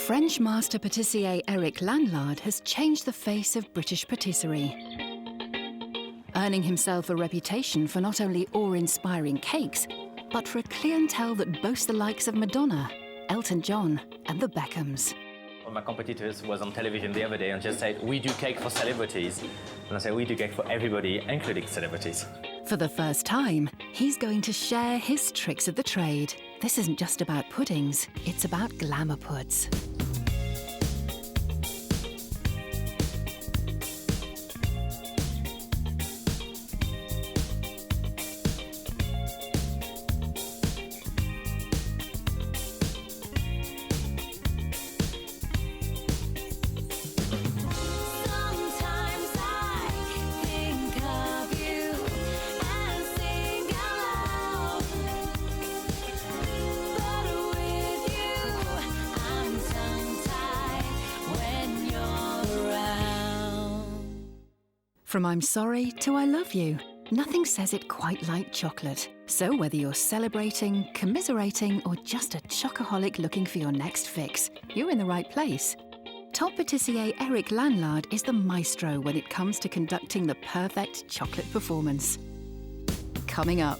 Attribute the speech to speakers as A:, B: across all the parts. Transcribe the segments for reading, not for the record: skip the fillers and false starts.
A: French master pâtissier Eric Lanlard has changed the face of British patisserie, earning himself a reputation for not only awe-inspiring cakes, but for a clientele that boasts the likes of Madonna, Elton John, and the Beckhams.
B: One of my competitors was on television the other day and just said, "We do cake for celebrities." And I said, "We do cake for everybody, including celebrities."
A: For the first time, he's going to share his tricks of the trade. This isn't just about puddings, it's about Glamour Puds. From I'm sorry to I love you, nothing says it quite like chocolate. So whether you're celebrating, commiserating, or just a chocoholic looking for your next fix, you're in the right place. Top pâtissier Eric Lanlard is the maestro when it comes to conducting the perfect chocolate performance. Coming up,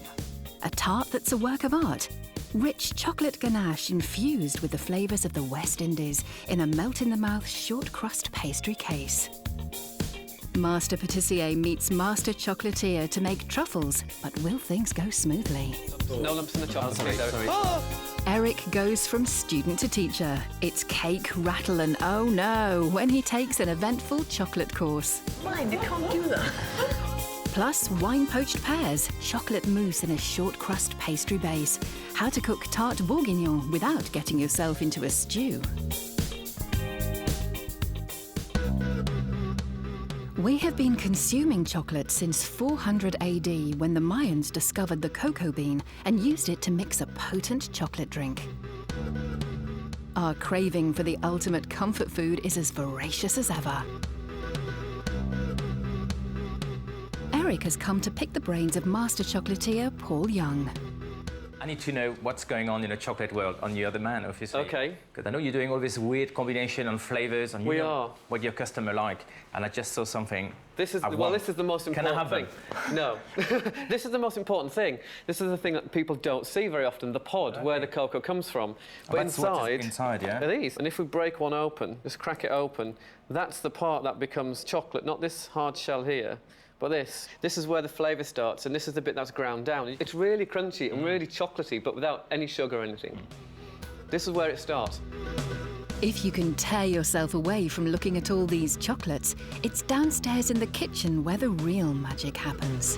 A: a tart that's a work of art. Rich chocolate ganache infused with the flavours of the West Indies in a melt-in-the-mouth short crust pastry case. Master pâtissier meets master chocolatier to make truffles, but will things go smoothly?
C: No lumps in the chocolate.
B: Sorry.
C: Oh!
A: Eric goes from student to teacher. It's cake, rattle and oh no, when he takes an eventful chocolate course.
D: Mind, you can't do that.
A: Plus wine-poached pears, chocolate mousse in a short crust pastry base. How to cook tart bourguignon without getting yourself into a stew. We have been consuming chocolate since 400 AD when the Mayans discovered the cocoa bean and used it to mix a potent chocolate drink. Our craving for the ultimate comfort food is as voracious as ever. Eric has come to pick the brains of master chocolatier Paul Young.
B: I need to know what's going on in the chocolate world on the other man, obviously.
C: Okay.
B: Because I know you're doing all this weird combination on flavors and you know what your customer like. And I just saw something.
C: This is the most important
B: Can I have
C: thing. No. This is the most important thing. This is the thing that people don't see very often, the pod, where the cocoa comes from. But
B: inside, yeah?
C: are these. And if we break one open, just crack it open, that's the part that becomes chocolate, not this hard shell here. But this is where the flavour starts, and this is the bit that's ground down. It's really crunchy and really chocolatey, but without any sugar or anything. This is where it starts.
A: If you can tear yourself away from looking at all these chocolates, it's downstairs in the kitchen where the real magic happens.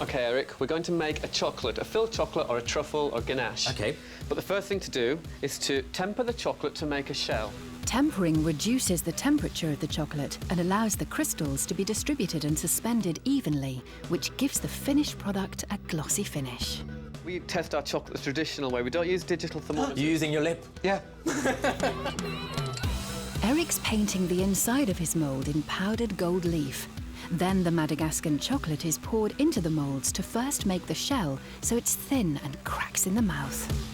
C: OK, Eric, we're going to make a chocolate, a filled chocolate or a truffle or ganache.
B: OK.
C: But the first thing to do is to temper the chocolate to make a shell.
A: Tempering reduces the temperature of the chocolate and allows the crystals to be distributed and suspended evenly, which gives the finished product a glossy finish.
C: We test our chocolate the traditional way. We don't use digital thermometers.
B: You're using your lip?
C: Yeah.
A: Eric's painting the inside of his mould in powdered gold leaf. Then the Madagascan chocolate is poured into the moulds to first make the shell so it's thin and cracks in the mouth.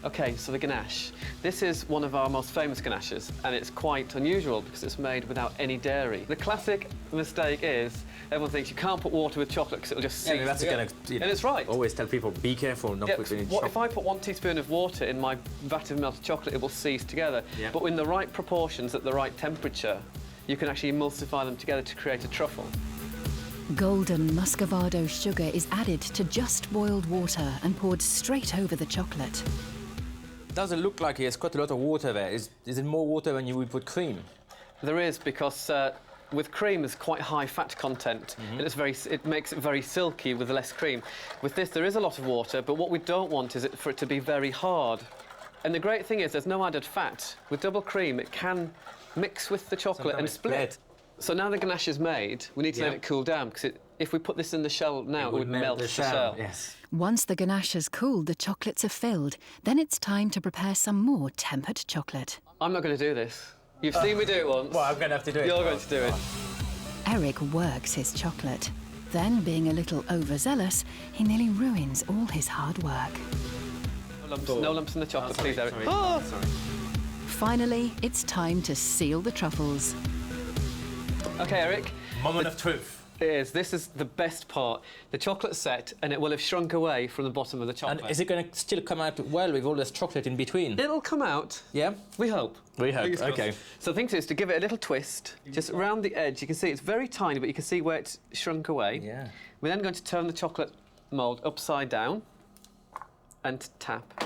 C: OK, so the ganache. This is one of our most famous ganaches, and it's quite unusual because it's made without any dairy. The classic mistake is everyone thinks you can't put water with chocolate because it'll just seize.
B: Yeah, that's
C: together.
B: and
C: it's right.
B: Always tell people, be careful not putting in chocolate.
C: If I put 1 teaspoon of water in my vat of melted chocolate, it will seize together. Yeah. But in the right proportions, at the right temperature, you can actually emulsify them together to create a truffle.
A: Golden muscovado sugar is added to just boiled water and poured straight over the chocolate.
B: Does it look like there's quite a lot of water there? Is it more water than you would put cream?
C: There is, because with cream there's quite high fat content, and it makes it very silky with less cream. With this there is a lot of water, but what we don't want is for it to be very hard. And the great thing is there's no added fat. With double cream it can mix with the chocolate and split. So now the ganache is made, we need to let it cool down, because if we put this in the shell now, it would melt the shell.
B: Yes.
A: Once the ganache has cooled, the chocolates are filled. Then it's time to prepare some more tempered chocolate.
C: I'm not going to do this. You've seen me do it once.
B: Well, I'm going to have to do it.
C: You're going to do it.
A: Eric works his chocolate. Then, being a little overzealous, he nearly ruins all his hard work.
C: No lumps in the chocolate, please, Eric.
B: Sorry.
C: Oh!
B: Sorry.
A: finally, it's time to seal the truffles.
C: OK, Eric.
B: Moment of truth.
C: This is the best part. The chocolate's set, and it will have shrunk away from the bottom of the chocolate.
B: And is it going to still come out well with all this chocolate in between?
C: It'll come out.
B: Yeah?
C: We hope.
B: We hope, OK.
C: So the thing is to give it a little twist, just around the edge. You can see it's very tiny, but you can see where it's shrunk away.
B: Yeah.
C: We're then going to turn the chocolate mould upside down and tap.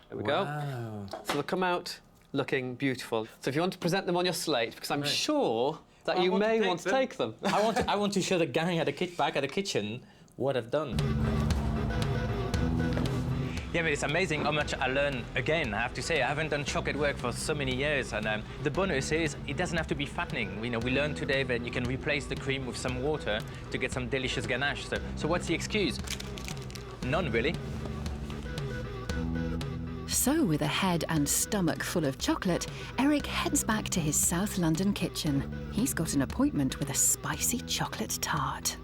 C: There we go. So they'll come out looking beautiful. So if you want to present them on your slate, because I'm sure that you may want to take them.
B: I want to show the gang at back at the kitchen what I've done. Yeah, but it's amazing how much I learn again. I have to say, I haven't done chocolate work for so many years, and the bonus is it doesn't have to be fattening. You know, we learned today that you can replace the cream with some water to get some delicious ganache. So what's the excuse? None, really.
A: So, with a head and stomach full of chocolate, Eric heads back to his South London kitchen. He's got an appointment with a spicy chocolate tart.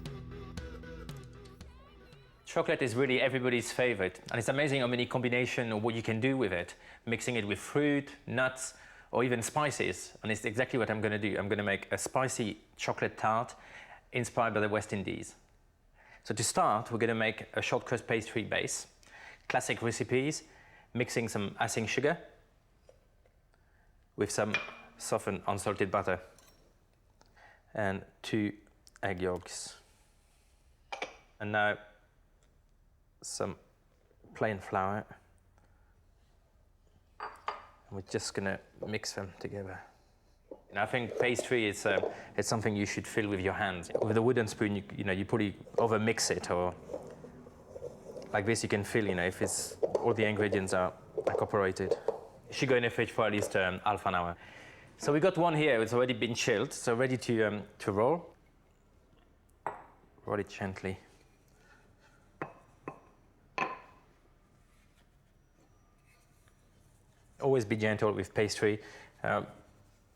B: Chocolate is really everybody's favorite, and it's amazing how many combinations of what you can do with it, mixing it with fruit, nuts, or even spices. And it's exactly what I'm going to do. I'm going to make a spicy chocolate tart inspired by the West Indies. So to start, we're going to make a short crust pastry base, classic recipes, mixing some icing sugar with some softened unsalted butter and 2 egg yolks. And now some plain flour. And we're just gonna mix them together. And I think pastry is it's something you should fill with your hands. With a wooden spoon, you probably over mix it, or like this you can feel, if it's all the ingredients are incorporated. It should go in the fridge for at least half an hour. So we got one here. It's already been chilled, so ready to roll. Roll it gently. Always be gentle with pastry. The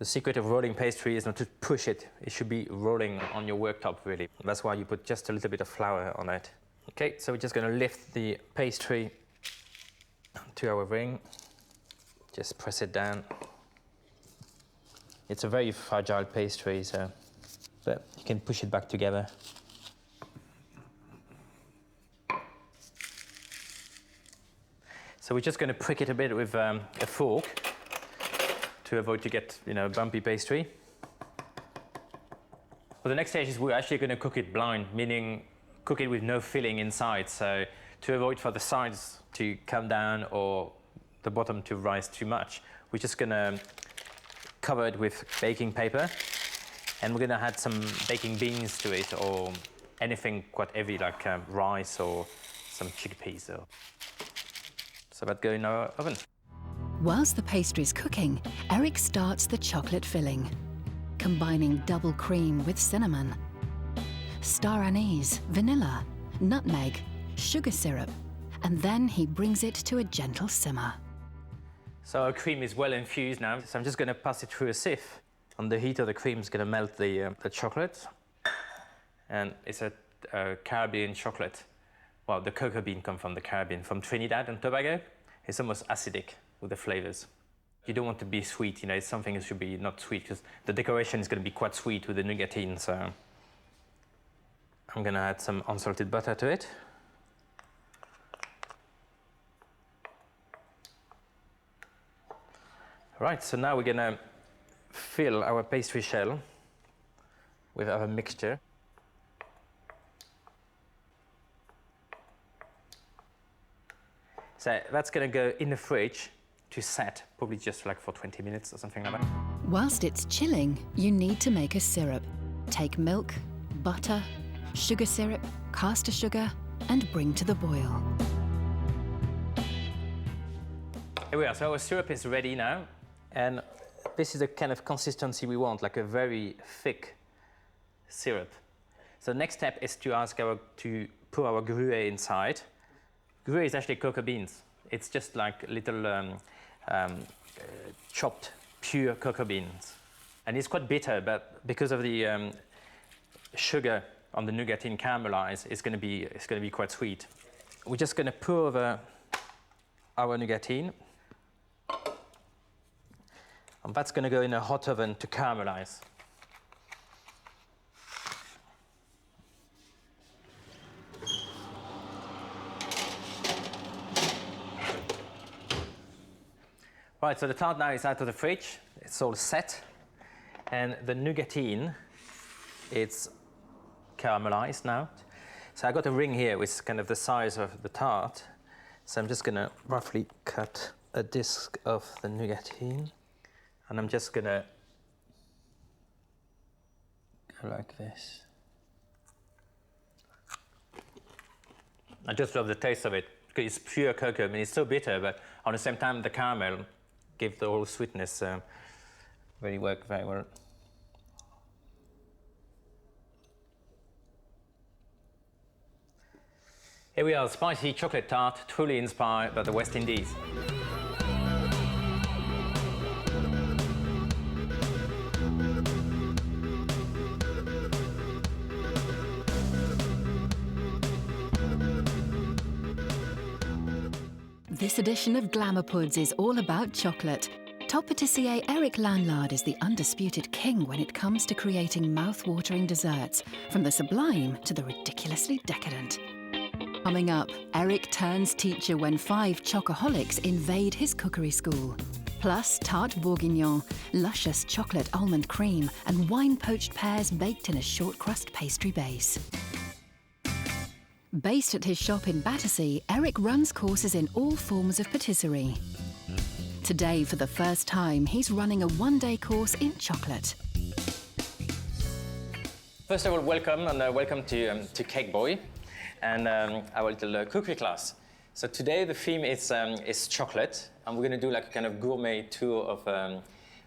B: secret of rolling pastry is not to push it. It should be rolling on your worktop, really. That's why you put just a little bit of flour on it. Okay, so we're just going to lift the pastry to our ring. Just press it down. It's a very fragile pastry, but you can push it back together. So we're just going to prick it a bit with a fork to avoid to get, bumpy pastry. Well, the next stage is we're actually going to cook it blind, meaning cook it with no filling inside. So to avoid for the sides to come down or the bottom to rise too much, we're just going to cover it with baking paper, and we're going to add some baking beans to it, or anything quite heavy like rice or some chickpeas. So that go in our oven.
A: Whilst the pastry's cooking, Eric starts the chocolate filling, combining double cream with cinnamon, star anise, vanilla, nutmeg, sugar syrup, and then he brings it to a gentle simmer.
B: So our cream is well infused now, so I'm just going to pass it through a sieve. And the heat of the cream is going to melt the chocolate. And it's a Caribbean chocolate. Well, the cocoa bean comes from the Caribbean, from Trinidad and Tobago. It's almost acidic with the flavors. You don't want to be sweet, it's something that should be not sweet, because the decoration is going to be quite sweet with the nougatine, so I'm going to add some unsalted butter to it. Right, so now we're going to fill our pastry shell with our mixture. So that's going to go in the fridge to set, probably just like for 20 minutes or something like that.
A: Whilst it's chilling, you need to make a syrup. Take milk, butter, sugar syrup, caster sugar, and bring to the boil.
B: Here we are, so our syrup is ready now. And this is the kind of consistency we want, like a very thick syrup. So the next step is to put our gruet inside. Gruet is actually cocoa beans. It's just like little chopped pure cocoa beans. And it's quite bitter, but because of the sugar on the nougatine caramelized, it's going to be quite sweet. We're just going to pour over our nougatine. And that's going to go in a hot oven to caramelize. Right, so the tart now is out of the fridge. It's all set. And the nougatine, it's caramelized now. So I got a ring here with kind of the size of the tart. So I'm just going to roughly cut a disc of the nougatine. And I'm just going to go like this. I just love the taste of it, because it's pure cocoa. I mean, it's so bitter, but at the same time, the caramel gives the whole sweetness really work very well. Here we are, spicy chocolate tart, truly inspired by the West Indies.
A: This edition of Glamour Puds is all about chocolate. Top patissier Eric Lanlard is the undisputed king when it comes to creating mouth-watering desserts, from the sublime to the ridiculously decadent. Coming up, Eric turns teacher when 5 chocoholics invade his cookery school. Plus, tart bourguignon, luscious chocolate almond cream, and wine-poached pears baked in a short crust pastry base. Based at his shop in Patisserie, Eric runs courses in all forms of patisserie. Today, for the first time, he's running a one-day course in chocolate.
B: First of all, welcome, and welcome to Cake Boy and our little cookery class. So today the theme is chocolate, and we're going to do like a kind of gourmet tour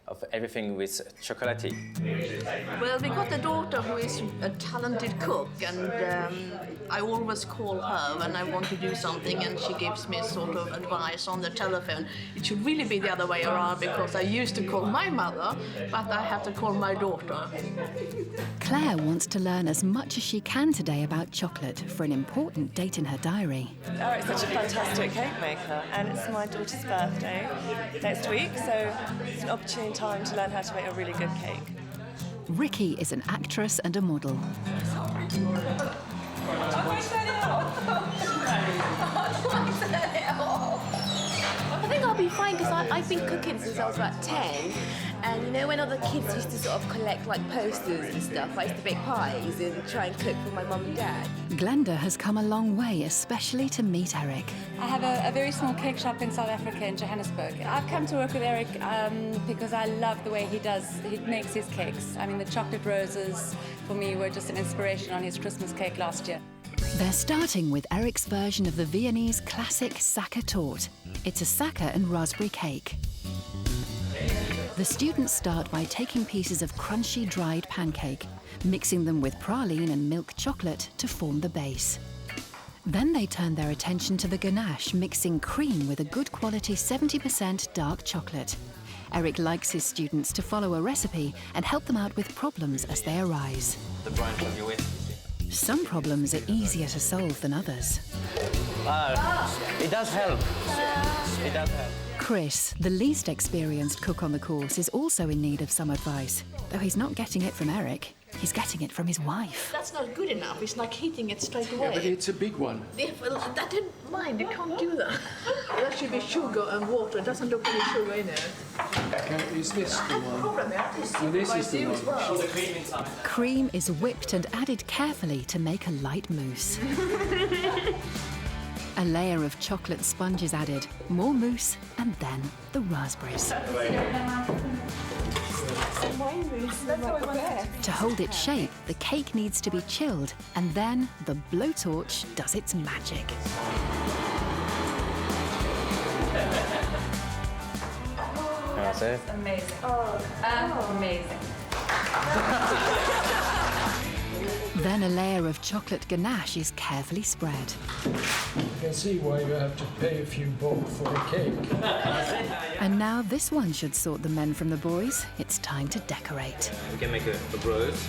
B: of everything with chocolatey.
D: Well, we got a daughter who is a talented cook, and I always call her when I want to do something, and she gives me sort of advice on the telephone. It should really be the other way around, because I used to call my mother, but I have to call my daughter.
A: Claire wants to learn as much as she can today about chocolate for an important date in her diary.
E: Eric's such a fantastic cake maker, and it's my daughter's birthday next week, so it's an opportune time to learn how to make a really good cake.
A: Ricky is an actress and a model.
F: I think I'll be fine, because I've been cooking since I was about 10. And you know, when other kids used to sort of collect like posters and stuff, I used to bake pies and try and cook for my mum and dad.
A: Glenda has come a long way, especially to meet Eric.
G: I have a very small cake shop in South Africa, in Johannesburg. I've come to work with Eric because I love the way he makes his cakes. I mean, the chocolate roses, for me, were just an inspiration on his Christmas cake last year.
A: They're starting with Eric's version of the Viennese classic Sacca torte. It's a Sacca and raspberry cake. The students start by taking pieces of crunchy dried pancake, mixing them with praline and milk chocolate to form the base. Then they turn their attention to the ganache, mixing cream with a good quality 70% dark chocolate. Eric likes his students to follow a recipe and help them out with problems as they arise.
B: The branch of your whisk.
A: Some problems are easier to solve than others.
B: It does help. It does help.
A: Chris, the least experienced cook on the course, is also in need of some advice. Though he's not getting it from Eric, he's getting it from his wife.
D: That's not good enough. It's like heating it straight away.
H: Yeah, but it's a big one.
D: Yeah, well, I didn't mind. You can't do that. There should be sugar and water. It doesn't look any sugar in it.
H: Okay, is this the one?
D: Well,
H: this is the one.
D: Well.
B: The cream inside.
A: Cream is whipped and added carefully to make a light mousse. A layer of chocolate sponge is added, more mousse, and then the raspberries. To hold its shape, the cake needs to be chilled, and then the blowtorch does its magic.
B: That's it.
G: Amazing. Amazing.
A: Then a layer of chocolate ganache is carefully spread.
H: You can see why you have to pay a few bob for a cake.
A: And now this one should sort the men from the boys. It's time to decorate.
B: We can make a rose.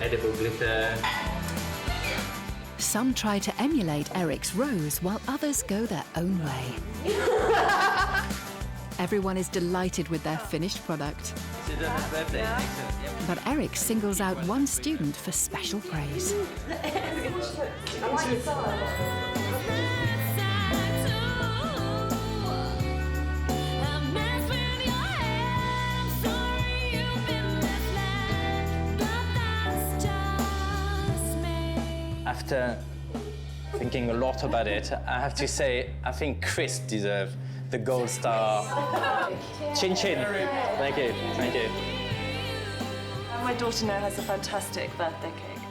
B: Edible glitter.
A: Some try to emulate Eric's rose, while others go their own way. Everyone is delighted with their finished product. But Eric singles out one student for special praise.
B: After thinking a lot about it, I have to say, I think Chris deserves the gold star. Chin chin. Thank you, thank you.
E: My daughter now has a fantastic birthday cake.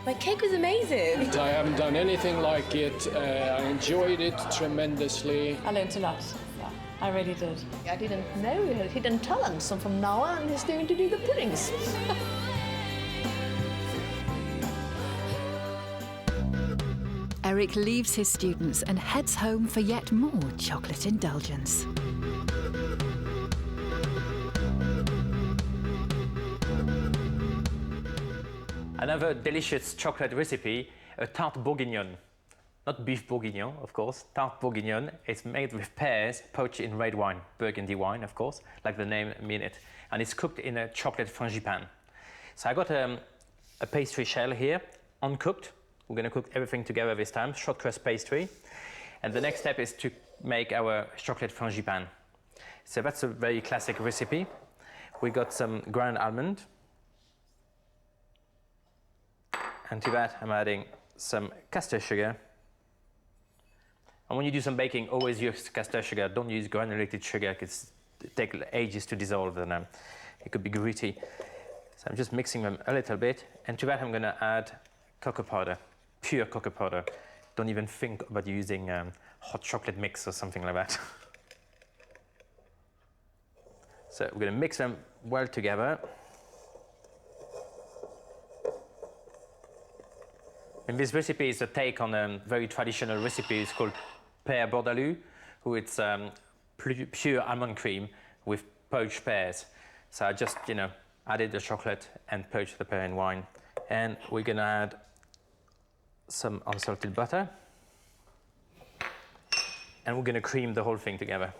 F: My cake was amazing.
H: I haven't done anything like it. I enjoyed it tremendously.
G: I learned a lot. Yeah, I really did.
D: I didn't know you had hidden talents, and from now on he's going to do the puddings.
A: Eric leaves his students and heads home for yet more chocolate indulgence.
B: Another delicious chocolate recipe, a tart bourguignon. Not beef bourguignon, of course, tart bourguignon. It's made with pears poached in red wine, burgundy wine, of course, like the name means it. And it's cooked in a chocolate frangipane. So I got a pastry shell here, uncooked. We're going to cook everything together this time, short crust pastry. And the next step is to make our chocolate frangipane. So that's a very classic recipe. We got some ground almond. And to that, I'm adding some caster sugar. And when you do some baking, always use caster sugar. Don't use granulated sugar because it takes ages to dissolve and it could be gritty. So I'm just mixing them a little bit. And to that, I'm going to add cocoa powder. Pure cocoa powder. Don't even think about using hot chocolate mix or something like that. So we're going to mix them well together. And this recipe is a take on a very traditional recipe. It's called Pear bordalou, who it's pure almond cream with poached pears. So I just, added the chocolate and poached the pear in wine. And we're going to add some unsalted butter. And we're going to cream the whole thing together.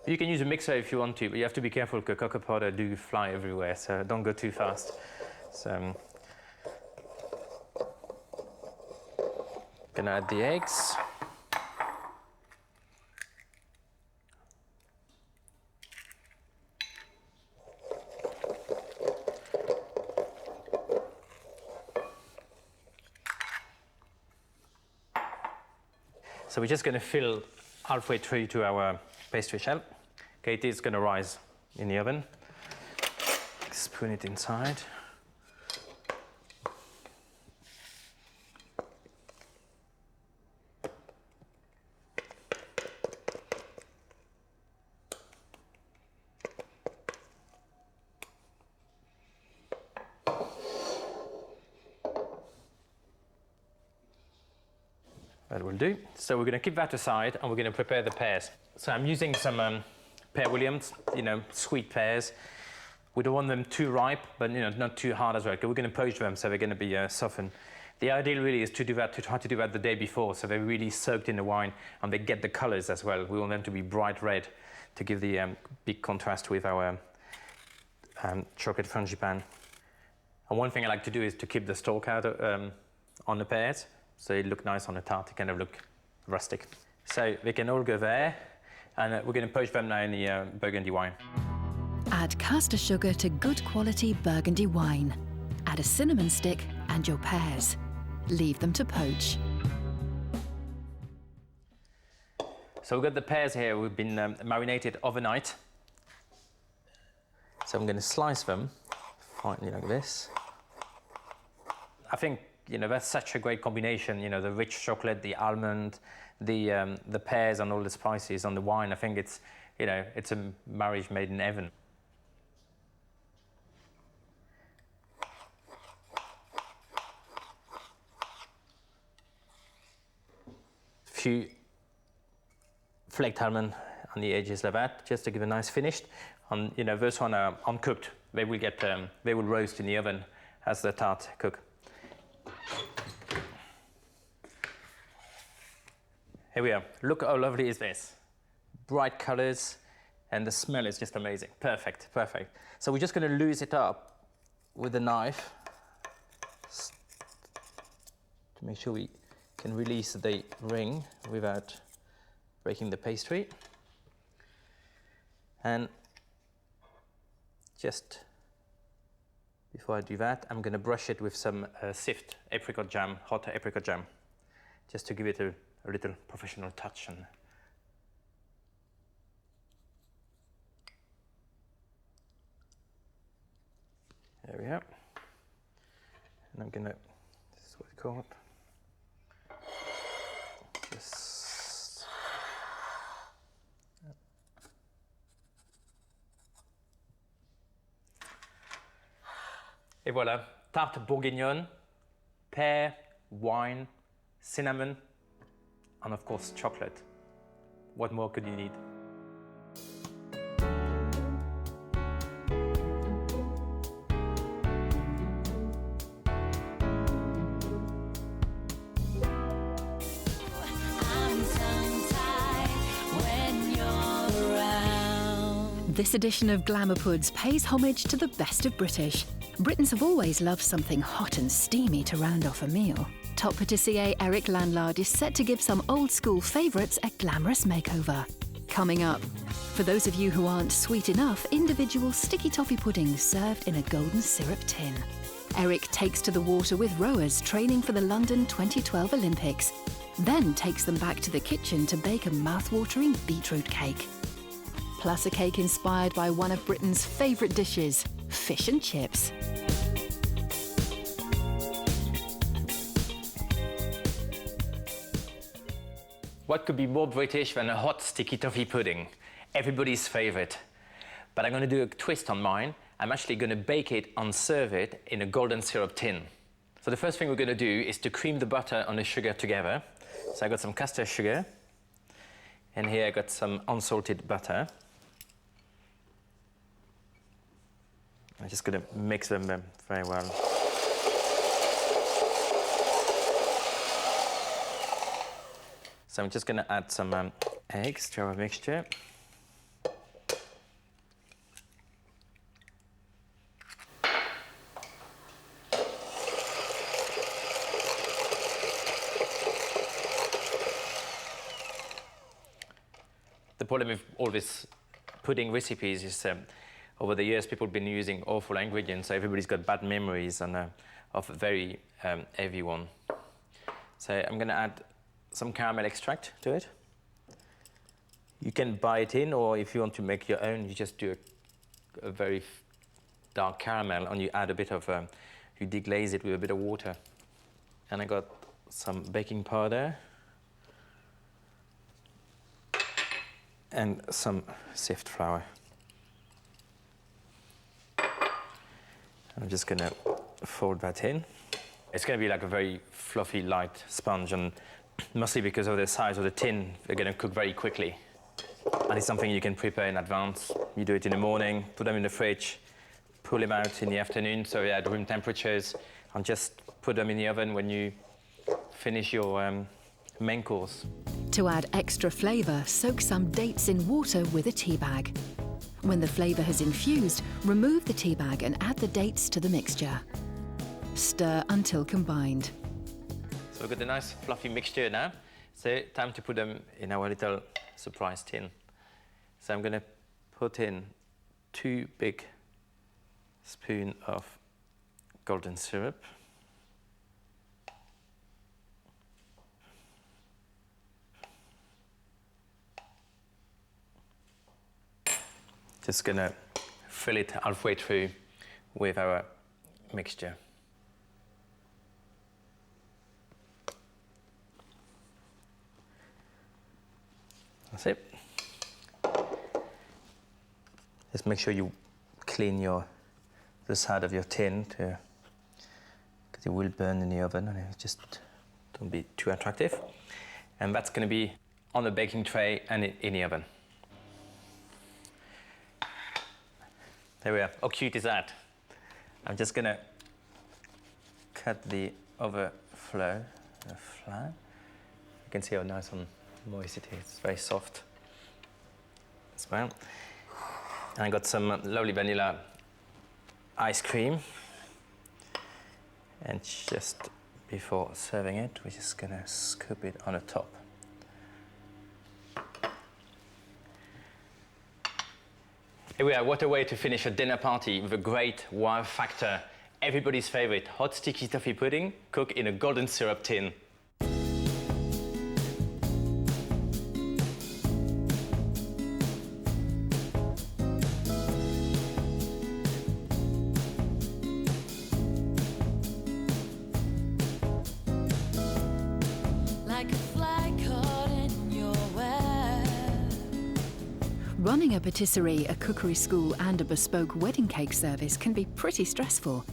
B: You can use a mixer if you want to, but you have to be careful because cocoa powder do fly everywhere, so don't go too fast. So, gonna add the eggs. So we're just going to fill halfway through to our pastry shell. Okay, it is going to rise in the oven. Spoon it inside. That will do. So we're going to keep that aside and we're going to prepare the pears. So I'm using some pear Williams, sweet pears. We don't want them too ripe, but not too hard as well. We're going to poach them, so they're going to be softened. The ideal really is to try to do that the day before, so they're really soaked in the wine and they get the colors as well. We want them to be bright red to give the big contrast with our chocolate frangipane. And one thing I like to do is to keep the stalk out on the pears. So it look nice on the tart, it kind of look rustic. So they can all go there, and we're going to poach them now in the burgundy wine.
A: Add caster sugar to good quality burgundy wine. Add a cinnamon stick and your pears. Leave them to poach.
B: So we've got the pears here, we've been marinated overnight. So I'm going to slice them, finely like this. I think that's such a great combination, the rich chocolate, the almond, the pears and all the spices on the wine. I think it's, it's a marriage made in heaven. A few flaked almond on the edges like that, just to give a nice finish. And those one are uncooked. They will roast in the oven as the tart cook. Here we are. Look how lovely is this. Bright colors, and the smell is just amazing. Perfect, perfect. So we're just going to loose it up with a knife to make sure we can release the ring without breaking the pastry. And just before I do that, I'm going to brush it with some sift apricot jam, hot apricot jam, just to give it a little professional touch. And there we are. And I'm going to, this is what it's called, just et voilà, tarte bourguignonne, pear, wine, cinnamon, and of course chocolate. What more could you need?
A: This edition of Glamour Puds pays homage to the best of British. Britons have always loved something hot and steamy to round off a meal. Top patissier Eric Lanlard is set to give some old-school favourites a glamorous makeover. Coming up, for those of you who aren't sweet enough, individual sticky toffee puddings served in a golden syrup tin. Eric takes to the water with rowers training for the London 2012 Olympics, then takes them back to the kitchen to bake a mouth-watering beetroot cake. Plus a cake inspired by one of Britain's favourite dishes, fish and chips.
B: What could be more British than a hot sticky toffee pudding? Everybody's favourite. But I'm going to do a twist on mine. I'm actually going to bake it and serve it in a golden syrup tin. So the first thing we're going to do is to cream the butter and the sugar together. So I got some caster sugar, and here I got some unsalted butter. I'm just going to mix them very well. So I'm just going to add some eggs to our mixture. The problem with all these pudding recipes is over the years people have been using awful ingredients, so everybody's got bad memories and of a very heavy one. So I'm going to add some caramel extract to it. You can buy it in, or if you want to make your own, you just do a very dark caramel and you add a bit of, you deglaze it with a bit of water. And I got some baking powder and some sift flour. I'm just going to fold that in. It's going to be like a very fluffy, light sponge, and mostly because of the size of the tin, they're going to cook very quickly. And it's something you can prepare in advance. You do it in the morning, put them in the fridge, pull them out in the afternoon so they're at room temperatures, and just put them in the oven when you finish your main course.
A: To add extra flavour, soak some dates in water with a tea bag. When the flavour has infused, remove the tea bag and add the dates to the mixture. Stir until combined.
B: So we've got a nice fluffy mixture now. So time to put them in our little surprise tin. So I'm going to put in 2 big spoons of golden syrup. Just going to fill it halfway through with our mixture. That's it. Just make sure you clean the side of your tin, because it will burn in the oven, and it just don't be too attractive. And that's going to be on the baking tray and in the oven. There we are. How cute is that? I'm just going to cut the overflow flat. You can see how nice and moisture. It's very soft as well. And I got some lovely vanilla ice cream. And just before serving it, we're just gonna scoop it on the top. Here we are, what a way to finish a dinner party with a great wow factor. Everybody's favorite hot sticky toffee pudding cooked in a golden syrup tin.
A: Running a patisserie, a cookery school and a bespoke wedding cake service can be pretty stressful.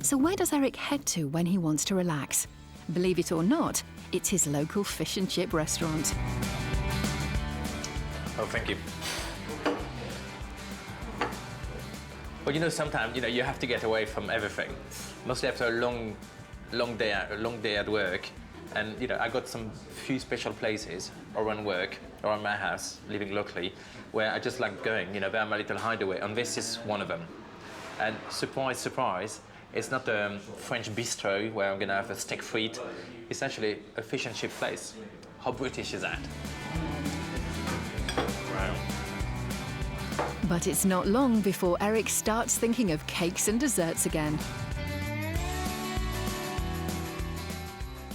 A: So where does Eric head to when he wants to relax? Believe it or not, it's his local fish and chip restaurant.
B: Oh, thank you. Well, you know, sometimes, you have to get away from everything. Mostly after a long day at work. And, I got some few special places around work, around my house, living locally, where I just like going, they're my little hideaway. And this is one of them. And surprise, surprise, it's not a French bistro where I'm gonna have a steak frite. It's actually a fish and chip place. How British is that? Wow.
A: But it's not long before Eric starts thinking of cakes and desserts again.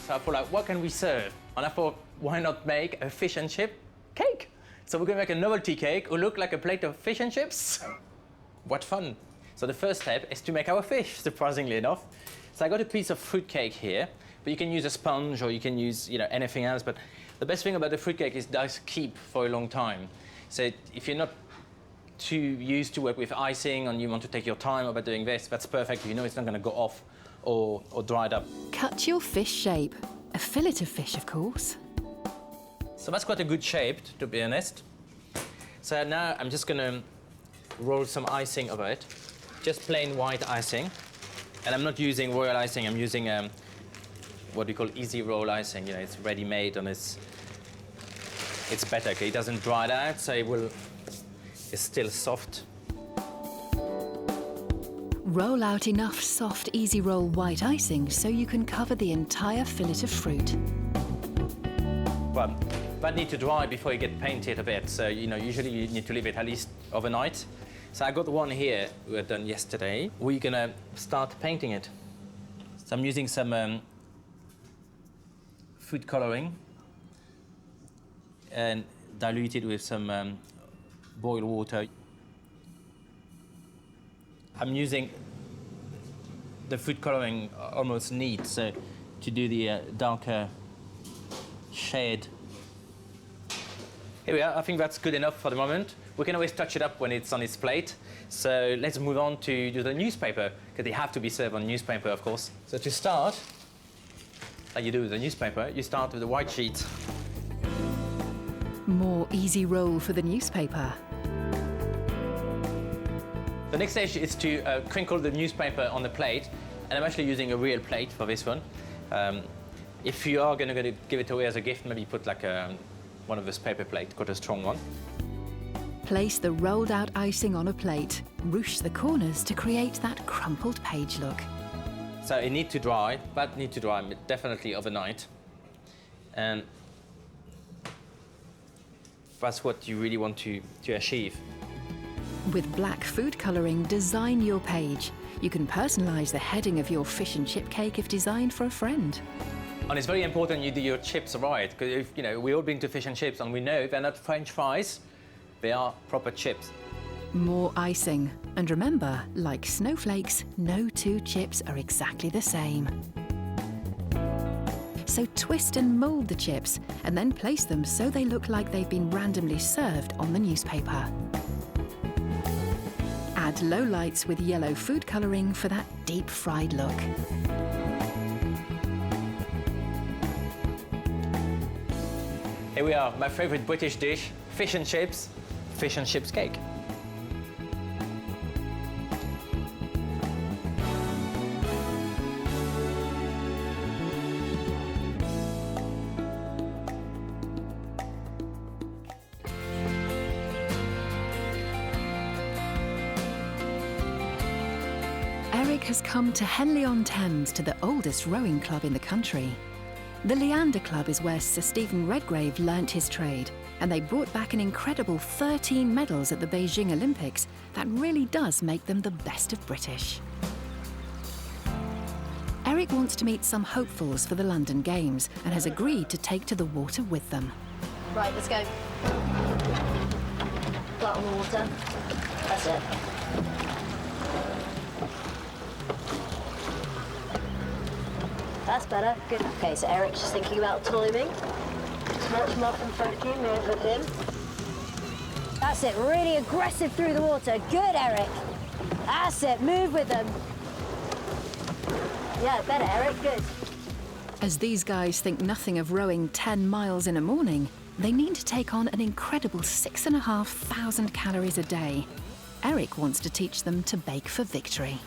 B: So I thought, like, what can we serve? And I thought, why not make a fish and chip cake? So we're gonna make a novelty cake who look like a plate of fish and chips. What fun. So the first step is to make our fish, surprisingly enough. So I got a piece of fruit cake here, but you can use a sponge or you can use, anything else. But the best thing about the fruit cake is it does keep for a long time. So if you're not too used to work with icing and you want to take your time about doing this, that's perfect. You know it's not gonna go off or dried up.
A: Cut your fish shape. A fillet of fish, of course.
B: So that's quite a good shape, to be honest. So now I'm just gonna roll some icing over it. Just plain white icing. And I'm not using royal icing, I'm using what we call easy roll icing. It's ready-made and it's better, okay? It doesn't dry out, so it's still soft.
A: Roll out enough soft, easy roll white icing so you can cover the entire fillet of fruit.
B: But that need to dry before you get painted a bit. So, usually you need to leave it at least overnight. So I got one here we had done yesterday. We're gonna start painting it. So I'm using some food coloring and diluted with some boiled water. I'm using the food coloring almost neat, so to do the darker shade. Here we are, I think that's good enough for the moment. We can always touch it up when it's on its plate. So let's move on to do the newspaper, because they have to be served on newspaper, of course. So to start, like you do with the newspaper, you start with a white sheet.
A: More easy roll for the newspaper.
B: The next stage is to crinkle the newspaper on the plate, and I'm actually using a real plate for this one. If you are going to give it away as a gift, maybe put like one of this paper plates, quite a strong one.
A: Place the rolled out icing on a plate. Ruche the corners to create that crumpled page look.
B: So it needs to dry, definitely overnight. And that's what you really want to achieve.
A: With black food coloring, design your page. You can personalize the heading of your fish and chip cake if designed for a friend.
B: And it's very important you do your chips right, because we all been to fish and chips and we know they're not French fries, they are proper chips.
A: More icing. And remember, like snowflakes, no two chips are exactly the same. So twist and mold the chips and then place them so they look like they've been randomly served on the newspaper. Add low lights with yellow food coloring for that deep fried look.
B: Here we are, my favorite British dish, fish and chips cake.
A: has come to Henley-on-Thames to the oldest rowing club in the country. The Leander Club is where Sir Stephen Redgrave learnt his trade, and they brought back an incredible 13 medals at the Beijing Olympics. That really does make them the best of British. Eric wants to meet some hopefuls for the London Games and has agreed to take to the water with them.
I: Right, let's go. Flat on the water. That's it. That's better. Good. Okay, so Eric's just thinking about timing. Much muffin focusing, move with him. That's it, really aggressive through the water. Good, Eric. That's it, move with them. Yeah, better, Eric, good.
A: As these guys think nothing of rowing 10 miles in a morning, they need to take on an incredible 6,500 calories a day. Eric wants to teach them to bake for victory.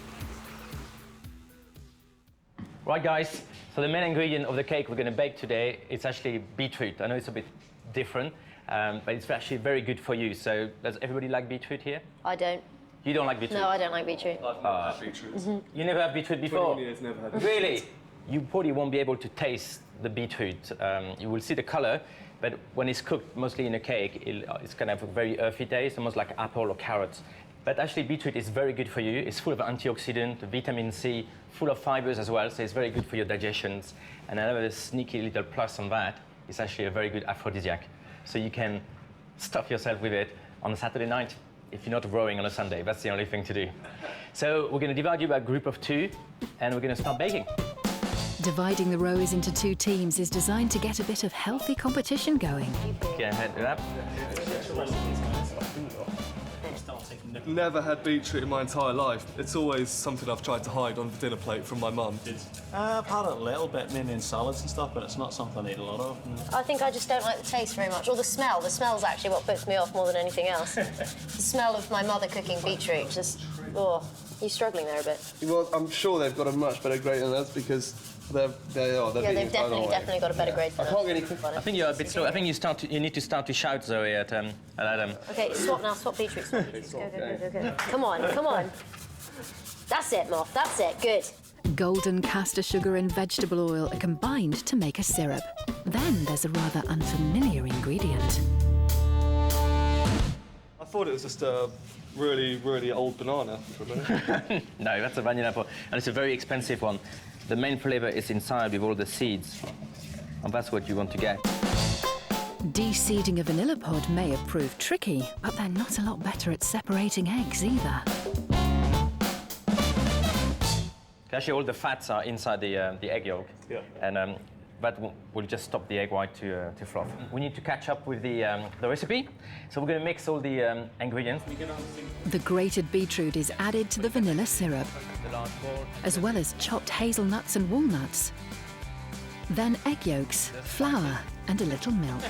B: Right, guys, so the main ingredient of the cake we're going to bake today is actually beetroot. I know it's a bit different, but it's actually very good for you. So does everybody like beetroot here?
I: I don't.
B: You don't like beetroot?
I: No, I don't like beetroot.
J: I've never had beetroot.
B: You never had beetroot before?
J: 20 years, never had beetroot.
B: Really? You probably won't be able to taste the beetroot. You will see the color, but when it's cooked mostly in a cake, it's going to have a very earthy taste, almost like apple or carrots. But actually, beetroot is very good for you. It's full of antioxidant, vitamin C, full of fibers as well, so it's very good for your digestions. And another sneaky little plus on that, it's actually a very good aphrodisiac. So you can stuff yourself with it on a Saturday night if you're not rowing on a Sunday. That's the only thing to do. So we're going to divide you by a group of 2, and we're going to start baking.
A: Dividing the rowers into 2 teams is designed to get a bit of healthy competition going.
B: Go ahead with that.
J: Never had beetroot in my entire life. It's always something I've tried to hide on the dinner plate from my mum.
K: I've had it a little bit, mainly in salads and stuff, but it's not something I eat a lot of.
I: I think I just don't like the taste very much, or the smell. The smell's actually what puts me off more than anything else. The smell of my mother cooking beetroot, just, oh, you're struggling there a bit.
J: Well, I'm sure they've got a much better grade than us because they're
I: yeah, they've definitely got a better grade than us.
J: I can't get any quicker.
B: I think you're a bit slow. I think you need to start to shout, Zoe, at Adam.
I: Okay, swap now, swap beetroot. Swap beetroot. Go. Come on. That's it, Moth, that's it, good.
A: Golden castor sugar and vegetable oil are combined to make a syrup. Then there's a rather unfamiliar ingredient.
J: I thought it was just a really, really old banana for a minute.
B: No, that's a vanilla apple, and it's a very expensive one. The main flavor is inside with all the seeds, and that's what you want to get.
A: De-seeding a vanilla pod may have proved tricky, but they're not a lot better at separating eggs either.
B: Actually, all the fats are inside the egg yolk, and that will just stop the egg white to froth. We need to catch up with the recipe, so we're going to mix all the ingredients.
A: The grated beetroot is added to the vanilla syrup, as well as chopped hazelnuts and walnuts. Then egg yolks, flour, and a little milk.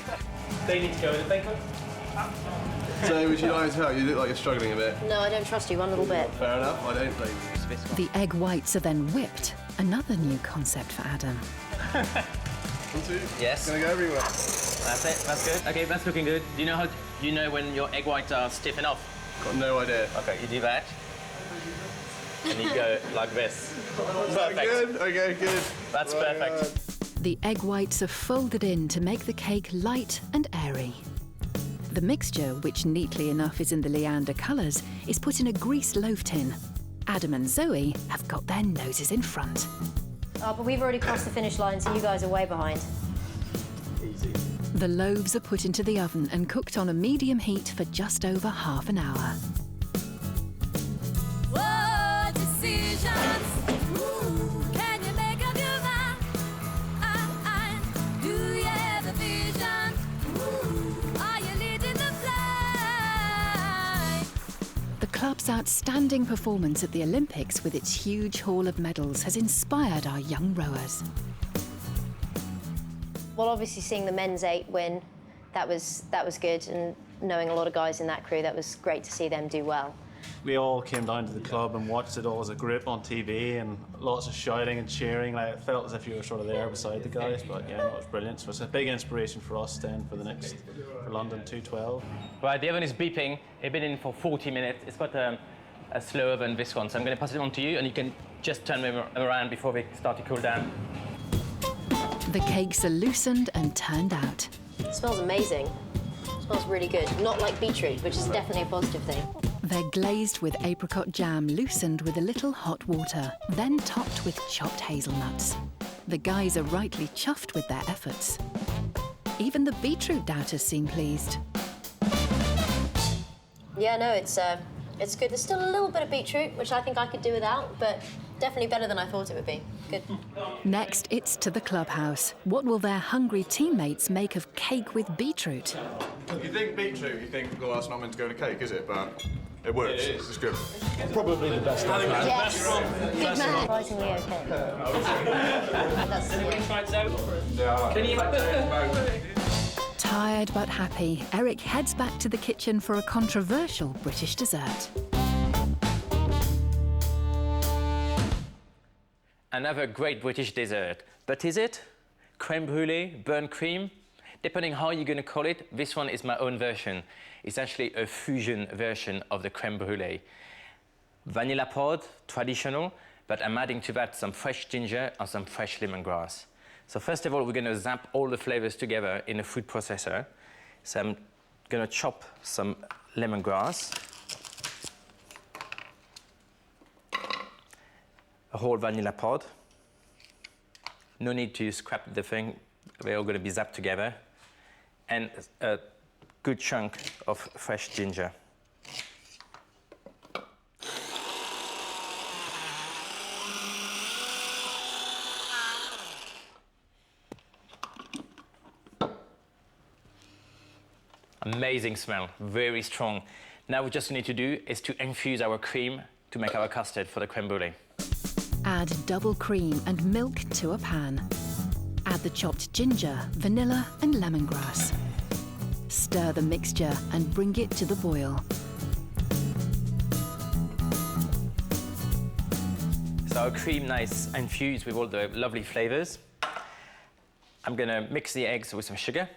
B: They need to go in the paper.
J: So, would you like to help? You look like you're struggling a bit.
I: No, I don't trust you, one little bit.
J: Fair enough, I don't please.
A: The egg whites are then whipped, another new concept for Adam.
J: 1, 2.
B: Yes.
J: Gonna go everywhere.
B: That's it. That's good. Okay, that's looking good. Do you know when your egg whites are stiff enough?
J: Got no idea.
B: Okay, you do that, and you go like this.
J: Is that good? Okay, good.
B: That's perfect.
A: The egg whites are folded in to make the cake light and airy. The mixture, which neatly enough is in the Leander colours, is put in a greased loaf tin. Adam and Zoe have got their noses in front.
I: Oh, but we've already crossed the finish line, so you guys are way behind.
J: Easy.
A: The loaves are put into the oven and cooked on a medium heat for just over half an hour.
L: Whoa, decisions. Can you make up your mind? Do you have a vision? Are you leading the flight?
A: The club's outstanding performance at the Olympics with its huge haul of medals has inspired our young rowers.
I: Well, obviously seeing the men's 8 win, that was good, and knowing a lot of guys in that crew, that was great to see them do well.
K: We all came down to the club and watched it all as a group on TV, and lots of shouting and cheering. Like, it felt as if you were sort of there beside the guys, but yeah, it was brilliant. So it's a big inspiration for us then for London 212.
B: Right, the oven is beeping. It's been in for 40 minutes. It's got a slow oven, this one. So I'm going to pass it on to you, and you can just turn them around before they start to cool down.
A: The cakes are loosened and turned out.
I: It smells amazing. It smells really good. Not like beetroot, which is definitely a positive thing.
A: They're glazed with apricot jam loosened with a little hot water, then topped with chopped hazelnuts. The guys are rightly chuffed with their efforts. Even the beetroot doubters seem pleased.
I: Yeah, no, it's good. There's still a little bit of beetroot, which I think I could do without, but definitely better than I thought it would be. Good.
A: Next, it's to the clubhouse. What will their hungry teammates make of cake with beetroot?
M: You think beetroot, you think, well, that's not meant to go in a cake, is it? But it works. It's good.
H: Probably the best I've had.
I: Yes. Good man. Surprisingly okay.
A: Tired but happy, Eric heads back to the kitchen for a controversial British dessert.
B: Another great British dessert. But is it? Creme brulee, burnt cream? Depending how you're going to call it, this one is my own version. It's actually a fusion version of the creme brulee. Vanilla pod, traditional, but I'm adding to that some fresh ginger and some fresh lemongrass. So first of all, we're going to zap all the flavors together in a food processor. So I'm going to chop some lemongrass, a whole vanilla pod. No need to scrap the thing. They're all going to be zapped together. And a good chunk of fresh ginger. Amazing smell, very strong. Now what we just need to do is to infuse our cream to make our custard for the creme brulee.
A: Add double cream and milk to a pan. Add the chopped ginger, vanilla and lemongrass. Stir the mixture and bring it to the boil.
B: So our cream nice infused with all the lovely flavors. I'm gonna mix the eggs with some sugar.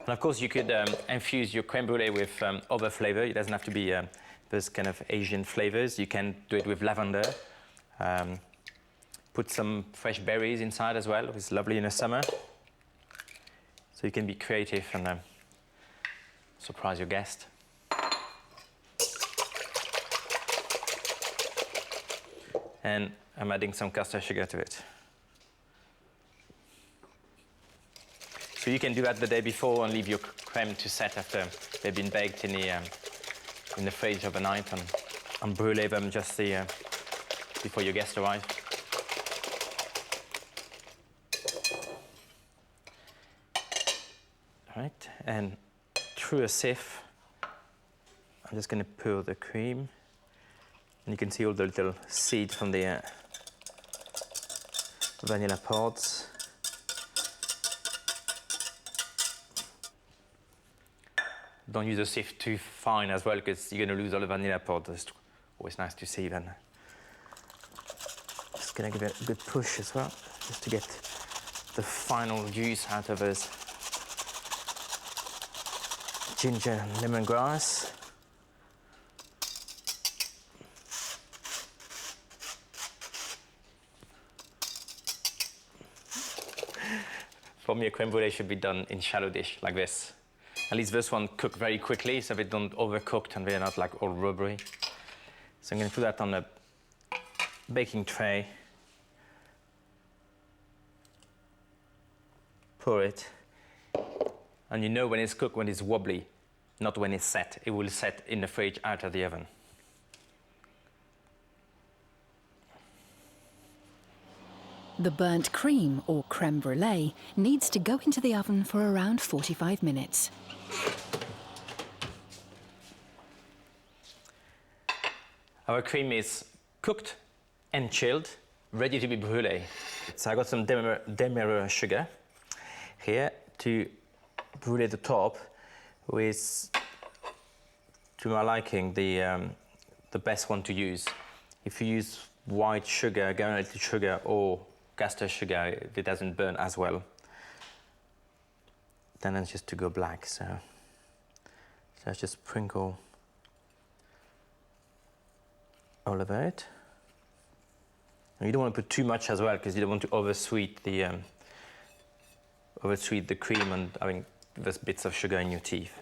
B: And of course you could infuse your creme brulee with other flavor. It doesn't have to be those kind of Asian flavors. You can do it with lavender. Put some fresh berries inside as well. It's lovely in the summer. So you can be creative and surprise your guest. And I'm adding some caster sugar to it. So you can do that the day before and leave your creme to set after they've been baked in the fridge overnight and brulee them just before your guests arrive. All right, and through a sieve, I'm just going to pour the cream. And you can see all the little seeds from the vanilla pods. Don't use a sieve too fine as well, because you're going to lose all the vanilla pods. It's always nice to see then. Just going to give it a good push as well, just to get the final juice out of this ginger and lemongrass. For me, a creme brulee should be done in shallow dish like this. At least this one cook very quickly, so they don't overcooked and they're not like all rubbery. So I'm going to put that on a baking tray. Pour it. And you know when it's cooked, when it's wobbly, not when it's set. It will set in the fridge out of the oven.
A: The burnt cream, or creme brulee, needs to go into the oven for around 45 minutes.
B: Our cream is cooked and chilled, ready to be brulee. So I got some demerara sugar here to brulee the top with, to my liking, the best one to use. If you use white sugar, granulated sugar, or caster sugar, if it doesn't burn as well, then it's just to go black. So So I just sprinkle all over it. And you don't want to put too much as well, because you don't want to oversweet the cream and having those bits of sugar in your teeth.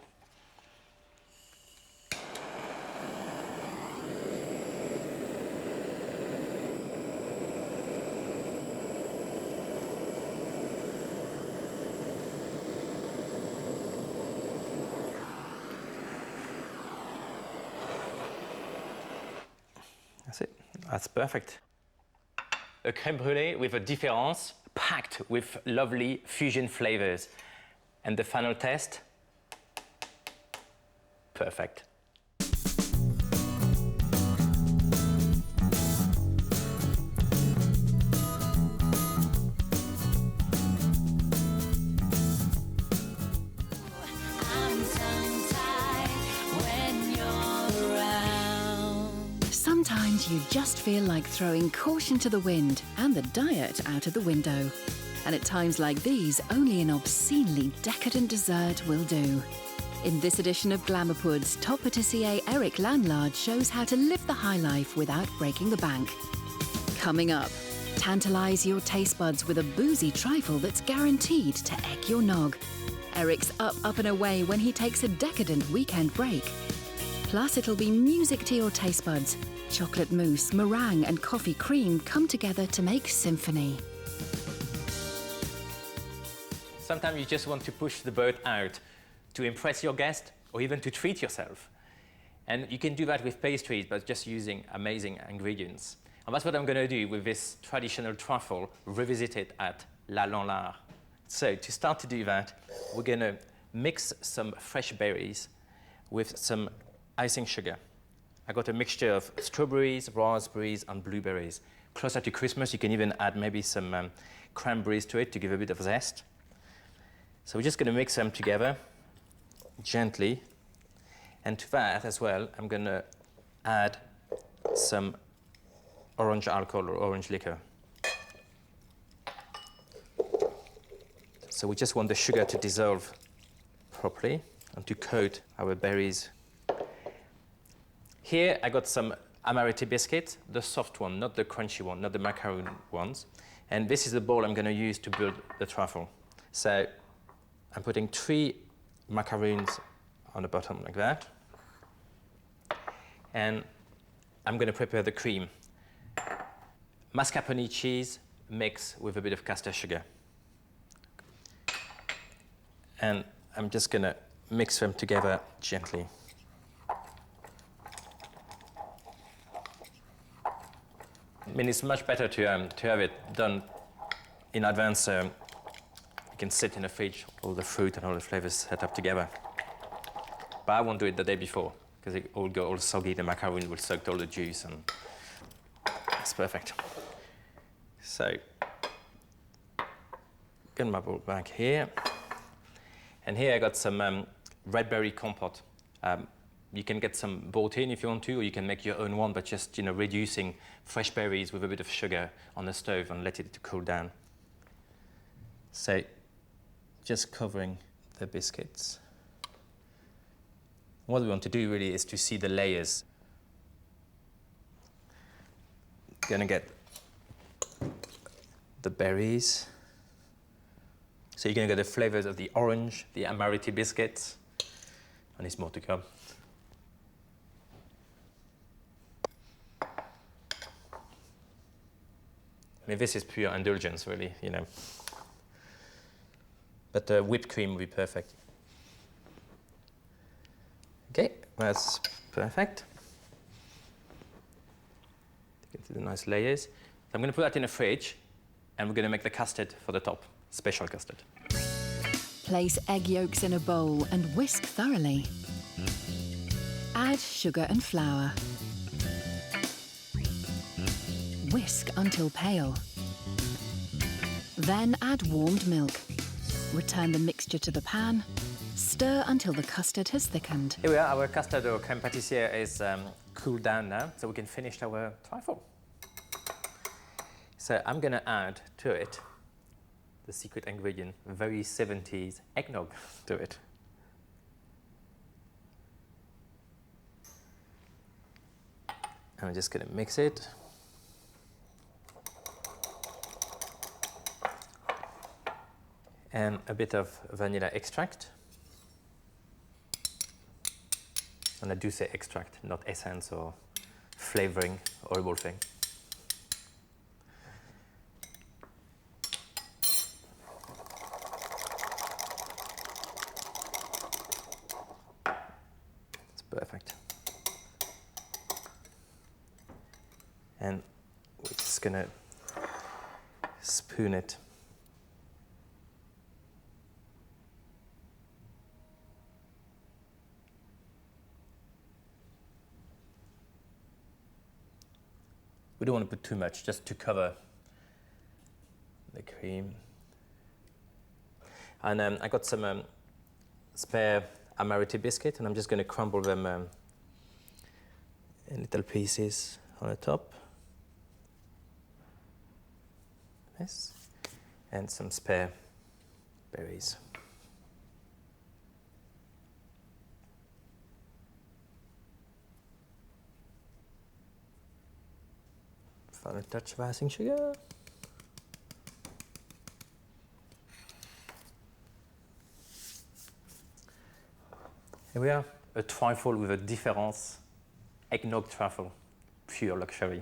B: That's it. That's perfect. A crème brûlée with a différence, packed with lovely fusion flavors. And the final test, perfect.
A: Sometimes you just feel like throwing caution to the wind and the diet out of the window. And at times like these, only an obscenely decadent dessert will do. In this edition of Glamour Puds, top patissier Eric Lanlard shows how to live the high life without breaking the bank. Coming up, tantalise your taste buds with a boozy trifle that's guaranteed to egg your nog. Eric's up and away when he takes a decadent weekend break. Plus, it'll be music to your taste buds. Chocolate mousse, meringue and coffee cream come together to make symphony.
B: Sometimes you just want to push the boat out to impress your guest or even to treat yourself. And you can do that with pastries, but just using amazing ingredients. And that's what I'm going to do with this traditional truffle, revisited at Lanlard. So to start to do that, we're going to mix some fresh berries with some icing sugar. I got a mixture of strawberries, raspberries, and blueberries. Closer to Christmas, you can even add maybe some cranberries to it to give a bit of zest. So we're just going to mix them together gently. And to that as well, I'm going to add some orange alcohol or orange liquor. So we just want the sugar to dissolve properly and to coat our berries. Here I got some amaretti biscuits, the soft one, not the crunchy one, not the macaroon ones. And this is the bowl I'm going to use to build the truffle. So I'm putting 3 macaroons on the bottom like that. And I'm going to prepare the cream. Mascarpone cheese mixed with a bit of caster sugar. And I'm just going to mix them together gently. I mean, it's much better to have it done in advance. You can sit in the fridge, all the fruit and all the flavors set up together. But I won't do it the day before, because it will go all soggy. The macaroon will soak all the juice, and it's perfect. So, get my bowl back here. And here I got some red berry compote. You can get some bought in if you want to, or you can make your own one, but just reducing fresh berries with a bit of sugar on the stove and let it cool down. So, just covering the biscuits. What we want to do really is to see the layers. Gonna get the berries. So you're gonna get the flavors of the orange, the amaretti biscuits, and there's more to come. I mean, this is pure indulgence, really, But whipped cream would be perfect. Okay, that's perfect. Get to the nice layers. So I'm going to put that in the fridge, and we're going to make the custard for the top, special custard.
A: Place egg yolks in a bowl and whisk thoroughly. Add sugar and flour. Whisk until pale. Then add warmed milk. Return the mixture to the pan. Stir until the custard has thickened.
B: Here we are, our custard or creme pâtissière is cooled down now, so we can finish our trifle. So I'm going to add to it the secret ingredient, very 70s eggnog to it. I'm just going to mix it. And a bit of vanilla extract. And I do say extract, not essence or flavoring, horrible thing. It's perfect. And we're just gonna spoon it. We don't want to put too much, just to cover the cream. And I got some spare amaretti biscuit, and I'm just going to crumble them in little pieces on the top. Yes. And some spare berries. Final touch of icing sugar. Here we are, a trifle with a difference, eggnog truffle, pure luxury.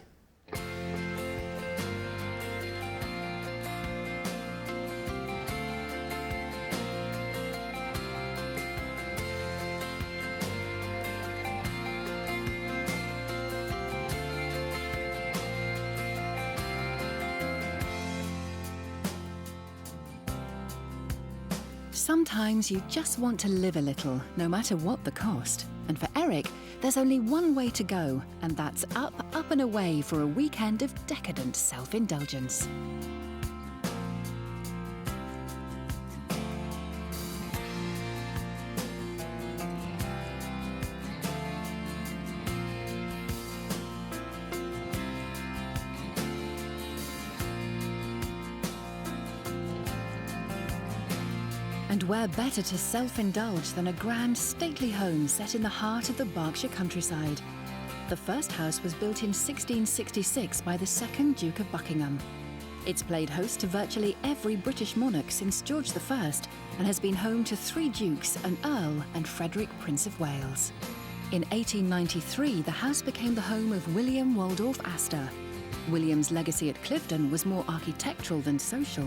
A: Sometimes you just want to live a little, no matter what the cost. And for Eric, there's only one way to go, and that's up, up and away for a weekend of decadent self-indulgence. And where better to self-indulge than a grand, stately home set in the heart of the Berkshire countryside? The first house was built in 1666 by the second Duke of Buckingham. It's played host to virtually every British monarch since George I and has been home to 3 dukes, an earl and Frederick, Prince of Wales. In 1893, the house became the home of William Waldorf Astor. William's legacy at Clifton was more architectural than social.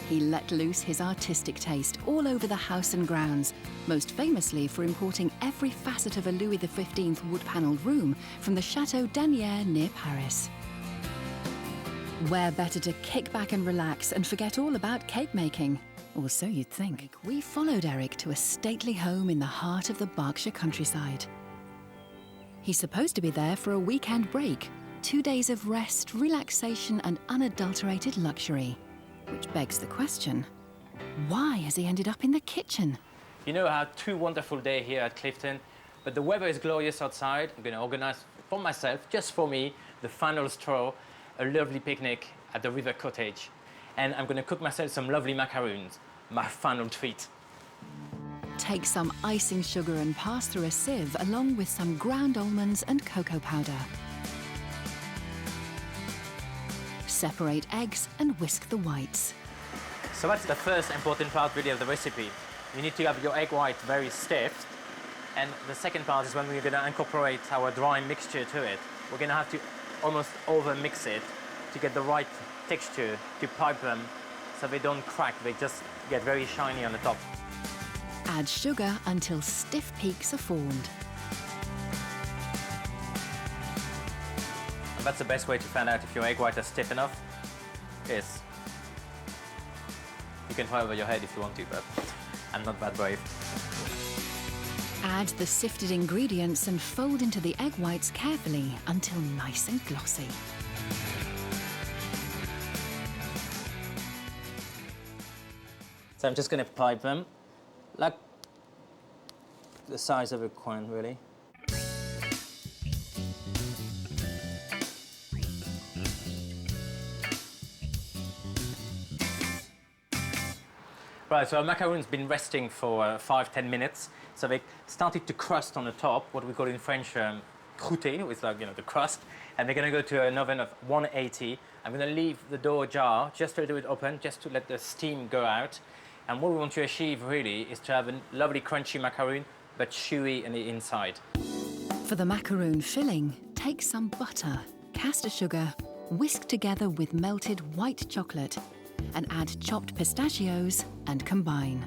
A: He let loose his artistic taste all over the house and grounds, most famously for importing every facet of a Louis XV wood-panelled room from the Chateau d'Anières near Paris. Where better to kick back and relax and forget all about cake making? Or so you'd think. We followed Eric to a stately home in the heart of the Berkshire countryside. He's supposed to be there for a weekend break, 2 days of rest, relaxation and unadulterated luxury. Which begs the question, why has he ended up in the kitchen?
B: You know, I had 2 wonderful days here at Clifton, but the weather is glorious outside. I'm going to organize for myself, just for me, the final straw, a lovely picnic at the river cottage. And I'm going to cook myself some lovely macaroons, my final treat.
A: Take some icing sugar and pass through a sieve along with some ground almonds and cocoa powder. Separate eggs and whisk the whites.
B: So that's the first important part really of the recipe. You need to have your egg white very stiff. And the second part is when we're going to incorporate our dry mixture to it. We're going to have to almost over-mix it to get the right texture, to pipe them so they don't crack, they just get very shiny on the top.
A: Add sugar until stiff peaks are formed.
B: That's the best way to find out if your egg white is stiff enough. Yes. You can try over your head if you want to, but I'm not that brave.
A: Add the sifted ingredients and fold into the egg whites carefully until nice and glossy.
B: So I'm just going to pipe them, like the size of a coin, really. Right, so our macaroons been resting for 5-10 minutes. So they started to crust on the top, what we call in French croûté, with like, the crust, and they're going to go to an oven of 180. I'm going to leave the door ajar just a little bit open, just to let the steam go out. And what we want to achieve really is to have a lovely crunchy macaroon, but chewy on the inside.
A: For the macaroon filling, take some butter, caster sugar, whisk together with melted white chocolate, and add chopped pistachios and combine.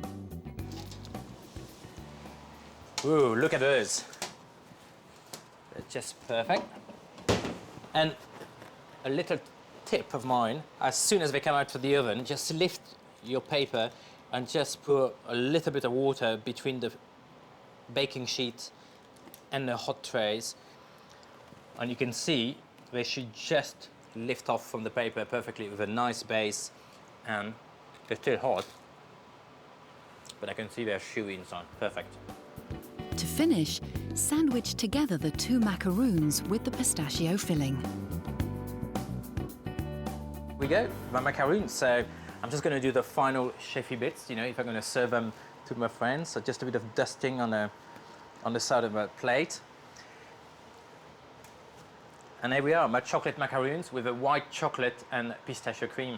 B: Ooh, look at those. They're just perfect. And a little tip of mine, as soon as they come out of the oven, just lift your paper and just put a little bit of water between the baking sheet and the hot trays. And you can see they should just lift off from the paper perfectly with a nice base, and they're still hot, but I can see they're chewy inside. Perfect.
A: To finish, sandwich together the 2 macaroons with the pistachio filling.
B: We go, my macaroons. So I'm just going to do the final chefy bits, if I'm going to serve them to my friends. So just a bit of dusting on the side of a plate. And here we are, my chocolate macaroons with a white chocolate and pistachio cream.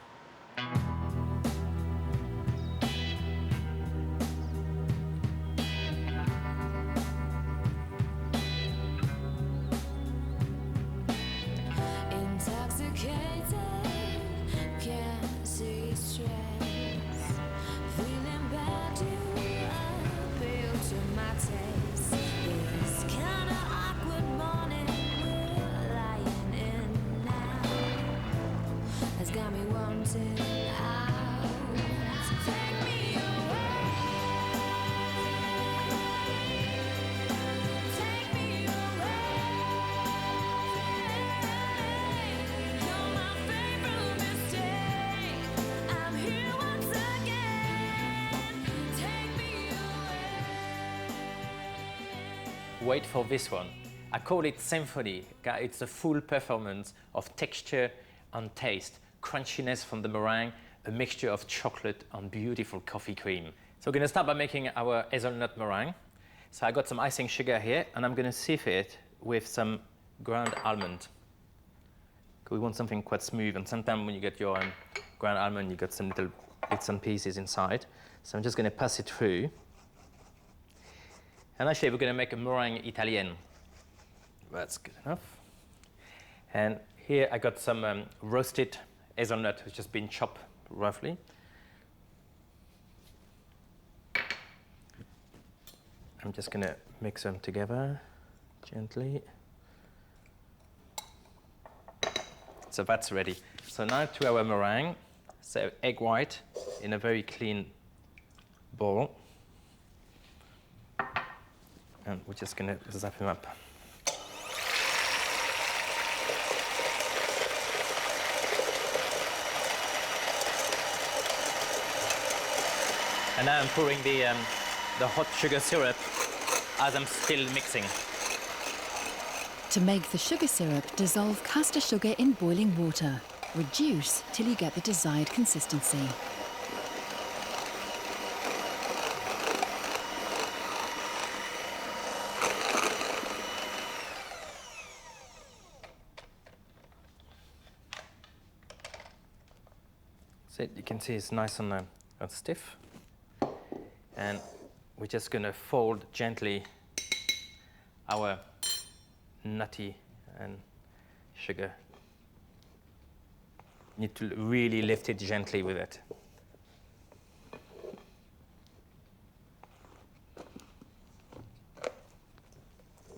B: Wait for this one. I call it symphony. It's a full performance of texture and taste, crunchiness from the meringue, a mixture of chocolate and beautiful coffee cream. So we're going to start by making our hazelnut meringue. So I got some icing sugar here, and I'm going to sieve it with some ground almond. We want something quite smooth, and sometimes when you get your ground almond, you get some little bits and pieces inside. So I'm just going to pass it through. And actually, we're going to make a meringue Italienne. That's good enough. And here I got some roasted hazelnut, which has been chopped roughly. I'm just going to mix them together gently. So that's ready. So now to our meringue. So egg white in a very clean bowl. And we're just going to zap him up. And now I'm pouring the hot sugar syrup as I'm still mixing.
A: To make the sugar syrup, dissolve caster sugar in boiling water. Reduce till you get the desired consistency.
B: So you can see it's nice and stiff. And we're just going to fold gently our nutty and sugar. You need to really lift it gently with it.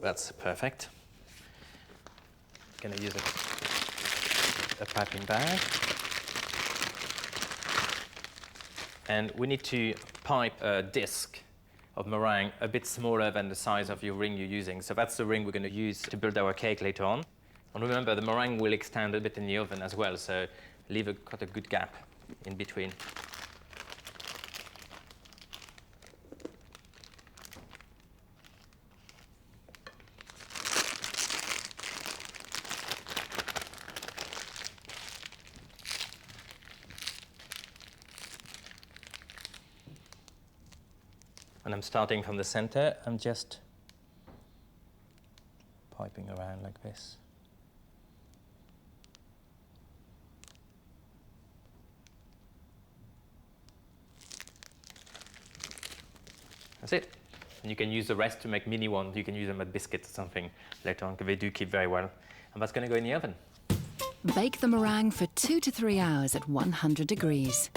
B: That's perfect. Going to use a piping bag. And we need to pipe a disc of meringue a bit smaller than the size of your ring you're using. So that's the ring we're going to use to build our cake later on. And remember, the meringue will extend a bit in the oven as well, so leave quite a good gap in between. And I'm starting from the center. I'm just piping around. like this. That's it. And you can use the rest to make mini ones. You can use them as biscuits or something later on, because they do keep very well. And that's going to go in the oven.
A: Bake the meringue for 2 to 3 hours at 100 degrees.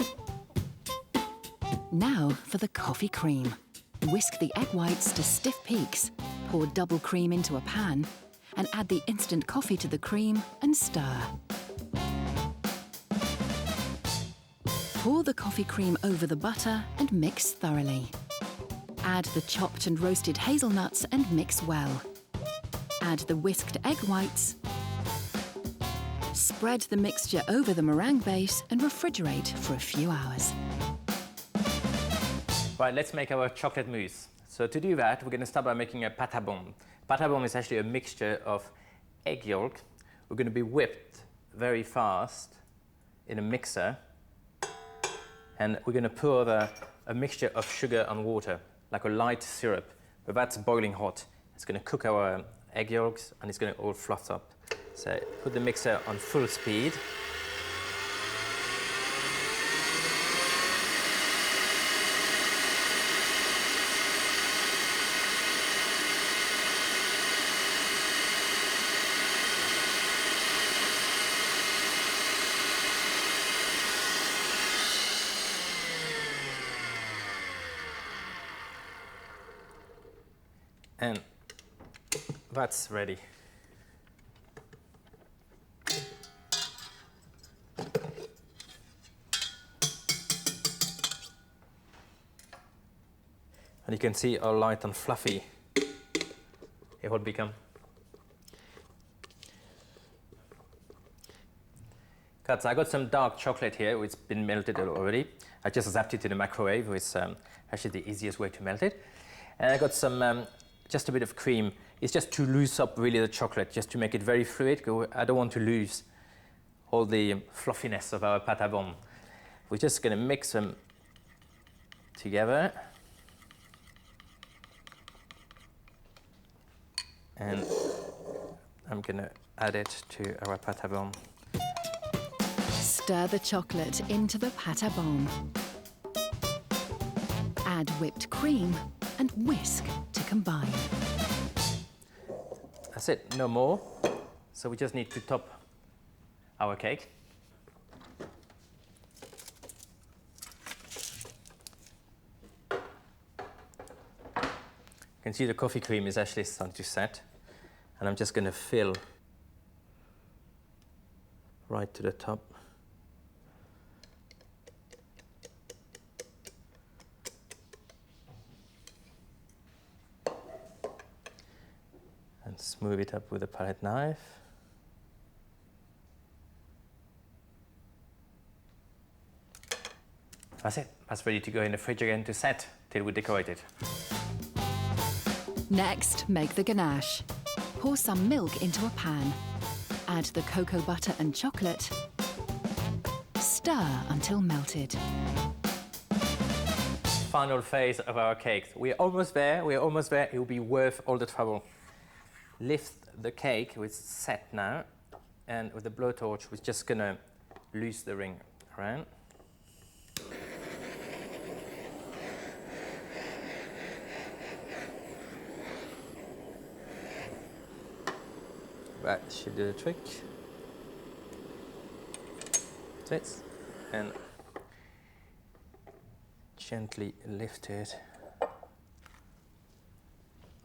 A: Now for the coffee cream. Whisk the egg whites to stiff peaks, pour double cream into a pan, and add the instant coffee to the cream and stir. Pour the coffee cream over the butter and mix thoroughly. Add the chopped and roasted hazelnuts and mix well. Add the whisked egg whites. Spread the mixture over the meringue base and refrigerate for a few hours.
B: Right, let's make our chocolate mousse. So to do that, we're going to start by making a pâte à bombe. Pâte à bombe is actually a mixture of egg yolk. We're going to be whipped very fast in a mixer. And we're going to pour a mixture of sugar and water, like a light syrup. But that's boiling hot. It's going to cook our egg yolks and it's going to all fluff up. So put the mixer on full speed. And that's ready. And you can see how light and fluffy it will become. Cut, I got some dark chocolate here, which has been melted already. I just zapped it in the microwave, which is actually the easiest way to melt it. And I got some, just a bit of cream. It's just to loose up really the chocolate, just to make it very fluid. I don't want to lose all the fluffiness of our pâte à bombe. We're just going to mix them together. And I'm going to add it to our pâte à bombe.
A: Stir the chocolate into the pâte à bombe. Add whipped cream and whisk to combine.
B: That's it, no more. So we just need to top our cake. You can see the coffee cream is actually starting to set. And I'm just going to fill right to the top. And smooth it up with a palette knife. That's it. That's ready to go in the fridge again to set till we decorate it.
A: Next, make the ganache. Pour some milk into a pan. Add the cocoa butter and chocolate. Stir until melted.
B: Final phase of our cake. We're almost there, we're almost there. It will be worth all the trouble. Lift the cake, it's set now, and with the blowtorch, we're just gonna loose the ring around. That should do the trick. That's it. And gently lift it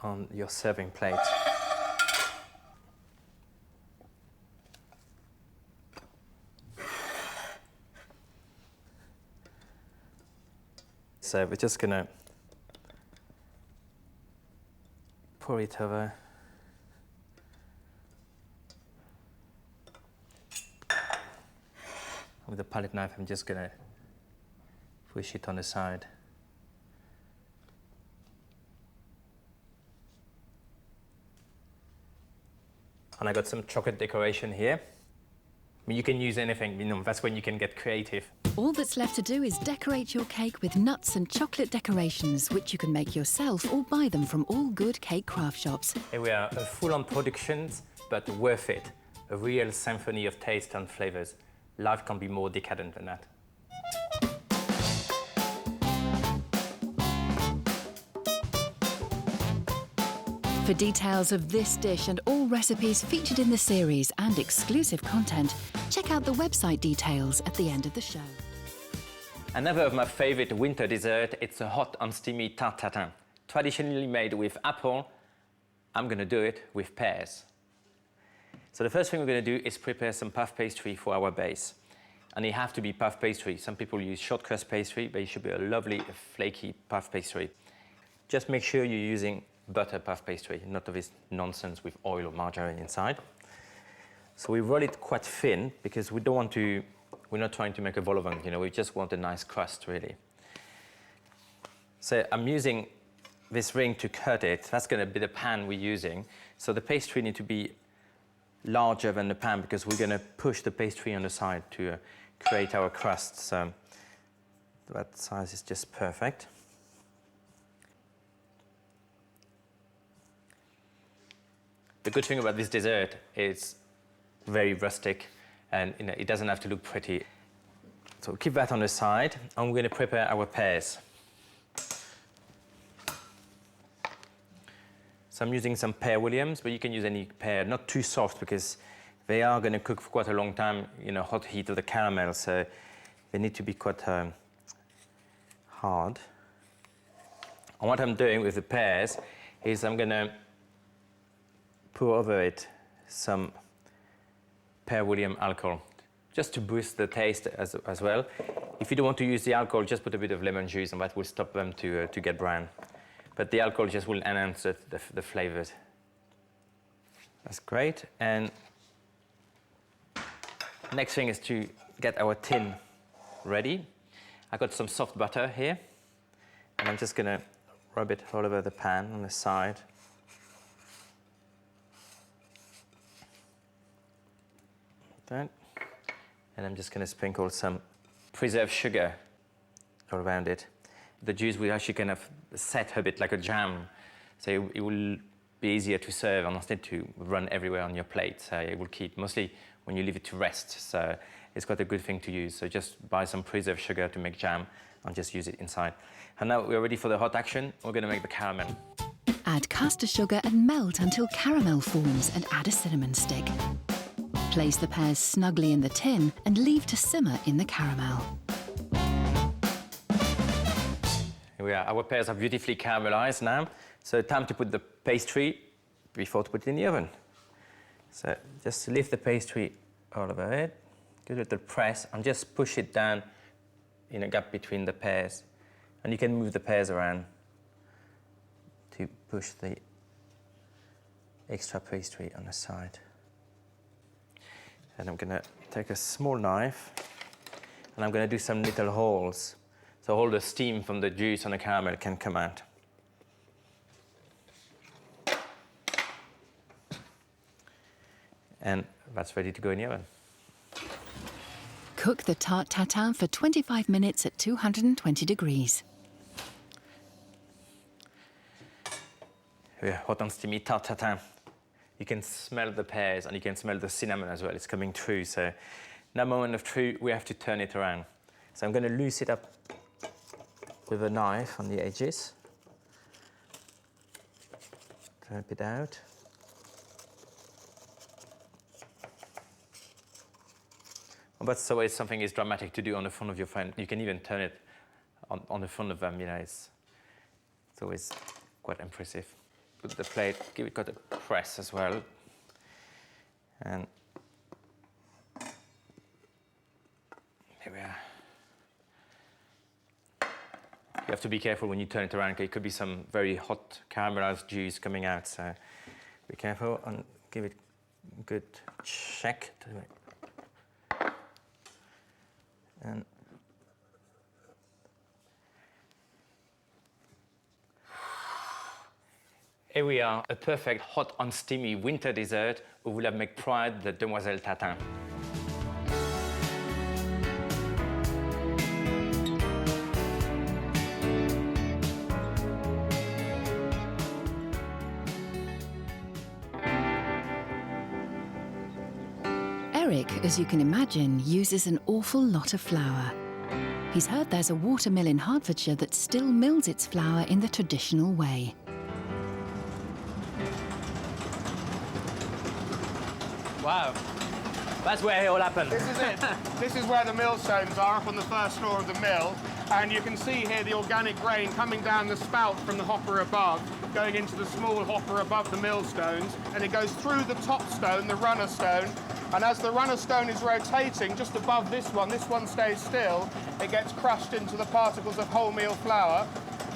B: on your serving plate. So we're just gonna pour it over. With the palette knife, I'm just gonna push it on the side. And I got some chocolate decoration here. I mean, you can use anything, you know, that's when you can get creative.
A: All that's left to do is decorate your cake with nuts and chocolate decorations, which you can make yourself or buy them from all good cake craft shops.
B: Here we are, a full-on production but worth it. A real symphony of taste and flavors. Life can't be more decadent than that.
A: For details of this dish and all recipes featured in the series and exclusive content, check out the website details at the end of the show.
B: Another of my favorite winter dessert, it's a hot and steamy tart tatin. Traditionally made with apple, I'm gonna do it with pears. So the first thing we're gonna do is prepare some puff pastry for our base. And it have to be puff pastry. Some people use short crust pastry, but it should be a lovely, flaky puff pastry. Just make sure you're using butter puff pastry, not of this nonsense with oil or margarine inside. So we roll it quite thin because we don't want to, we're not trying to make a vol au vent, you know, we just want a nice crust really. So I'm using this ring to cut it. That's going to be the pan we're using. So the pastry needs to be larger than the pan because we're going to push the pastry on the side to create our crust. So that size is just perfect. The good thing about this dessert is very rustic and it doesn't have to look pretty. So keep that on the side and we're going to prepare our pears. So I'm using some Pear Williams, but you can use any pear, not too soft because they are going to cook for quite a long time in a hot heat of the caramel, so they need to be quite hard. And what I'm doing with the pears is I'm going to pour over it some Pear William alcohol, just to boost the taste as well. If you don't want to use the alcohol, just put a bit of lemon juice and that will stop them to get brown. But the alcohol just will enhance the flavors. That's great. And next thing is to get our tin ready. I got some soft butter here, and I'm just gonna rub it all over the pan on the side. That. And I'm just gonna sprinkle some preserved sugar all around it. The juice will actually kind of set a bit like a jam, so it will be easier to serve and instead to run everywhere on your plate. So it will keep, mostly when you leave it to rest, so it's quite a good thing to use. So just buy some preserved sugar to make jam and just use it inside. And now we're ready for the hot action. We're going to make the caramel.
A: Add caster sugar and melt until caramel forms and add a cinnamon stick. Place the pears snugly in the tin and leave to simmer in the caramel.
B: Here we are. Our pears are beautifully caramelized now. So time to put the pastry before to put it in the oven. So just lift the pastry all over it, give it a press and just push it down in a gap between the pears. And you can move the pears around to push the extra pastry on the side. And I'm gonna take a small knife and I'm gonna do some little holes so all the steam from the juice and the caramel can come out. And that's ready to go in the oven.
A: Cook the tart tatin for 25 minutes at 220 degrees.
B: Yeah, hot and steamy tart tatin. You can smell the pears and you can smell the cinnamon as well. It's coming through. So, now moment of truth, we have to turn it around. So I'm going to loose it up with a knife on the edges. Turn it out. But always something is dramatic to do on the front of your friend. You can even turn it on the front of them, you know, it's always quite impressive. Put the plate, give it a press as well. And here we are. You have to be careful when you turn it around, because it could be some very hot caramelized juice coming out, so be careful and give it a good check. And here we are, a perfect hot and steamy winter dessert who will have make pride the Demoiselle Tatin.
A: Eric, as you can imagine, uses an awful lot of flour. He's heard there's a watermill in Hertfordshire that still mills its flour in the traditional way.
B: Wow, that's where it all happened.
N: This is it. This is where the millstones are, up on the first floor of the mill. And you can see here the organic grain coming down the spout from the hopper above, going into the small hopper above the millstones, and it goes through the top stone, the runner stone, and as the runner stone is rotating just above this one stays still, it gets crushed into the particles of wholemeal flour,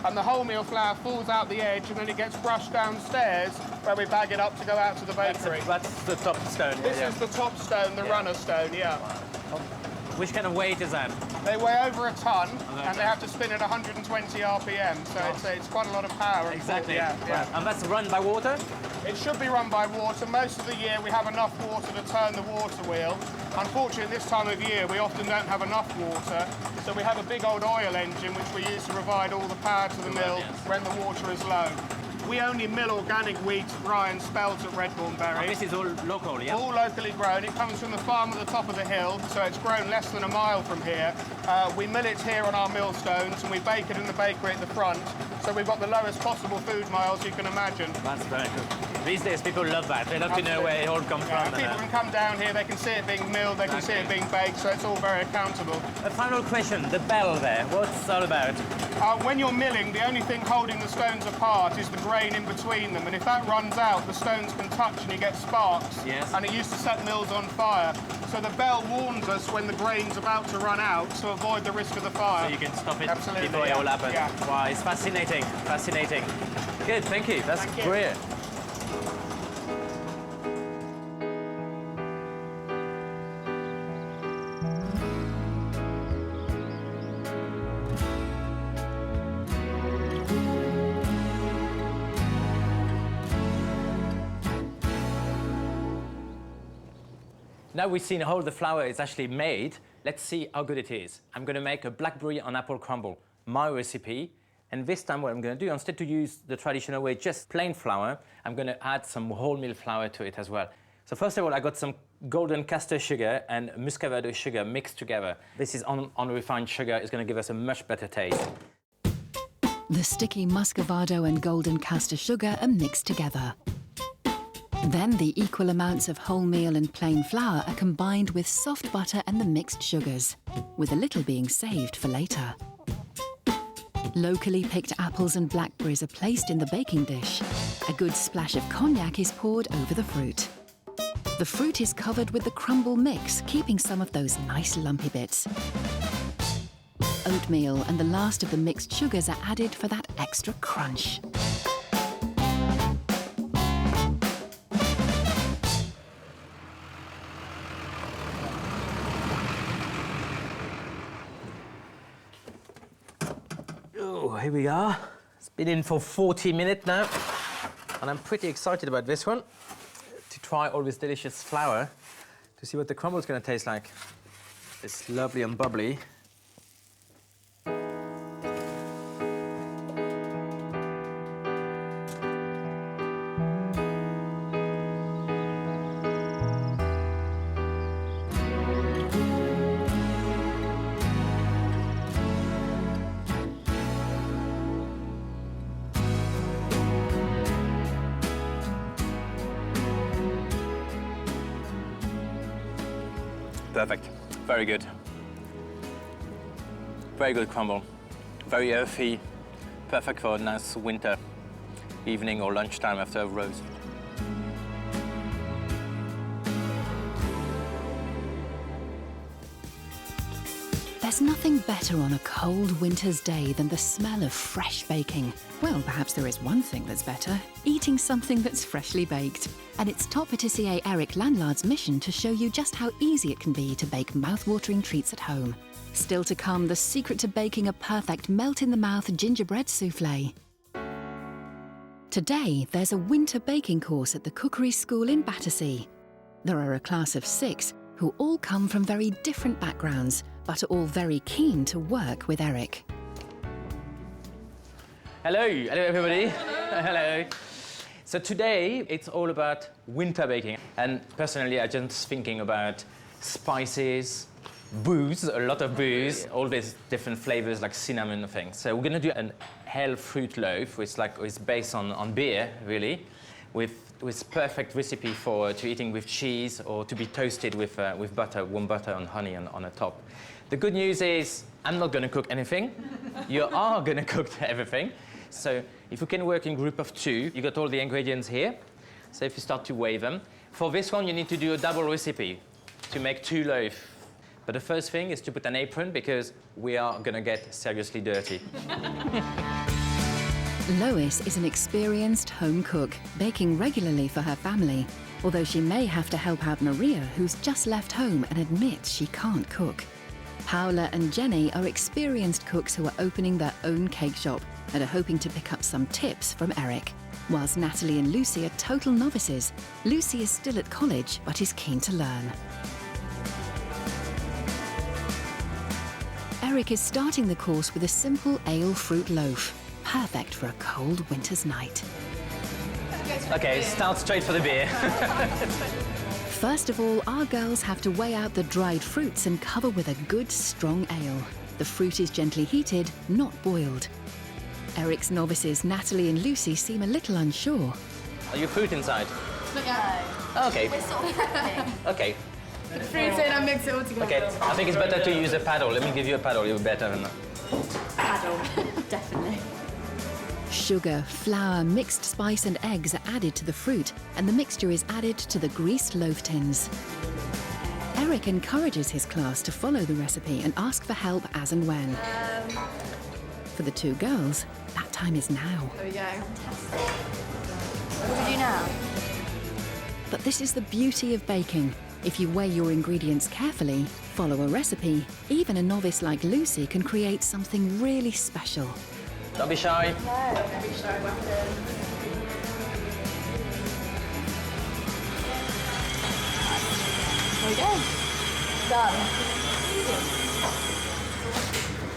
N: and the wholemeal flour falls out the edge, and then it gets crushed downstairs, where we bag it up to go out to the bakery.
B: That's the top stone.
N: This is the top stone, the runner stone, yeah.
B: Which kind of weight is that?
N: They weigh over a ton, and they have to spin at 120 RPM, so it's quite a lot of power.
B: Exactly.
N: Yeah.
B: And that's run by water?
N: It should be run by water. Most of the year we have enough water to turn the water wheel. Unfortunately, this time of year we often don't have enough water, so we have a big old oil engine which we use to provide all the power to the mill when the water is low. We only mill organic wheat, rye and spelt at Redbourne-Bury.
B: And this is all local, yeah?
N: All locally grown. It comes from the farm at the top of the hill, so it's grown less than a mile from here. We mill it here on our millstones and we bake it in the bakery at the front, so we've got the lowest possible food miles you can imagine.
B: That's very good. These days people love that. They love to know where it all comes from.
N: People can come down here, they can see it being milled, they can see it being baked, so it's all very accountable.
B: A final question, the bell there, what's it all about?
N: When you're milling, the only thing holding the stones apart is the grain in between them, and if that runs out, the stones can touch and you get sparks.
B: Yes.
N: And it used to set mills on fire. So the bell warns us when the grain's about to run out to avoid the risk of the fire.
B: So you can stop it
N: Absolutely,
B: before it all happens.
N: Yeah.
B: Wow, it's fascinating, fascinating. Good, thank you, that's brilliant. Now we've seen how the flour is actually made. Let's see how good it is. I'm going to make a blackberry on apple crumble, my recipe. And this time what I'm going to do, instead to use the traditional way, just plain flour, I'm going to add some wholemeal flour to it as well. So first of all, I got some golden castor sugar and muscovado sugar mixed together. This is unrefined sugar. It's going to give us a much better taste.
A: The sticky muscovado and golden castor sugar are mixed together. Then the equal amounts of wholemeal and plain flour are combined with soft butter and the mixed sugars, with a little being saved for later. Locally picked apples and blackberries are placed in the baking dish. A good splash of cognac is poured over the fruit. The fruit is covered with the crumble mix, keeping some of those nice lumpy bits. Oatmeal and the last of the mixed sugars are added for that extra crunch.
B: Here we are. It's been in for 40 minutes now, and I'm pretty excited about this one, to try all this delicious flour, to see what the crumble is going to taste like. It's lovely and bubbly. Perfect. Very good. Very good crumble. Very earthy. Perfect for a nice winter evening or lunchtime after a roast.
A: There's nothing better on a cold winter's day than the smell of fresh baking. Well, perhaps there is one thing that's better, eating something that's freshly baked. And it's top patissier Eric Lanlard's mission to show you just how easy it can be to bake mouth-watering treats at home. Still to come, the secret to baking a perfect melt-in-the-mouth gingerbread soufflé. Today, there's a winter baking course at the Cookery School in Patisserie. There are a class of 6 who all come from very different backgrounds, but are all very keen to work with Eric.
B: Hello, hello everybody. Hello. So today it's all about winter baking, and personally I'm just thinking about spices, booze, a lot of booze, all these different flavors like cinnamon and things. So we're gonna do an hell fruit loaf, which is based on beer, really, with perfect recipe for to eating with cheese or to be toasted with butter, warm butter and honey on the top. The good news is I'm not gonna cook anything. You are gonna cook everything. So if you can work in group of 2, you got all the ingredients here. So if you start to weigh them. For this one, you need to do a double recipe to make 2 loaves. But the first thing is to put an apron because we are gonna get seriously dirty.
A: Lois is an experienced home cook, baking regularly for her family, although she may have to help out Maria, who's just left home and admits she can't cook. Paola and Jenny are experienced cooks who are opening their own cake shop and are hoping to pick up some tips from Eric. Whilst Natalie and Lucy are total novices, Lucy is still at college but is keen to learn. Eric is starting the course with a simple ale fruit loaf, perfect for a cold winter's night.
B: Okay, start straight for the beer.
A: First of all, our girls have to weigh out the dried fruits and cover with a good, strong ale. The fruit is gently heated, not boiled. Eric's novices, Natalie and Lucy, seem a little unsure.
B: Are you fruit inside?
F: Not yet.
B: Okay.
F: We're sort of prepping.
B: Okay.
F: Put the fruits in and mix it all together.
B: Okay, I think it's better to use a paddle. Let me give you a paddle, you're better than that.
F: Paddle, definitely.
A: Sugar, flour, mixed spice and eggs are added to the fruit, and the mixture is added to the greased loaf tins. Eric encourages his class to follow the recipe and ask for help as and when. For the 2 girls, that time is now.
F: There we go. What do we do now?
A: But this is the beauty of baking. If you weigh your ingredients carefully, follow a recipe, even a novice like Lucy can create something really special.
B: Don't be shy.
F: No, don't be shy, Weston. There we go. Done.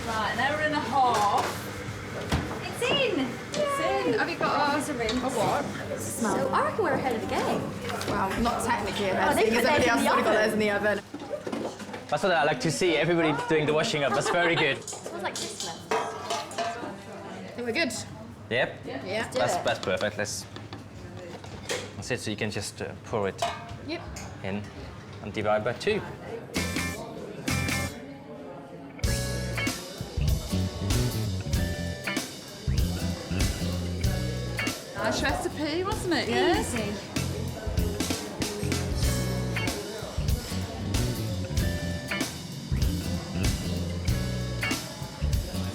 G: Right, an hour and a half.
F: It's in!
G: It's in. Have you got a what?
F: So I reckon we're ahead of the game.
G: Well, not technically ahead.
F: Oh, they put theirs in the oven.
G: in the oven.
B: That's what I like to see, everybody doing the washing up. That's very good.
F: It smells like Christmas.
G: I think we're good.
B: Yep.
F: Yeah.
B: That's perfect. That's it, so you can just pour it in and divide by 2.
G: Nice recipe, wasn't it? Yes.
F: Easy.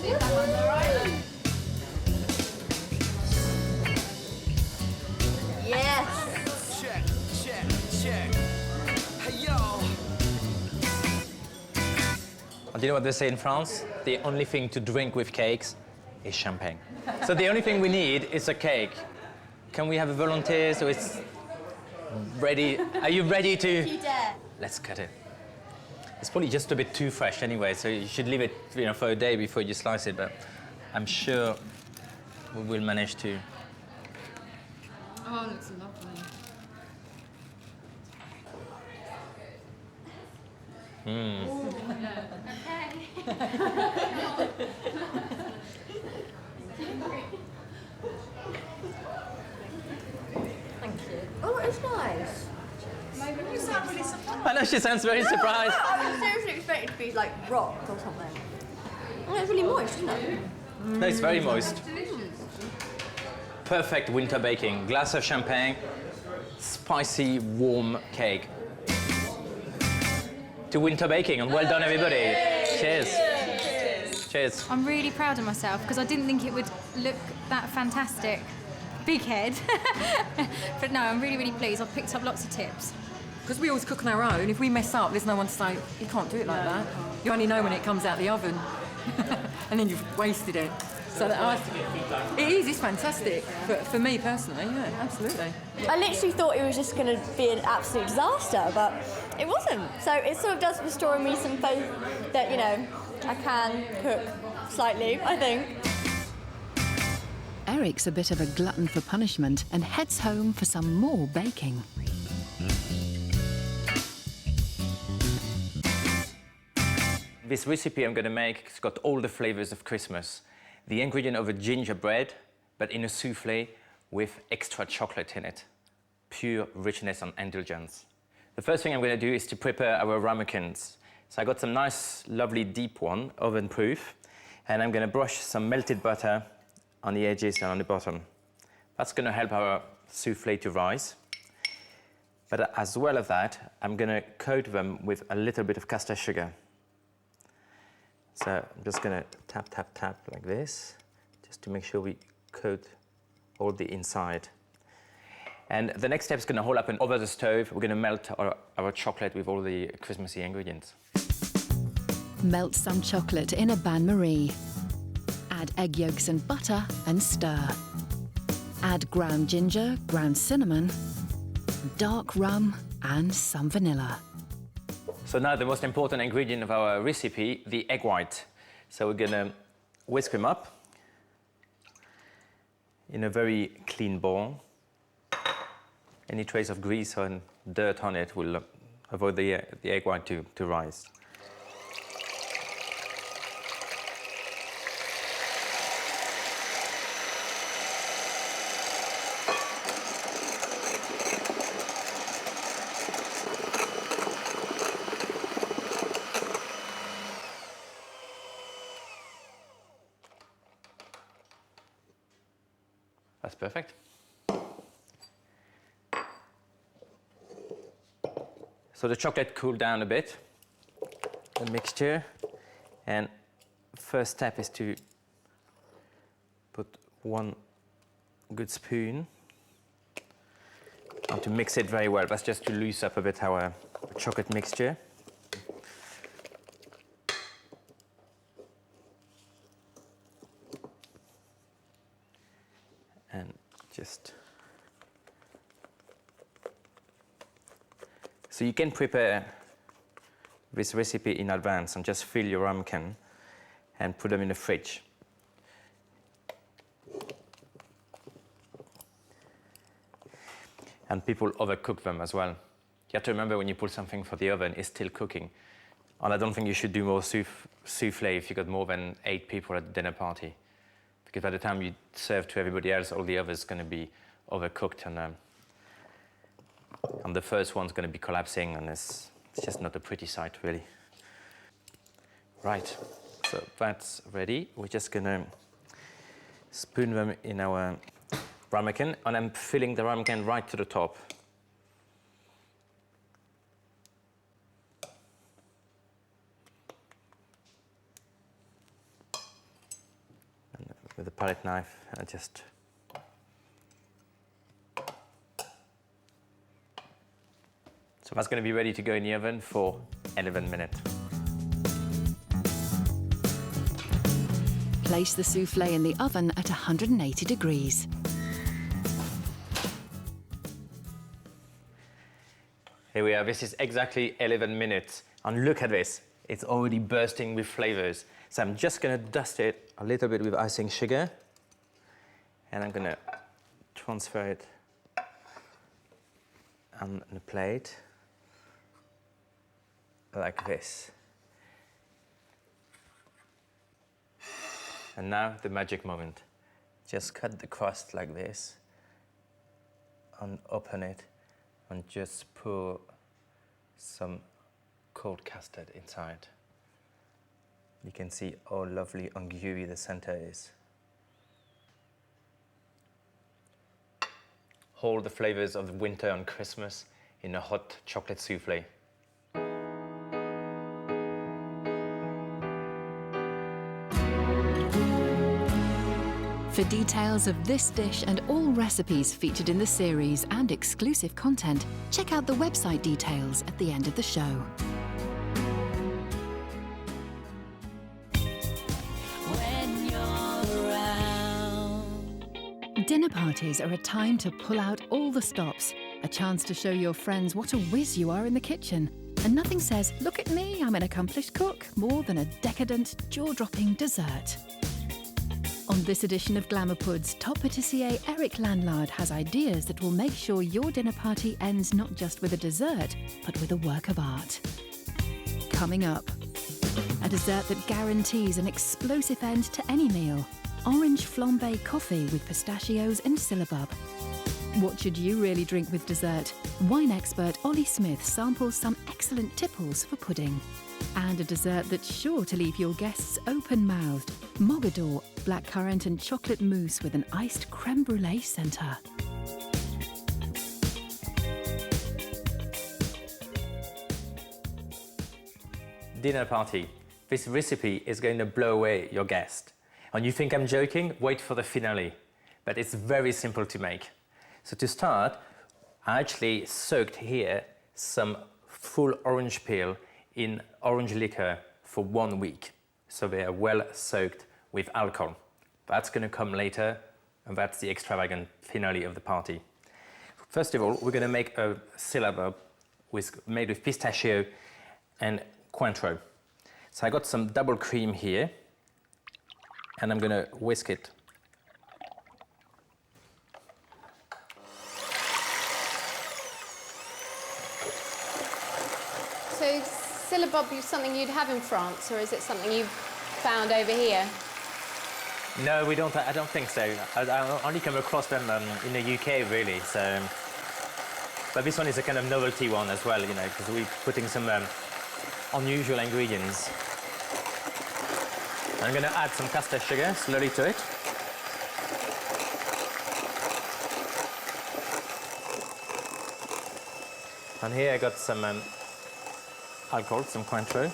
G: See if that one's all right.
F: Yes.
L: Check. Hey, yo.
B: And do you know what they say in France? The only thing to drink with cakes is champagne. So the only thing we need is a cake. Can we have a volunteer so it's ready? Are you ready to?
F: If you dare.
B: Let's cut it. It's probably just a bit too fresh anyway, so you should leave it, for a day before you slice it. But I'm sure we will manage to.
G: Oh, it looks lovely.
F: Thank you. Oh, it's nice.
G: You sound really surprised.
B: I know she sounds very surprised.
F: I seriously expected it to be like rock or something. Oh, it's really moist, isn't it?
B: No, it's very moist. Perfect winter baking. Glass of champagne, spicy, warm cake. To winter baking, and well done, everybody. Cheers. Cheers.
O: I'm really proud of myself because I didn't think it would look that fantastic. Big head. But no, I'm really, really pleased. I've picked up lots of tips.
P: Because we always cook on our own. If we mess up, there's no one to say, you can't do it like that. You only know when it comes out the oven. And then you've wasted it. So that it's fantastic. But for me personally, yeah, absolutely.
F: I literally thought it was just going to be an absolute disaster, but it wasn't. So it sort of does restore me some faith that, I can cook slightly, I think.
A: Eric's a bit of a glutton for punishment and heads home for some more baking.
B: This recipe I'm going to make, it's got all the flavors of Christmas. The ingredient of a gingerbread, but in a soufflé with extra chocolate in it. Pure richness and indulgence. The first thing I'm going to do is to prepare our ramekins. So I got some nice, lovely deep one, oven proof, and I'm going to brush some melted butter on the edges and on the bottom. That's going to help our soufflé to rise. But as well as that, I'm going to coat them with a little bit of caster sugar. So I'm just going to tap, tap, tap like this, just to make sure we coat all the inside. And the next step is going to hold up over the stove. We're going to melt our chocolate with all the Christmassy ingredients.
A: Melt some chocolate in a bain-marie. Add egg yolks and butter and stir. Add ground ginger, ground cinnamon, dark rum and some vanilla.
B: So now the most important ingredient of our recipe, the egg white. So we're going to whisk them up in a very clean bowl. Any trace of grease or dirt on it will avoid the egg white to rise. That's perfect. So the chocolate cooled down a bit, the mixture, and first step is to put one good spoon and to mix it very well. That's just to loosen up a bit our chocolate mixture. And just... So you can prepare this recipe in advance and just fill your ramekin and put them in the fridge. And people overcook them as well. You have to remember when you pull something for the oven, it's still cooking. And I don't think you should do more soufflé if you've got more than 8 people at the dinner party. Because by the time you serve to everybody else, all the others going to be overcooked, and the first one's going to be collapsing, and it's just not a pretty sight, really. Right, so that's ready. We're just going to spoon them in our ramekin, and I'm filling the ramekin right to the top. And with a palette knife, I just... So that's going to be ready to go in the oven for 11 minutes.
A: Place the soufflé in the oven at 180 degrees.
B: Here we are. This is exactly 11 minutes. And look at this. It's already bursting with flavors. So I'm just going to dust it a little bit with icing sugar. And I'm going to transfer it on the plate. Like this. And now the magic moment. Just cut the crust like this and open it and just pour some cold custard inside. You can see how lovely and gooey the center is. Hold the flavors of winter and Christmas in a hot chocolate soufflé.
A: For details of this dish and all recipes featured in the series and exclusive content, check out the website details at the end of the show.
L: When you're around.
A: Dinner parties are a time to pull out all the stops, a chance to show your friends what a whiz you are in the kitchen. And nothing says, look at me, I'm an accomplished cook, more than a decadent, jaw-dropping dessert. On this edition of Glamour Puds, top patissier Lanlard has ideas that will make sure your dinner party ends not just with a dessert, but with a work of art. Coming up. A dessert that guarantees an explosive end to any meal. Orange flambé coffee with pistachios and syllabub. What should you really drink with dessert? Wine expert Ollie Smith samples some excellent tipples for pudding. And a dessert that's sure to leave your guests open-mouthed. Mogador, blackcurrant and chocolate mousse with an iced creme brulee centre.
B: Dinner party. This recipe is going to blow away your guest. And you think I'm joking? Wait for the finale. But it's very simple to make. So to start, I actually soaked here some full orange peel in orange liquor for 1 week. So they are well soaked with alcohol. That's going to come later, and that's the extravagant finale of the party. First of all, we're going to make a syllabub made with pistachio and Cointreau. So I got some double cream here, and I'm going to whisk it.
O: So syllabub is something you'd have in France, or is it something you've found over here?
B: No, we don't. I don't think so. I only come across them in the UK, really. So, but this one is a kind of novelty one as well, you know, because we're putting some unusual ingredients. I'm going to add some caster sugar slowly to it. And here I got some alcohol, some Cointreau.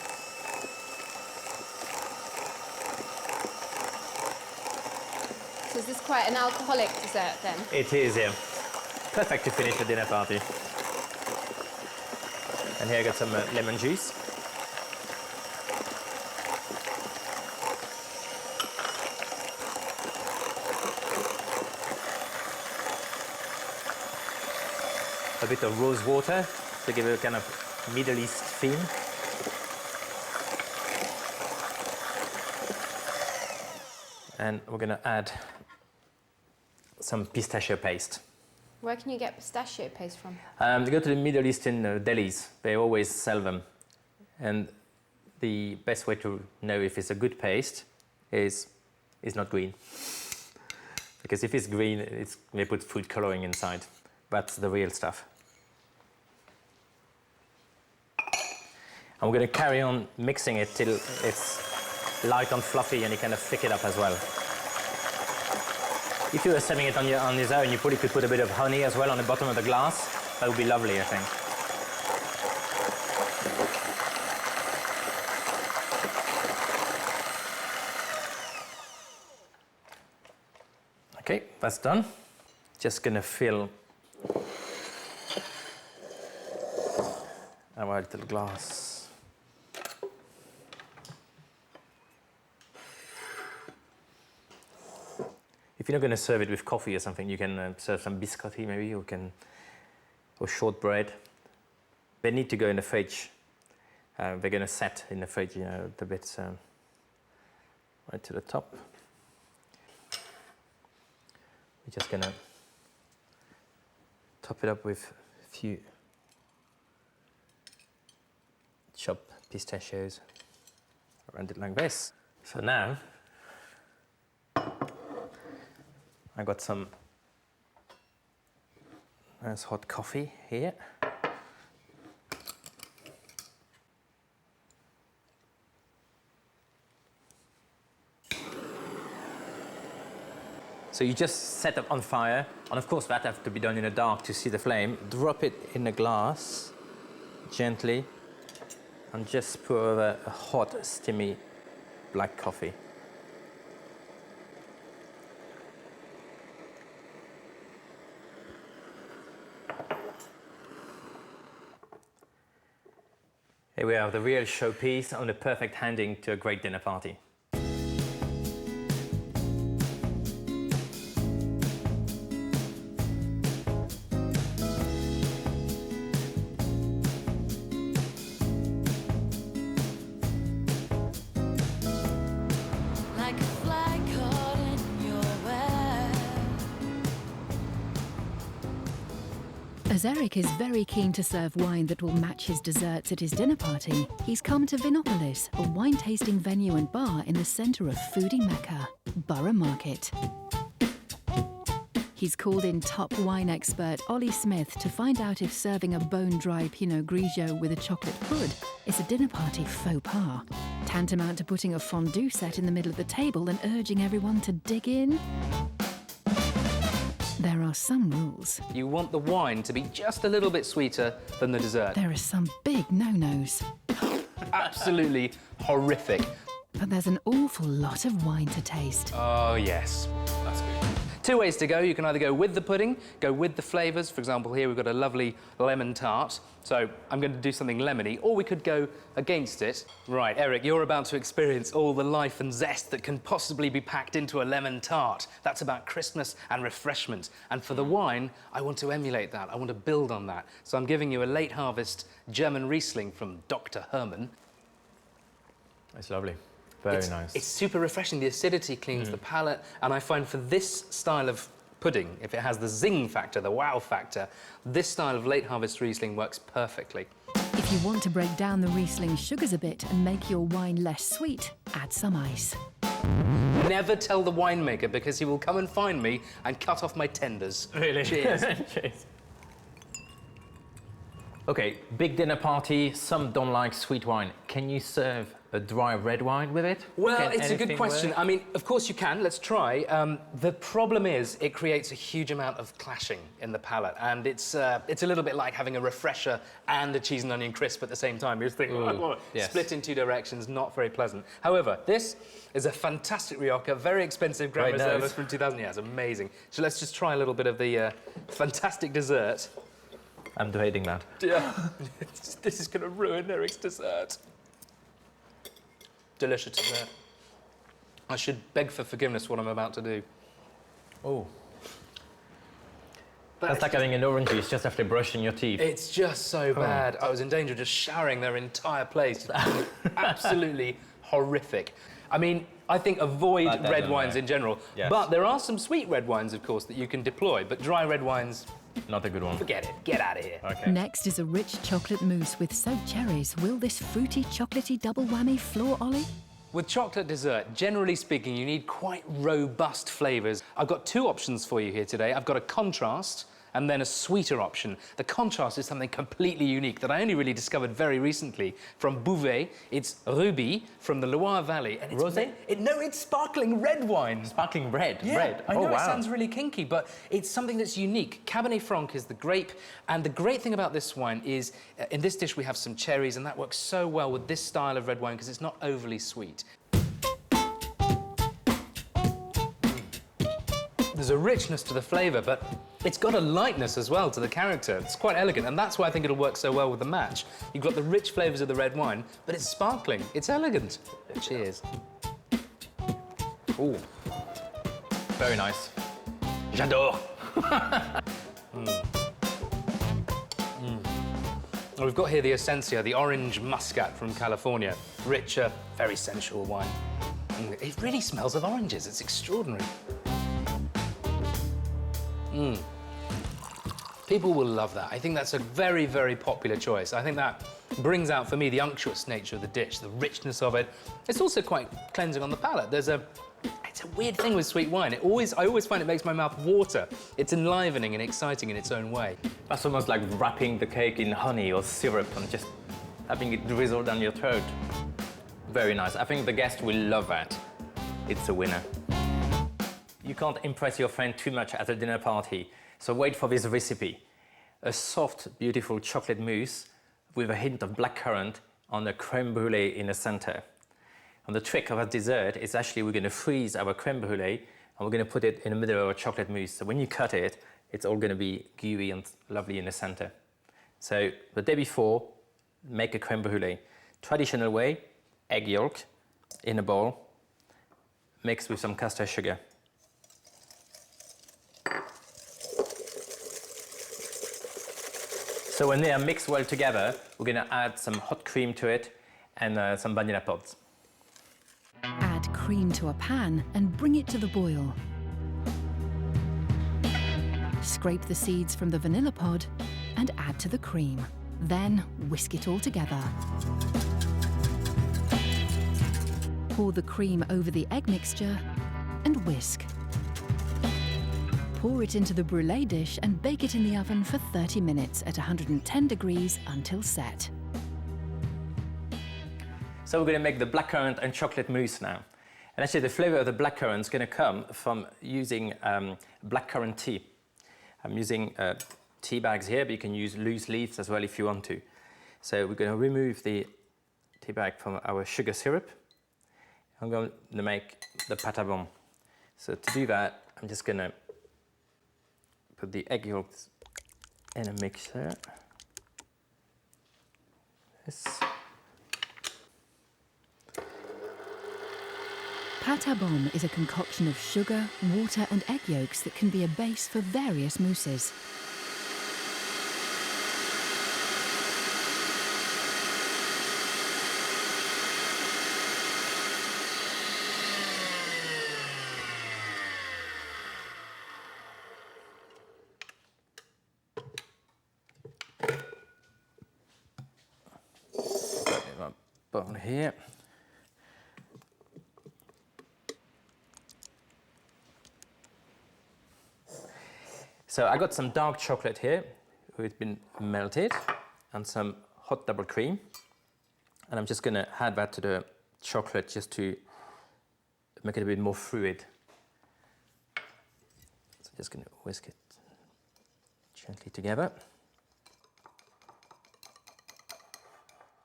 O: So is this quite an alcoholic dessert then?
B: It is, yeah. Perfect to finish a dinner party. And here I got some lemon juice. A bit of rose water to give it a kind of Middle East theme. And we're going to add some pistachio paste.
O: Where can you get pistachio paste from?
B: To go to the Middle Eastern delis, they always sell them. And the best way to know if it's a good paste is not green. Because if it's green, they put food coloring inside. That's the real stuff. And we're going to carry on mixing it till it's light and fluffy, and you kind of thick it up as well. If you were serving it on its own, you probably could put a bit of honey as well on the bottom of the glass. That would be lovely, I think. Okay, that's done. Just going to fill our little glass. If you're not going to serve it with coffee or something, you can serve some biscotti maybe, or shortbread. They need to go in the fridge. They're going to set in the fridge, you know, the bits right to the top. We're just going to top it up with a few chopped pistachios around it like this. So now I got some nice hot coffee here. So you just set it on fire, and of course that has to be done in the dark to see the flame. Drop it in a glass gently, and just pour over a hot, steamy black coffee. Here we have the real showpiece and the perfect handing to a great dinner party.
L: Like a fly caught in your web.
A: As Eric is very keen to serve wine that will match his desserts at his dinner party, he's come to Vinopolis, a wine-tasting venue and bar in the centre of foodie Mecca, Borough Market. He's called in top wine expert Ollie Smith to find out if serving a bone-dry Pinot Grigio with a chocolate pud is a dinner party faux pas, tantamount to putting a fondue set in the middle of the table and urging everyone to dig in. There are some rules.
Q: You want the wine to be just a little bit sweeter than the dessert.
A: There are some big no-nos.
Q: Absolutely horrific.
A: But there's an awful lot of wine to taste.
Q: Oh, yes. That's good. 2 ways to go. You can either go with the pudding, go with the flavours. For example, here we've got a lovely lemon tart. So I'm going to do something lemony, or we could go against it. Right, Eric, you're about to experience all the life and zest that can possibly be packed into a lemon tart. That's about crispness and refreshment. And for the wine, I want to emulate that. I want to build on that. So I'm giving you a late harvest German Riesling from Dr. Hermann.
B: It's lovely. Very nice.
Q: It's super refreshing. The acidity cleans the palate, and I find for this style of pudding, if it has the zing factor, the wow factor, this style of late harvest Riesling works perfectly.
A: If you want to break down the Riesling sugars a bit and make your wine less sweet, add some ice.
Q: Never tell the winemaker, because he will come and find me and cut off my tenders.
B: Really?
Q: Cheers.
B: Cheers. OK, big dinner party. Some don't like sweet wine. Can you serve a dry red wine with it?
Q: Well, it's a good question. I mean, of course you can. Let's try. The problem is it creates a huge amount of clashing in the palate, and it's a little bit like having a refresher and a cheese and onion crisp at the same time. You're thinking, split in 2 directions, not very pleasant. However, this is a fantastic Rioja, very expensive Grand Reserva from 2000. Yeah, it's amazing. So let's just try a little bit of the fantastic dessert.
B: I'm debating that.
Q: Yeah. This is going to ruin Eric's dessert. Delicious dessert. I should beg for forgiveness what I'm about to do.
B: Oh. That's like having an orange juice just after brushing your teeth.
Q: It's just so bad. I was in danger of just showering their entire place. Absolutely horrific. I mean, I think avoid red wines in general.
B: Yes.
Q: But there are some sweet red wines, of course, that you can deploy. But dry red wines,
B: not a good one.
Q: Forget it. Get out of here.
B: Okay.
A: Next is a rich chocolate mousse with soaked cherries. Will this fruity, chocolatey double whammy floor Ollie?
Q: With chocolate dessert, generally speaking, you need quite robust flavours. I've got 2 options for you here today. I've got a contrast and then a sweeter option. The contrast is something completely unique that I only really discovered very recently from Bouvet. It's Ruby from the Loire Valley. And it's
B: Rosé?
Q: No, it's sparkling red wine.
B: Sparkling red?
Q: Yeah,
B: red.
Q: I know it sounds really kinky, but it's something that's unique. Cabernet Franc is the grape, and the great thing about this wine is, in this dish we have some cherries, and that works so well with this style of red wine because it's not overly sweet. There's a richness to the flavour, but it's got a lightness as well to the character. It's quite elegant, and that's why I think it'll work so well with the match. You've got the rich flavours of the red wine, but it's sparkling. It's elegant. Cheers.
B: Ooh. Very nice. J'adore.
Q: Well, we've got here the Essencia, the orange muscat from California. Richer, very sensual wine. It really smells of oranges. It's extraordinary. People will love that. I think that's a very, very popular choice. I think that brings out, for me, the unctuous nature of the dish, the richness of it. It's also quite cleansing on the palate. It's a weird thing with sweet wine. I always find it makes my mouth water. It's enlivening and exciting in its own way.
B: That's almost like wrapping the cake in honey or syrup and just having it drizzle down your throat. Very nice. I think the guests will love that. It's a winner. You can't impress your friend too much at a dinner party, so wait for this recipe. A soft, beautiful chocolate mousse with a hint of blackcurrant on a creme brulee in the center. And the trick of our dessert is actually we're going to freeze our creme brulee and we're going to put it in the middle of our chocolate mousse. So when you cut it, it's all going to be gooey and lovely in the center. So the day before, make a creme brulee. Traditional way, egg yolk in a bowl, mixed with some caster sugar. So when they are mixed well together, we're going to add some hot cream to it and some vanilla pods.
A: Add cream to a pan and bring it to the boil. Scrape the seeds from the vanilla pod and add to the cream. Then whisk it all together. Pour the cream over the egg mixture and whisk. Pour it into the brulee dish and bake it in the oven for 30 minutes at 110 degrees until set.
B: So we're going to make the blackcurrant and chocolate mousse now. And actually the flavour of the blackcurrant is going to come from using blackcurrant tea. I'm using tea bags here, but you can use loose leaves as well if you want to. So we're going to remove the tea bag from our sugar syrup. I'm going to make the pâte à bombe. So to do that, I'm just going to put the egg yolks in a mixer. This.
A: Pâte à bombe is a concoction of sugar, water and egg yolks that can be a base for various mousses.
B: Bowl here. So I got some dark chocolate here, which has been melted, and some hot double cream. And I'm just going to add that to the chocolate just to make it a bit more fluid. So just going to whisk it gently together.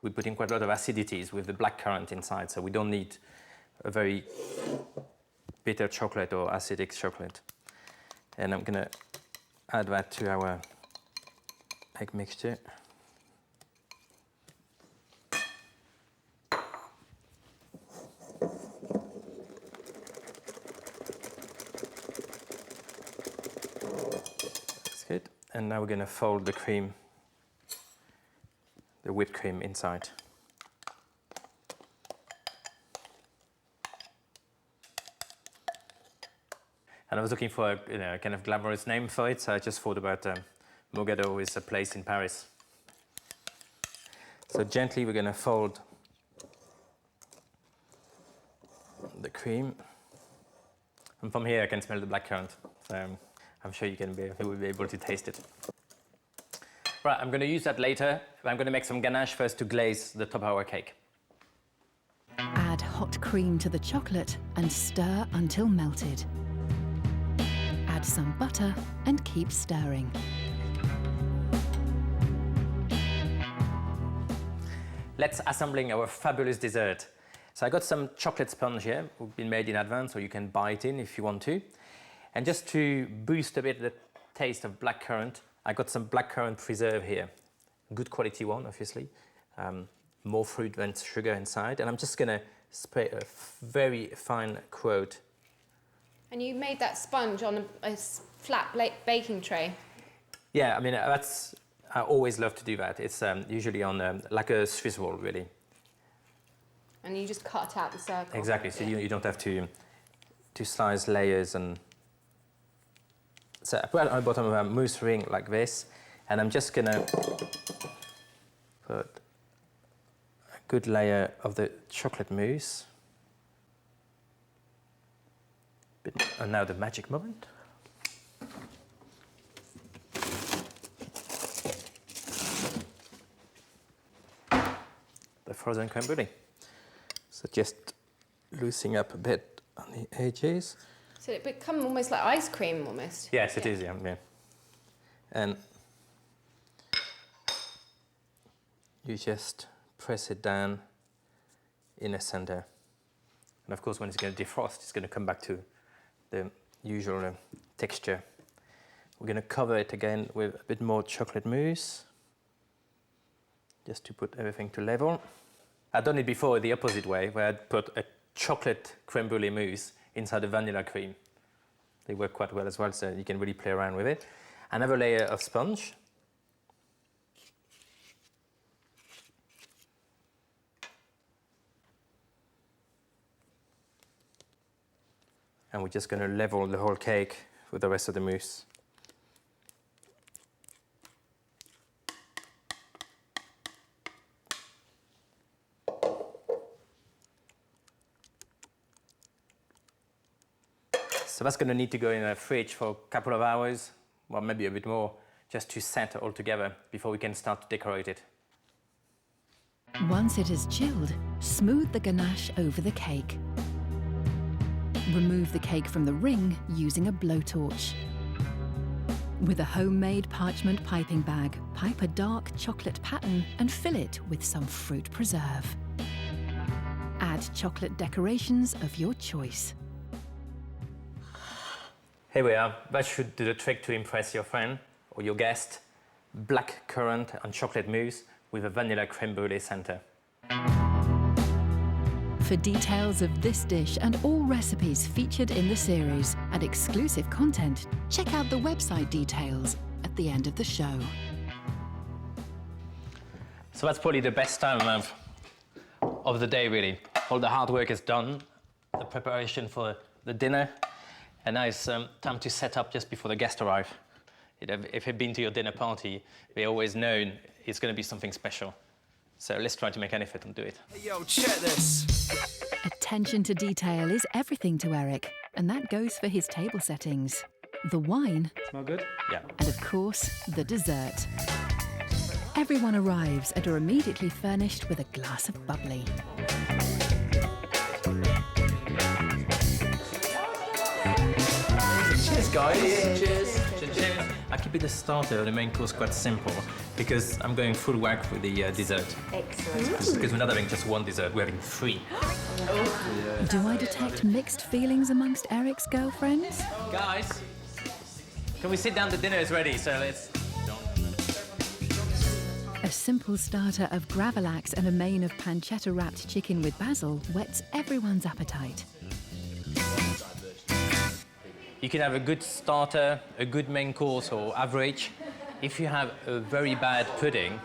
B: We put in quite a lot of acidities with the blackcurrant inside, so we don't need a very bitter chocolate or acidic chocolate. And I'm going to add that to our egg mixture. That's good. And now we're going to fold the cream, the whipped cream inside. And I was looking for a kind of glamorous name for it, so I just thought about Mogador is a place in Paris. So gently we're going to fold the cream. And from here I can smell the blackcurrant, so I'm sure you will be able to taste it. Right, I'm going to use that later. I'm going to make some ganache first to glaze the top of our cake.
A: Add hot cream to the chocolate and stir until melted. Add some butter and keep stirring.
B: Let's assembling our fabulous dessert. So I got some chocolate sponge here, which has been made in advance, or you can buy it in if you want to. And just to boost a bit the taste of blackcurrant, I got some blackcurrant preserve here. Good quality one, obviously. More fruit than sugar inside. And I'm just going to spray a very fine coat.
F: And you made that sponge on a flat baking tray?
B: Yeah, I mean, I always love to do that. It's usually on like a Swiss roll, really.
F: And you just cut out the circle?
B: Exactly, so you don't have to slice layers. And so I put it on the bottom of a mousse ring like this, and I'm just going to put a good layer of the chocolate mousse. And now the magic moment. The frozen creme brulee. So just loosening up a bit on the edges.
F: So it becomes almost like ice cream, almost.
B: Yes, it is, yeah. And you just press it down in the center. And of course, when it's going to defrost, it's going to come back to the usual texture. We're going to cover it again with a bit more chocolate mousse, just to put everything to level. I've done it before the opposite way, where I'd put a chocolate creme brulee mousse inside a vanilla cream. They work quite well as well, so you can really play around with it. Another layer of sponge. And we're just going to level the whole cake with the rest of the mousse. So that's going to need to go in the fridge for a couple of hours, well, maybe a bit more, just to set all together before we can start to decorate it.
A: Once it has chilled, smooth the ganache over the cake. Remove the cake from the ring using a blowtorch. With a homemade parchment piping bag, pipe a dark chocolate pattern and fill it with some fruit preserve. Add chocolate decorations of your choice.
B: Here we are. That should do the trick to impress your friend or your guest. Black currant and chocolate mousse with a vanilla creme brulee center.
A: For details of this dish and all recipes featured in the series and exclusive content, check out the website details at the end of the show.
B: So that's probably the best time of the day, really. All the hard work is done, the preparation for the dinner, and now it's time to set up just before the guests arrive. If you've been to your dinner party, they always know it's going to be something special. So let's try to make an effort and do it.
R: Hey, yo, check this.
A: Attention to detail is everything to Eric, and that goes for his table settings. The wine.
B: Smell good? Yeah.
A: And of course, the dessert. Everyone arrives and are immediately furnished with a glass of bubbly.
B: Cheers, guys. Cheers. Cheers. I keep it the starter, the main course, quite simple because I'm going full whack with the dessert.
I: Excellent.
B: Because we're not having just one dessert, we're having 3.
A: Do I detect mixed feelings amongst Eric's girlfriends?
B: Guys, can we sit down? The dinner is ready, so let's...
A: A simple starter of gravlax and a main of pancetta-wrapped chicken with basil whets everyone's appetite.
B: You can have a good starter, a good main course, or average. If you have a very bad pudding,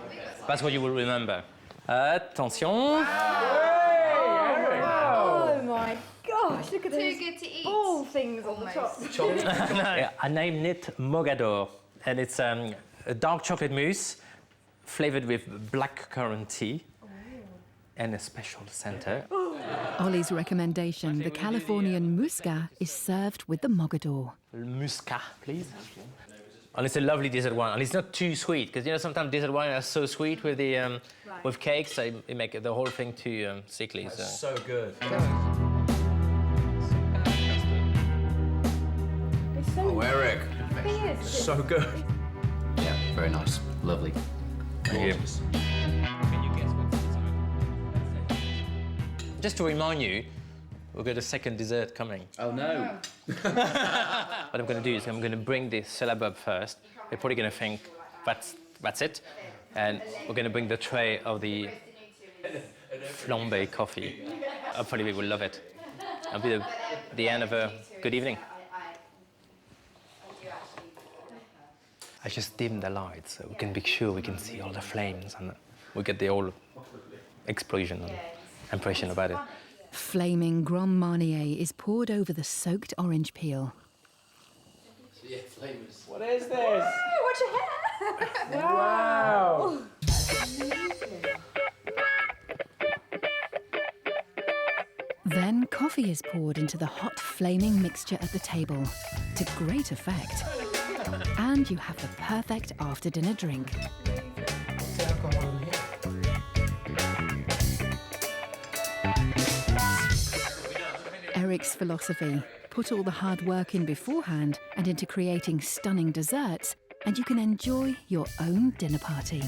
B: that's what you will remember. Attention!
F: Oh my gosh, look at those.
O: Too good to eat.
F: All things on the top.
B: Yeah, I named it Mogador, and it's a dark chocolate mousse flavored with black currant tea and a special center.
A: Ollie's recommendation, the Californian Musca, is served with the Mogador.
B: Musca, please. And it's a lovely dessert wine, and it's not too sweet, because you know sometimes dessert wine are so sweet with the with cakes, so it make the whole thing too sickly.
R: So good. Oh, Eric. So good.
S: Yeah, very nice. Lovely.
B: Gorgeous. Can you guess what's inside? Just to remind you, we've got a second dessert coming.
S: Oh no.
B: What I'm going to do is I'm going to bring the syllabub first. They're probably going to think that's it. And we're going to bring the tray of the flambé coffee. Hopefully we will love it. It'll be the end of a good evening. I just dimmed the lights so we can be sure we can see all the flames and we get the whole explosion and impression about it.
A: Flaming Grand Marnier is poured over the soaked orange peel.
S: Yeah, flavors.
R: What is this?
F: Watch your hair.
R: Wow.
A: Then coffee is poured into the hot flaming mixture at the table, to great effect. And you have the perfect after-dinner drink. Eric's philosophy: put all the hard work in beforehand and into creating stunning desserts, and you can enjoy your own dinner party.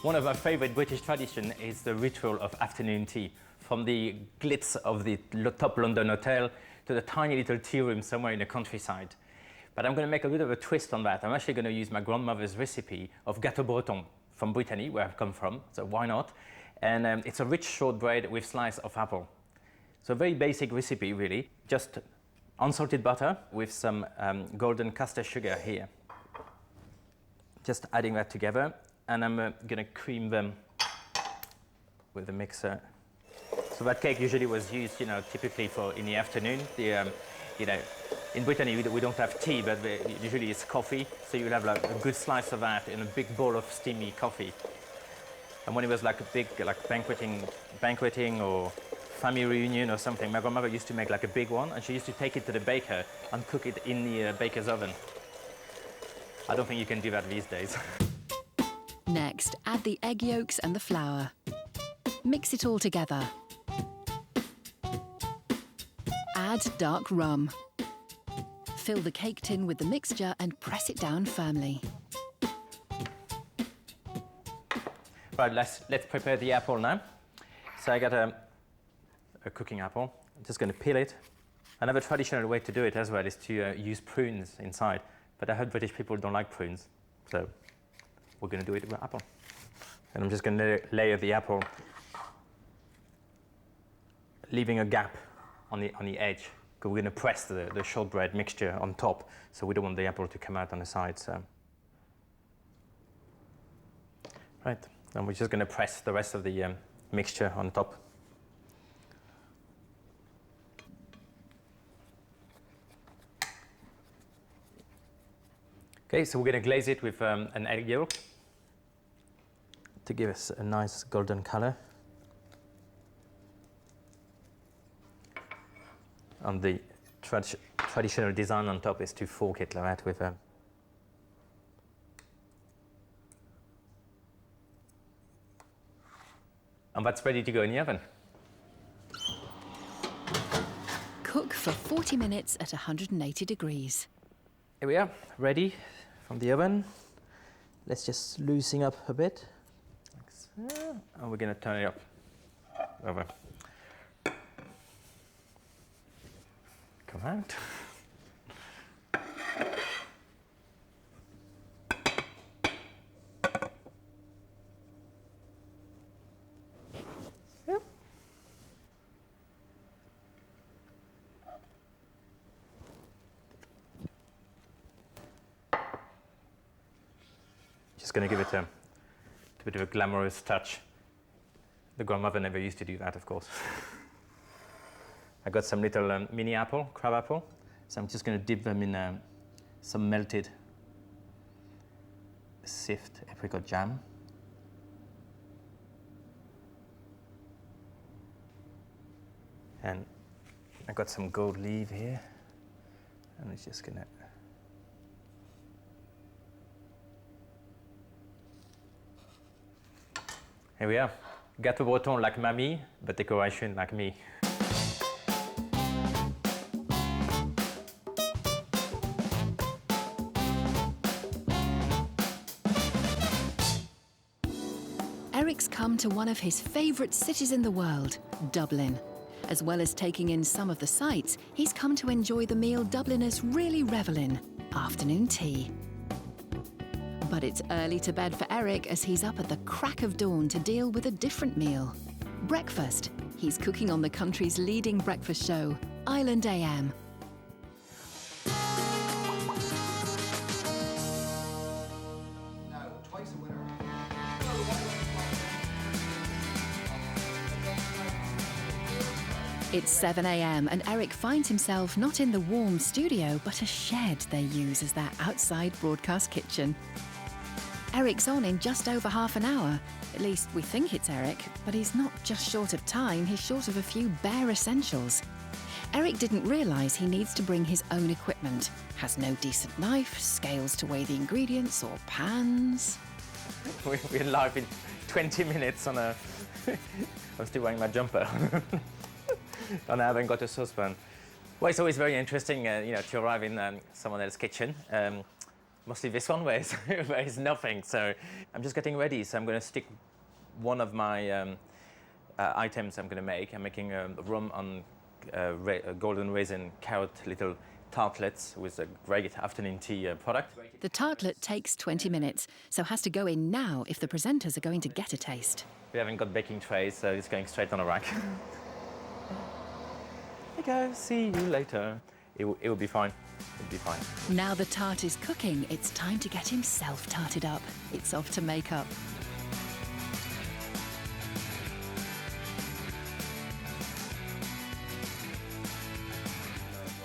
B: One of our favourite British traditions is the ritual of afternoon tea. From the glitz of the top London hotel to the tiny little tea room somewhere in the countryside. But I'm going to make a bit of a twist on that. I'm actually going to use my grandmother's recipe of gâteau breton from Brittany, where I've come from, so why not? And it's a rich shortbread with slice of apple. So a very basic recipe, really. Just unsalted butter with some golden caster sugar here. Just adding that together. And I'm going to cream them with the mixer. So that cake usually was used, typically for in the afternoon. The you know, in Brittany we don't have tea, but usually it's coffee. So you'll have like a good slice of that in a big bowl of steamy coffee. And when it was like a big like banqueting or family reunion or something, my grandmother used to make like a big one, and she used to take it to the baker and cook it in the baker's oven. I don't think you can do that these days.
A: Next, add the egg yolks and the flour. Mix it all together. Add dark rum. Fill the cake tin with the mixture and press it down firmly.
B: Right, let's prepare the apple now. So I got a cooking apple. I'm just going to peel it. Another traditional way to do it as well is to use prunes inside. But I heard British people don't like prunes, so we're going to do it with apple. And I'm just going to layer the apple, leaving a gap on the edge, because we're going to press the shortbread mixture on top, so we don't want the apple to come out on the side. So. Right, and we're just going to press the rest of the mixture on top. Okay, so we're going to glaze it with an egg yolk to give us a nice golden color. And the traditional design on top is to fork it like that with a... And that's ready to go in the oven.
A: Cook for 40 minutes at 180 degrees.
B: Here we are, ready from the oven. Let's just loosen up a bit. Like so. And we're going to turn it up over. Come out. Yep. Just going to give it a bit of a glamorous touch. The grandmother never used to do that, of course. I got some little mini apple, crab apple, so I'm just going to dip them in some melted sift apricot jam. And I got some gold leaf here, and it's just going to... Here we are. Gâteau breton like mamie, but decoration like me.
A: Eric's come to one of his favourite cities in the world, Dublin. As well as taking in some of the sights, he's come to enjoy the meal Dubliners really revel in, afternoon tea. But it's early to bed for Eric as he's up at the crack of dawn to deal with a different meal. Breakfast. He's cooking on the country's leading breakfast show, Island AM. It's 7 a.m. and Eric finds himself not in the warm studio, but a shed they use as their outside broadcast kitchen. Eric's on in just over half an hour. At least we think it's Eric, but he's not just short of time, he's short of a few bare essentials. Eric didn't realise he needs to bring his own equipment. Has no decent knife, scales to weigh the ingredients, or pans.
B: We're live in 20 minutes on a... I'm still wearing my jumper. And I haven't got a saucepan. Well, it's always very interesting, you know, to arrive in someone else's kitchen. Mostly this one where it's nothing. So I'm just getting ready. So I'm going to stick one of my items I'm going to make. I'm making a rum on golden raisin carrot little tartlets with a great afternoon tea product.
A: The tartlet takes 20 minutes, so has to go in now if the presenters are going to get a taste.
B: We haven't got baking trays, so it's going straight on a rack. There you go. See you later. It will be fine. It'll be fine.
A: Now the tart is cooking, it's time to get himself tarted up. It's off to makeup.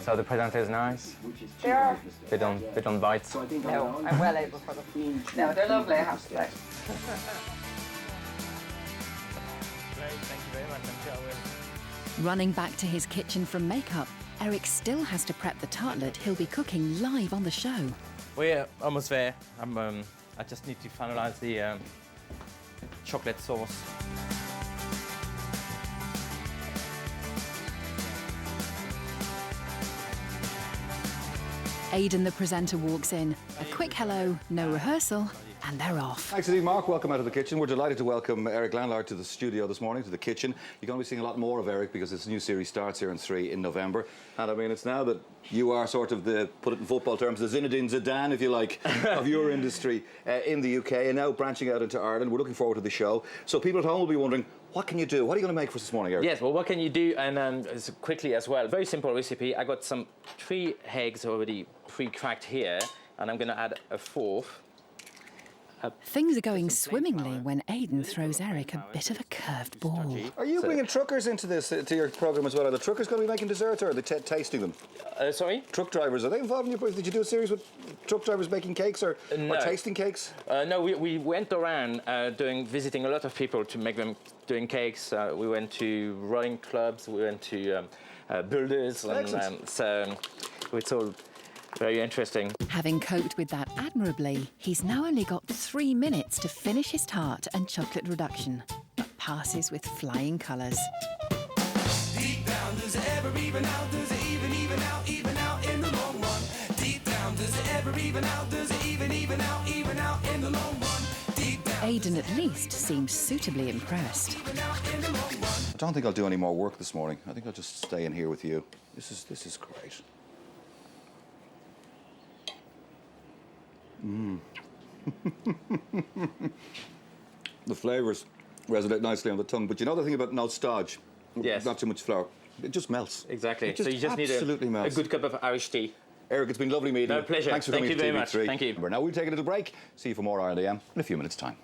B: So the presenter is nice?
P: They are.
B: They don't bite?
P: No, I'm well able for them. No, they're lovely, I have to say.
A: Running back to his kitchen from makeup, Eric still has to prep the tartlet he'll be cooking live on the show.
B: We're almost there. I just need to finalize the chocolate sauce.
A: Aidan, the presenter, walks in. A quick hello, no rehearsal, and they're off.
T: Thanks indeed, Mark. Welcome out of the kitchen. We're delighted to welcome Eric Lanlard to the studio this morning, to the kitchen. You're going to be seeing a lot more of Eric because this new series starts here in 3 in November. And I mean, it's now that you are sort of the, put it in football terms, the Zinedine Zidane, if you like, of your industry in the UK, and now branching out into Ireland. We're looking forward to the show. So people at home will be wondering, what can you do? What are you going to make for us this morning, Eric?
B: Yes, well, what can you do? And quickly as well, very simple recipe. I got some 3 eggs already pre-cracked here, and I'm going to add a 4th.
A: Things are going swimmingly when Aidan throws Eric a bit of a curved ball.
T: Are you bringing truckers into this, to your programme as well? Are the truckers going to be making desserts, or are they tasting them?
B: Sorry?
T: Truck drivers, are they involved in your... Did you do a series with truck drivers making cakes or tasting cakes?
B: No, we went around visiting a lot of people to make them doing cakes. We went to rowing clubs, we went to builders, and so it's all very interesting.
A: Having coped with that admirably, he's now only got 3 minutes to finish his tart and chocolate reduction, but passes with flying colours.
L: Deep down, does it ever even out? Does it even out in the long run? Deep down, does it ever even out? Does it even out in the long run? Deep down.
A: Aidan at least seems suitably impressed.
T: I don't think I'll do any more work this morning. I think I'll just stay in here with you. This is great. The flavours resonate nicely on the tongue, but you know the thing about nostalgia?
B: Yes.
T: Not too much flour. It just melts.
B: Exactly.
T: It just
B: so you just need a good cup of Irish tea.
T: Very good. It's been lovely meeting you.
B: No, pleasure.
T: Thanks for
B: Thank
T: coming
B: you
T: to
B: very
T: TV3.
B: much. Thank you.
T: Now we'll take a little break. See you for more R&AM in a few minutes' time.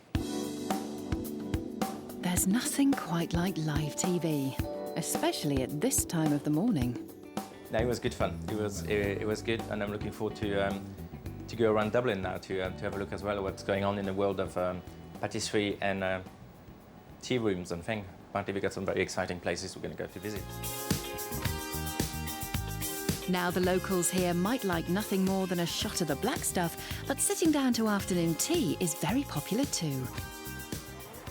A: There's nothing quite like live TV, especially at this time of the morning.
B: No, it was good fun. It was good, and I'm looking forward to go around Dublin now to have a look as well at what's going on in the world of patisserie and tea rooms and things. Apparently we've got some very exciting places we're going to go to visit.
A: Now the locals here might like nothing more than a shot of the black stuff, but sitting down to afternoon tea is very popular too.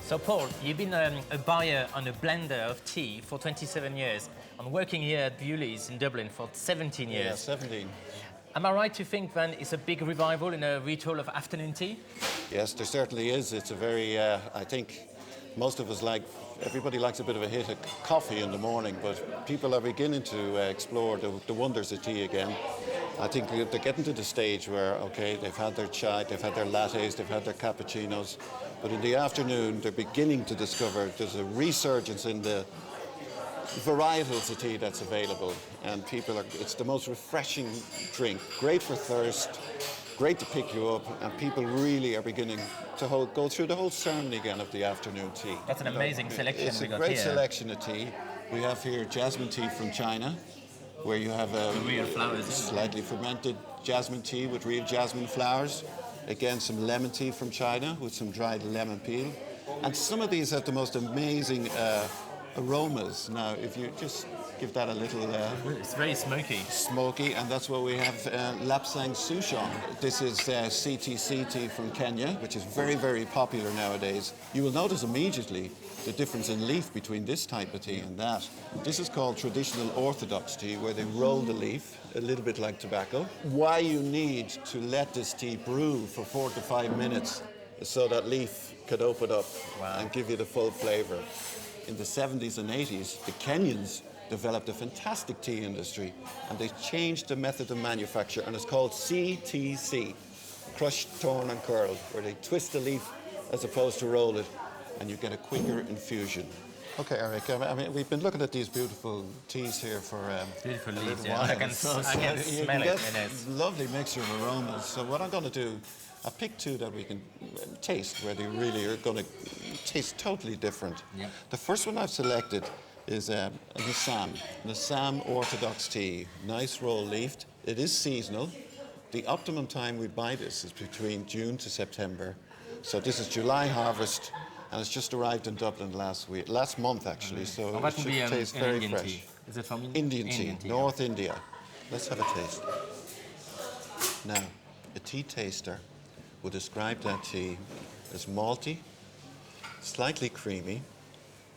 B: So Paul, you've been a buyer and a blender of tea for 27 years and working here at Brulee's in Dublin for 17 years.
U: Yeah, 17.
B: Am I right to think then it's a big revival in a ritual of afternoon tea?
U: Yes, there certainly is. It's a very, I think most of us everybody likes a bit of a hit of coffee in the morning, but people are beginning to explore the wonders of tea again. I think they're getting to the stage where, okay, they've had their chai, they've had their lattes, they've had their cappuccinos, but in the afternoon they're beginning to discover there's a resurgence in the varietals of tea that's available, and it's the most refreshing drink, great for thirst, great to pick you up, and people really are beginning to go through the whole ceremony again of the afternoon tea.
B: That's an amazing selection
U: It's
B: we
U: a
B: got
U: great
B: here.
U: selection of tea. We have here jasmine tea from China, where you have
B: real flowers,
U: slightly fermented jasmine tea with real jasmine flowers. Again, some lemon tea from China with some dried lemon peel. And some of these have the most amazing aromas. Now, if you just give that a little...
B: it's very smoky.
U: Smoky, and that's what we have Lapsang Souchong. This is CTC tea from Kenya, which is very, very popular nowadays. You will notice immediately the difference in leaf between this type of tea and that. This is called traditional orthodox tea, where they roll the leaf, a little bit like tobacco. Why you need to let this tea brew for 4 to 5 minutes so that leaf could open up and give you the full flavour. In the 70s and 80s, the Kenyans developed a fantastic tea industry, and they changed the method of manufacture, and it's called CTC, crushed, torn and curled, where they twist the leaf as opposed to roll it, and you get a quicker infusion. Okay, Eric, I mean, we've been looking at these beautiful teas here for
B: beautiful
U: a
B: leaves,
U: little
B: yeah.
U: while.
B: I can smell it.
U: Lovely mixture of aromas. So what I'm going to do, I picked 2 that we can taste, where they really are going to taste totally different.
B: Yep.
U: The first one I've selected is an Assam Orthodox tea, nice roll leafed. It is seasonal. The optimum time we buy this is between June to September. So this is July harvest, and it's just arrived in Dublin last month actually. So
B: that
U: it
B: would
U: should
B: be
U: taste
B: an
U: very
B: Indian
U: fresh.
B: tea. Is it from
U: Indian tea, North India. Let's have a taste. Now, a tea taster would describe that tea as malty, slightly creamy,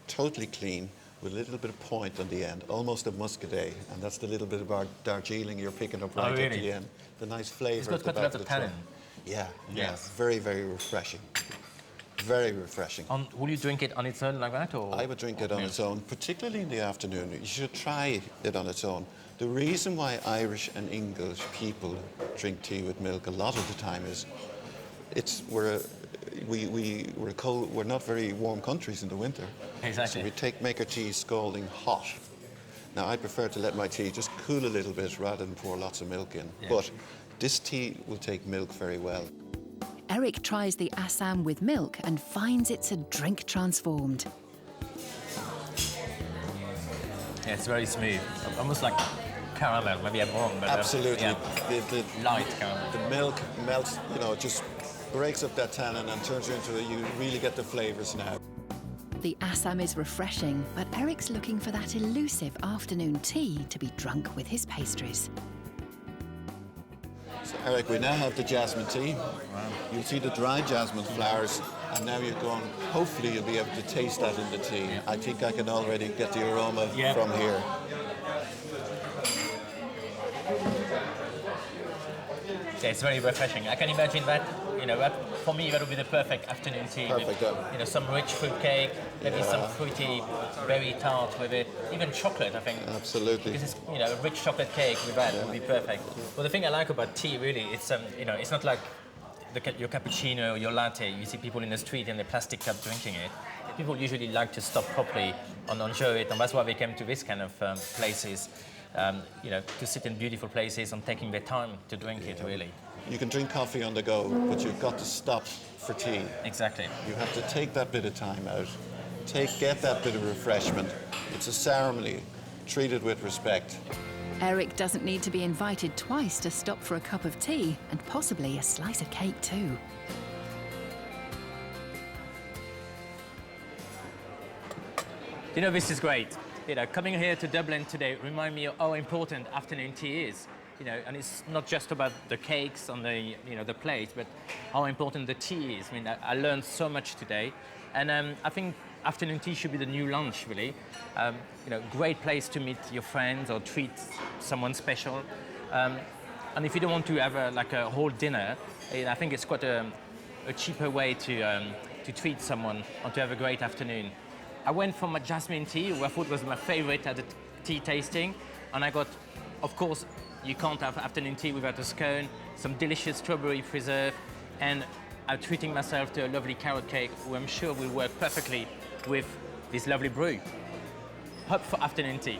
U: totally clean, with a little bit of point on the end, almost a muscadet, and that's the little bit of our Darjeeling you're picking up right at the end. The nice flavour.
B: It's got
U: at the
B: quite a
U: back
B: lot
U: of
B: of
U: the
B: tannin.
U: Yeah,
B: Yes.
U: very, very refreshing. Very refreshing.
B: Will you drink it on its own like that, or?
U: I would drink it on its own, particularly in the afternoon. You should try it on its own. The reason why Irish and English people drink tea with milk a lot of the time is we're not very warm countries in the winter.
B: Exactly.
U: So we make our tea scalding hot. Now, I prefer to let my tea just cool a little bit rather than pour lots of milk in.
B: Yeah.
U: But this tea will take milk very well.
A: Eric tries the Assam with milk and finds it's a drink transformed.
B: Yeah, it's very smooth, almost like caramel. Maybe I'm wrong, but
U: Absolutely.
B: Yeah.
U: The
B: Light caramel.
U: The milk melts, it just breaks up that tannin and turns it into you really get the flavours now.
A: The Assam is refreshing, but Eric's looking for that elusive afternoon tea to be drunk with his pastries.
U: So, Eric, we now have the jasmine tea. Wow. You'll see the dry jasmine flowers, and now hopefully you'll be able to taste that in the tea. Yeah. I think I can already get the aroma from here.
B: Yeah, it's very refreshing. I can imagine that, for me, that would be the perfect afternoon tea.
U: Perfect,
B: with, some rich fruit cake, maybe some fruity berry tart with it, even chocolate, I think.
U: Absolutely.
B: Because it's, a rich chocolate cake with that would be perfect. Well, the thing I like about tea, really, it's, it's not like your cappuccino or your latte. You see people in the street in a plastic cup drinking it. People usually like to stop properly and enjoy it, and that's why they came to this kind of places. To sit in beautiful places and taking their time to drink it, really.
U: You can drink coffee on the go, but you've got to stop for tea.
B: Exactly.
U: You have to take that bit of time out, get that bit of refreshment. It's a ceremony. Treat it with respect.
A: Eric doesn't need to be invited twice to stop for a cup of tea and possibly a slice of cake too.
B: This is great. Coming here to Dublin today remind me of how important afternoon tea is. And it's not just about the cakes on the, the plate, but how important the tea is. I learned so much today, and I think afternoon tea should be the new lunch, really. Great place to meet your friends or treat someone special. And if you don't want to have a whole dinner, I think it's quite a cheaper way to treat someone and to have a great afternoon. I went for my jasmine tea, which I thought was my favorite at the tea tasting, and I got, of course, you can't have afternoon tea without a scone, some delicious strawberry preserve, and I'm treating myself to a lovely carrot cake, who I'm sure will work perfectly with this lovely brew. Hope for afternoon tea.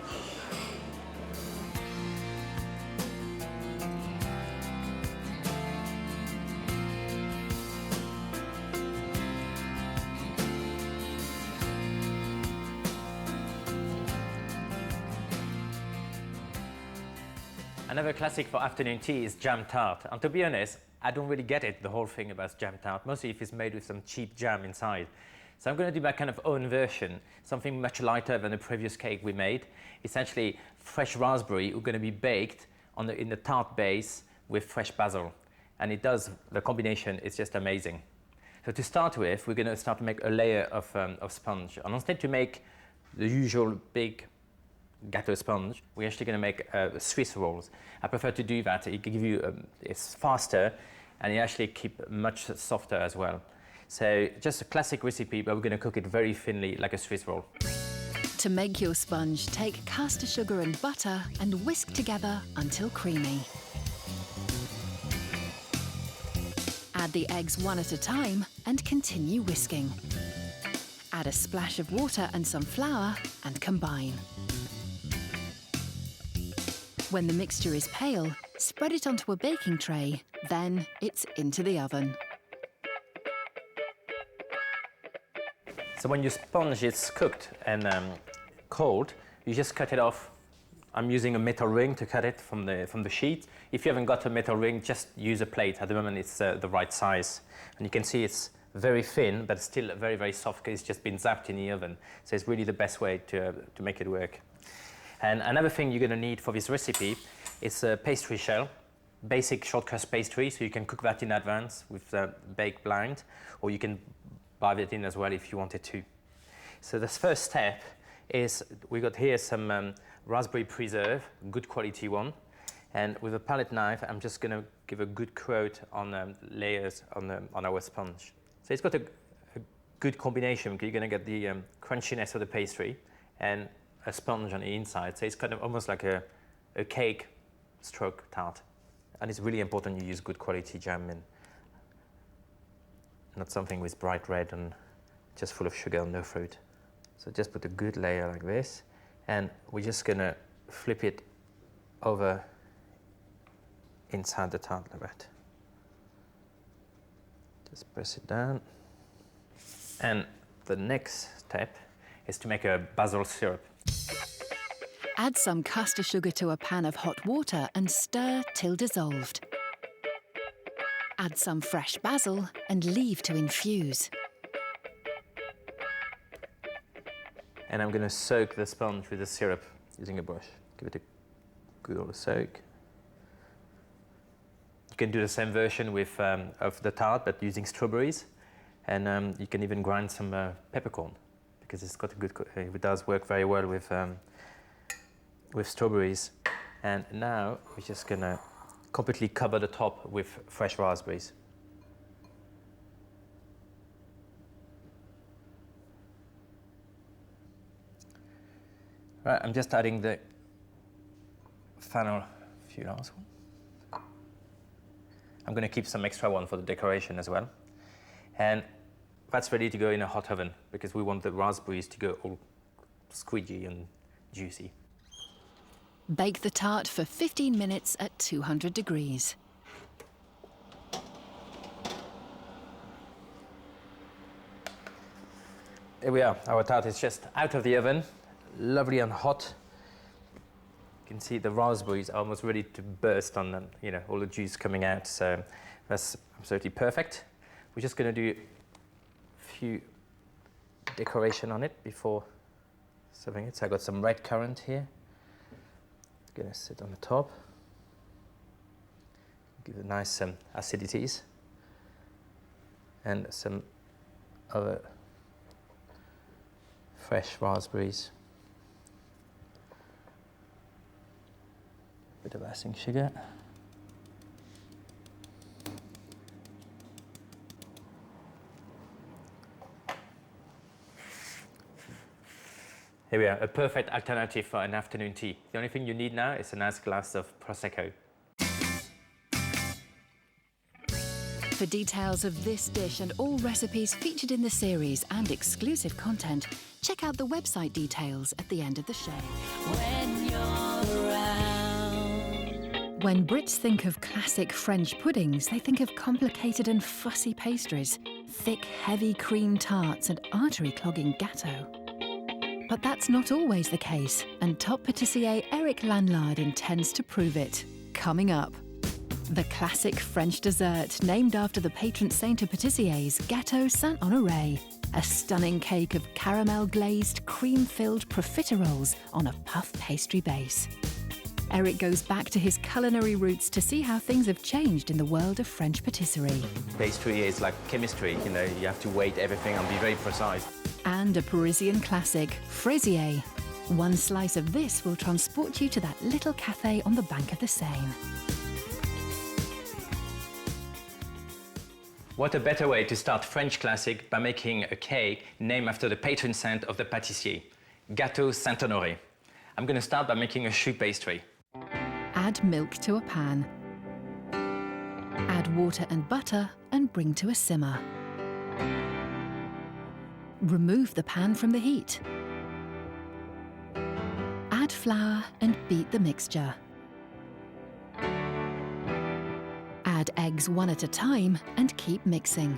B: Another classic for afternoon tea is jam tart. And to be honest, I don't really get it, the whole thing about jam tart, mostly if it's made with some cheap jam inside. So I'm going to do my kind of own version, something much lighter than the previous cake we made. Essentially, fresh raspberry are going to be baked in the tart base with fresh basil. And the combination is just amazing. So to start with, we're going to start to make a layer of sponge. And instead to make the usual big gateau sponge, we're actually going to make Swiss rolls. I prefer to do that. It gives you, it's faster, and it actually keeps much softer as well. So just a classic recipe, but we're going to cook it very thinly like a Swiss roll.
A: To make your sponge, take caster sugar and butter and whisk together until creamy. Add the eggs one at a time and continue whisking. Add a splash of water and some flour and combine. When the mixture is pale, spread it onto a baking tray, then it's into the oven.
B: So when your sponge is cooked and cold, you just cut it off. I'm using a metal ring to cut it from the sheet. If you haven't got a metal ring, just use a plate. At the moment, it's the right size. And you can see it's very thin, but still very, very soft because it's just been zapped in the oven. So it's really the best way to make it work. And another thing you're going to need for this recipe is a pastry shell, basic short crust pastry, so you can cook that in advance with the baked blind, or you can buy it in as well if you wanted to. So the first step is we got here some raspberry preserve, good quality one, and with a palette knife, I'm just going to give a good coat on layers on our sponge. So it's got a good combination because you're going to get the crunchiness of the pastry and a sponge on the inside. So it's kind of almost like a cake stroke tart. And it's really important you use good quality jam and not something with bright red and just full of sugar and no fruit. So just put a good layer like this, and we're just gonna flip it over inside the tart like that. Just press it down. And the next step is to make a basil syrup.
A: Add some caster sugar to a pan of hot water and stir till dissolved. Add some fresh basil and leave to infuse.
B: And I'm going to soak the sponge with the syrup using a brush. Give it a good old soak. You can do the same version with of the tart, but using strawberries. And you can even grind some peppercorn because it's got a good. It does work very well with strawberries. And now we're just going to completely cover the top with fresh raspberries. Right, I'm just adding the final few last one. I'm going to keep some extra one for the decoration as well. And that's ready to go in a hot oven because we want the raspberries to go all squidgy and juicy.
A: Bake the tart for 15 minutes at 200 degrees.
B: Here we are. Our tart is just out of the oven, lovely and hot. You can see the raspberries are almost ready to burst on them, you know, all the juice coming out, so that's absolutely perfect. We're just going to do a few decoration on it before serving it. So I got some red currant here. Going to sit on the top. Give it nice acidities. And some other fresh raspberries. Bit of icing sugar. Here we are, a perfect alternative for an afternoon tea. The only thing you need now is a nice glass of Prosecco.
A: For details of this dish and all recipes featured in the series and exclusive content, check out the website details at the end of the show.
L: When you're around.
A: When Brits think of classic French puddings, they think of complicated and fussy pastries, thick, heavy cream tarts and artery-clogging gateaux. But that's not always the case, and top pâtissier Eric Lanlard intends to prove it. Coming up, the classic French dessert named after the patron saint of pâtissiers, Gâteau Saint-Honoré, a stunning cake of caramel-glazed, cream-filled profiteroles on a puff pastry base. Eric goes back to his culinary roots to see how things have changed in the world of French patisserie.
B: Pastry is like chemistry, you know, you have to weight everything and be very precise.
A: And a Parisian classic, fraisier. One slice of this will transport you to that little cafe on the bank of the Seine.
B: What a better way to start French classic by making a cake named after the patron saint of the pâtissier, Gâteau Saint-Honoré. I'm going to start by making a choux pastry.
A: Add milk to a pan. Add water and butter and bring to a simmer. Remove the pan from the heat. Add flour and beat the mixture. Add eggs one at a time and keep mixing.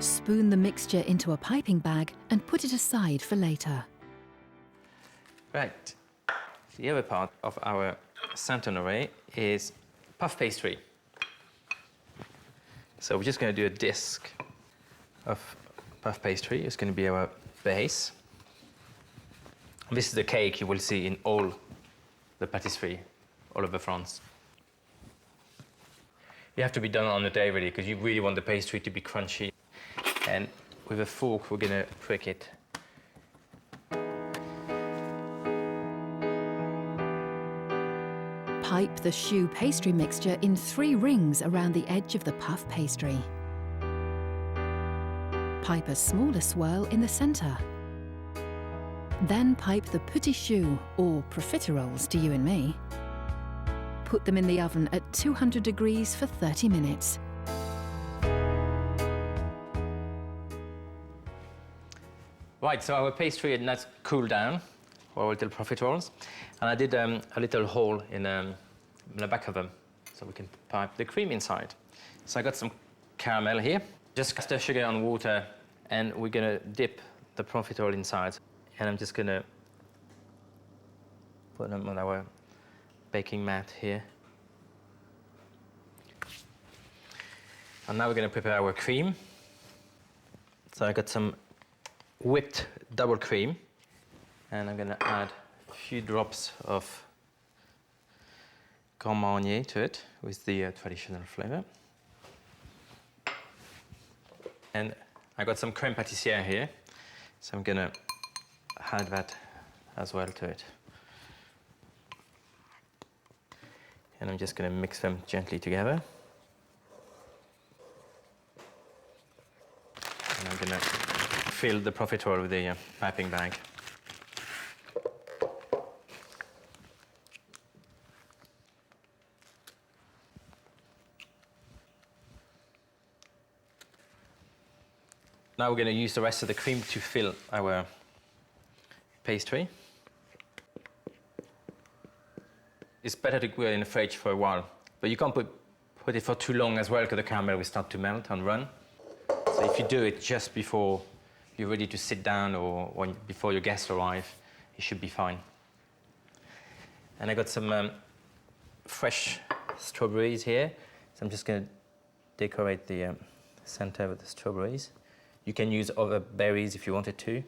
A: Spoon the mixture into a piping bag and put it aside for later.
B: Right. The other part of our centenary is puff pastry. So we're just going to do a disc of puff pastry. It's going to be our base. This is the cake you will see in all the patisserie all over France. You have to be done on the day really, because you really want the pastry to be crunchy. And with a fork, we're going to prick it.
A: Pipe the choux pastry mixture in 3 rings around the edge of the puff pastry. Pipe a smaller swirl in the centre. Then pipe the petit choux, or profiteroles to you and me. Put them in the oven at 200 degrees for 30 minutes.
B: Right, so our pastry had not cooled down, our little profiteroles, and I did a little hole in the back of them, so we can pipe the cream inside. So I got some caramel here. Just stir sugar and water, and we're gonna dip the profiterole inside. And I'm just gonna put them on our baking mat here. And now we're gonna prepare our cream. So I got some whipped double cream, and I'm gonna add a few drops of Grand Marnier to it with the traditional flavor. And I got some creme Patisserie here, so I'm gonna add that as well to it. And I'm just gonna mix them gently together. And I'm gonna fill the profiterole with the piping bag. Now we're going to use the rest of the cream to fill our pastry. It's better to go in the fridge for a while, but you can't put it for too long as well, because the caramel will start to melt and run. So if you do it just before you're ready to sit down or before your guests arrive, it should be fine. And I got some fresh strawberries here, so I'm just going to decorate the center with the strawberries. You can use other berries if you wanted to,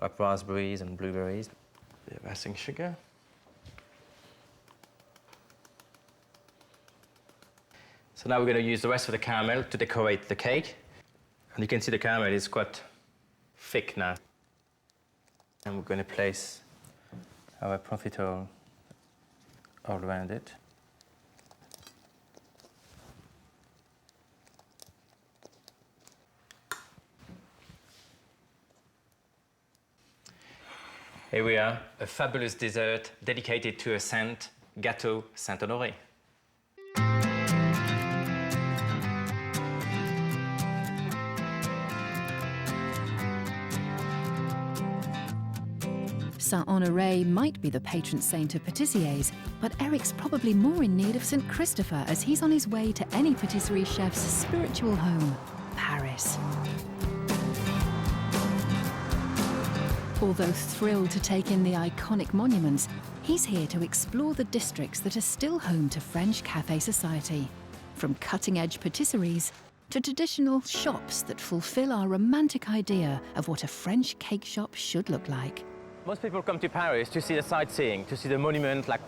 B: like raspberries and blueberries. A bit of icing sugar. So now we're going to use the rest of the caramel to decorate the cake. And you can see the caramel is quite thick now. And we're going to place our profiterole all around it. Here we are, a fabulous dessert dedicated to a saint, Gâteau Saint-Honoré.
A: Saint-Honoré might be the patron saint of patissiers, but Eric's probably more in need of St. Christopher as he's on his way to any patisserie chef's spiritual home, Paris. Although thrilled to take in the iconic monuments, he's here to explore the districts that are still home to French cafe society, from cutting-edge patisseries to traditional shops that fulfill our romantic idea of what a French cake shop should look like.
B: Most people come to Paris to see the sightseeing, to see the monuments like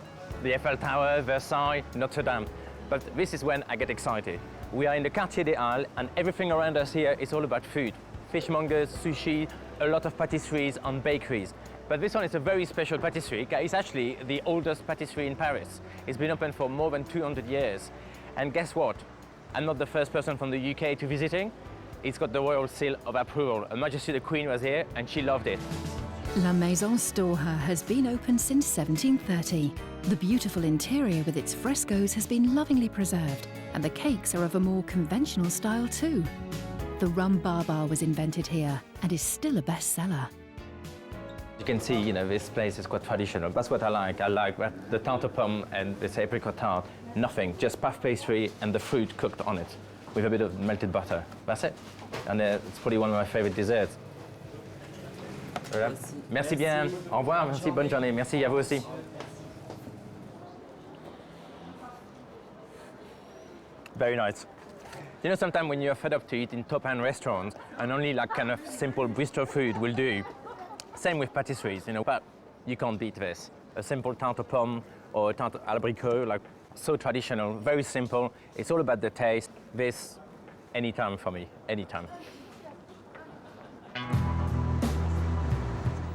B: the Eiffel Tower, Versailles, Notre Dame. But this is when I get excited. We are in the Quartier des Halles, and everything around us here is all about food. Fishmongers, sushi, a lot of patisseries and bakeries. But this one is a very special patisserie. It's actually the oldest patisserie in Paris. It's been open for more than 200 years. And guess what? I'm not the first person from the UK to visiting. It's got the royal seal of approval. Her Majesty the Queen was here and she loved it.
A: La Maison Storher has been open since 1730. The beautiful interior with its frescoes has been lovingly preserved, and the cakes are of a more conventional style too. The rum baba was invented here and is still a bestseller.
B: You can see, this place is quite traditional. That's what I like. I like the tarte aux pommes and this apricot tart. Nothing, just puff pastry and the fruit cooked on it. with a bit of melted butter. That's it. And it's probably one of my favorite desserts. Voilà. Merci bien. Au revoir, merci, bonne journée. Merci à vous aussi. Very nice. You know, sometimes when you're fed up to eat in top-end restaurants and only like kind of simple bistro food will do, same with patisseries, you know, but you can't beat this. A simple tarte aux pommes or a tarte à l'abricot, like so traditional, very simple. It's all about the taste. This, anytime for me, anytime.